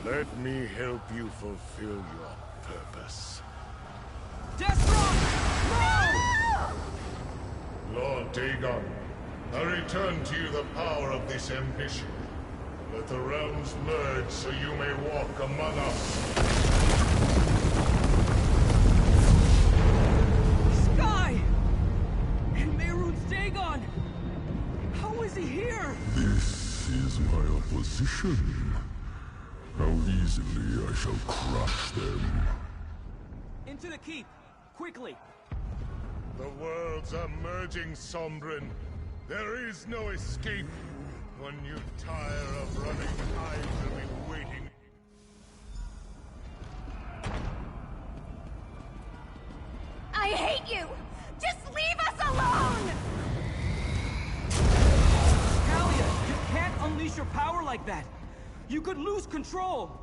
boy. Let me help you fulfill your purpose. Destron! No! Lord Dagon, I return to you the power of this ambition. Let the realms merge so you may walk among us. Sky! And Merun's Dagon! How is he here? This is my opposition. How easily I shall crush them. Into the keep! Quickly! The worlds are merging, Sombrin. There is no escape. When you tire of running, I will be waiting. I hate you! Just leave us alone! Kalia, you can't unleash your power like that! You could lose control!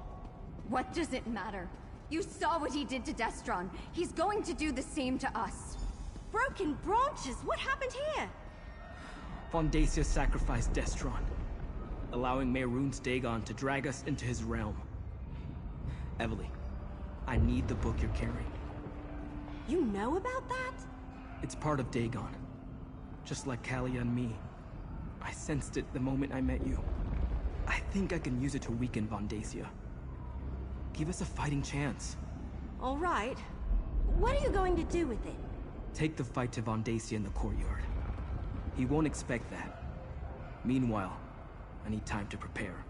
What does it matter? You saw what he did to Destron. He's going to do the same to us. Broken branches? What happened here? Vondacia sacrificed Destron, allowing Merun's Dagon to drag us into his realm. Evely, I need the book you're carrying. You know about that? It's part of Dagon. Just like Kalia and me. I sensed it the moment I met you. I think I can use it to weaken Vondacia. Give us a fighting chance. All right. What are you going to do with it? Take the fight to Vondacia in the courtyard. He won't expect that. Meanwhile, I need time to prepare.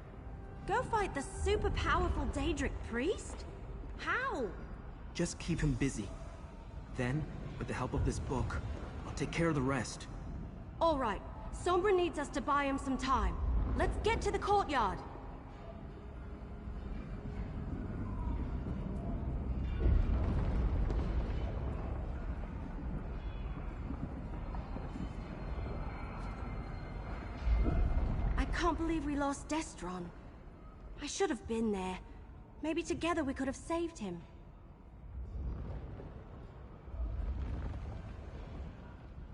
Go fight the super powerful Daedric priest? How? Just keep him busy. Then, with the help of this book, I'll take care of the rest. All right. Sombra needs us to buy him some time. Let's get to the courtyard. I can't believe we lost Destron. I should have been there. Maybe together we could have saved him.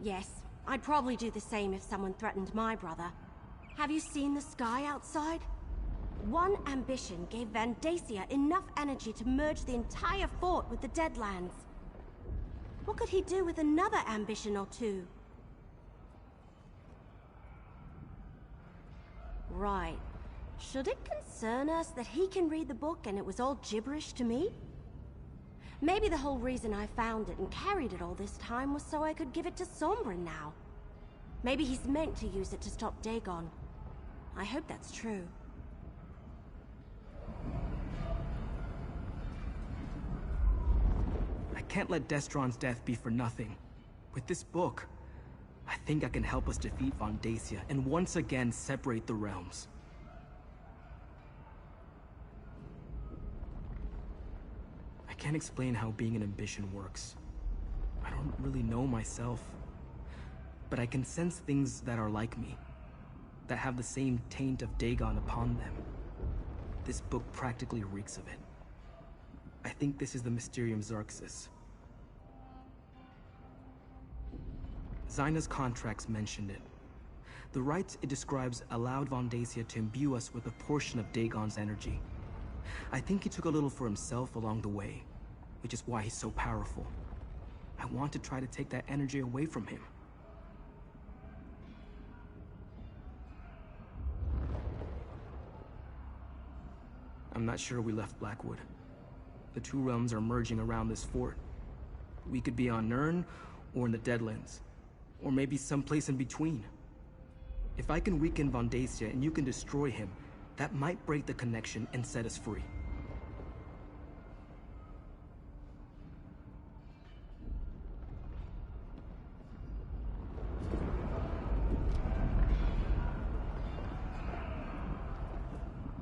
Yes, I'd probably do the same if someone threatened my brother. Have you seen the sky outside? One ambition gave Vandacia enough energy to merge the entire fort with the Deadlands. What could he do with another ambition or two? Right. Should it concern us that he can read the book and it was all gibberish to me? Maybe the whole reason I found it and carried it all this time was so I could give it to Sombrin now. Maybe he's meant to use it to stop Dagon. I hope that's true. I can't let Destron's death be for nothing. With this book, I think I can help us defeat Vondacia and once again separate the realms. I can't explain how being an ambition works. I don't really know myself. But I can sense things that are like me, that have the same taint of Dagon upon them. This book practically reeks of it. I think this is the Mysterium Xerxes. Zaina's contracts mentioned it. The rites it describes allowed Vondacia to imbue us with a portion of Dagon's energy. I think he took a little for himself along the way, which is why he's so powerful. I want to try to take that energy away from him. I'm not sure we left Blackwood. The two realms are merging around this fort. We could be on Nirn, or in the Deadlands. Or maybe someplace in between. If I can weaken Vondacia and you can destroy him, that might break the connection and set us free.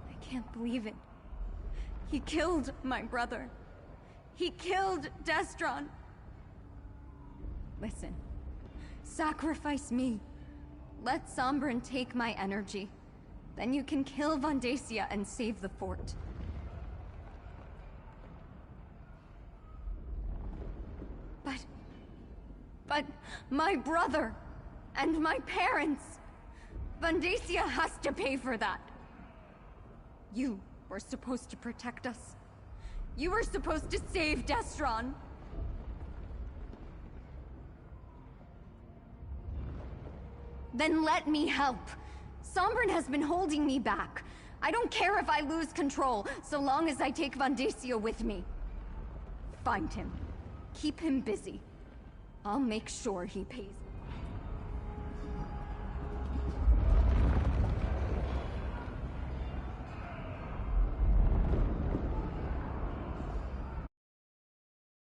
I can't believe it. He killed my brother. He killed Destron. Listen, sacrifice me. Let Sombrin take my energy. Then you can kill Vondacia and save the fort. But my brother and my parents. Vondacia has to pay for that. You were supposed to protect us. You were supposed to save Destron. Then let me help. Sombrin has been holding me back. I don't care if I lose control, so long as I take Vondacia with me. Find him. Keep him busy. I'll make sure he pays.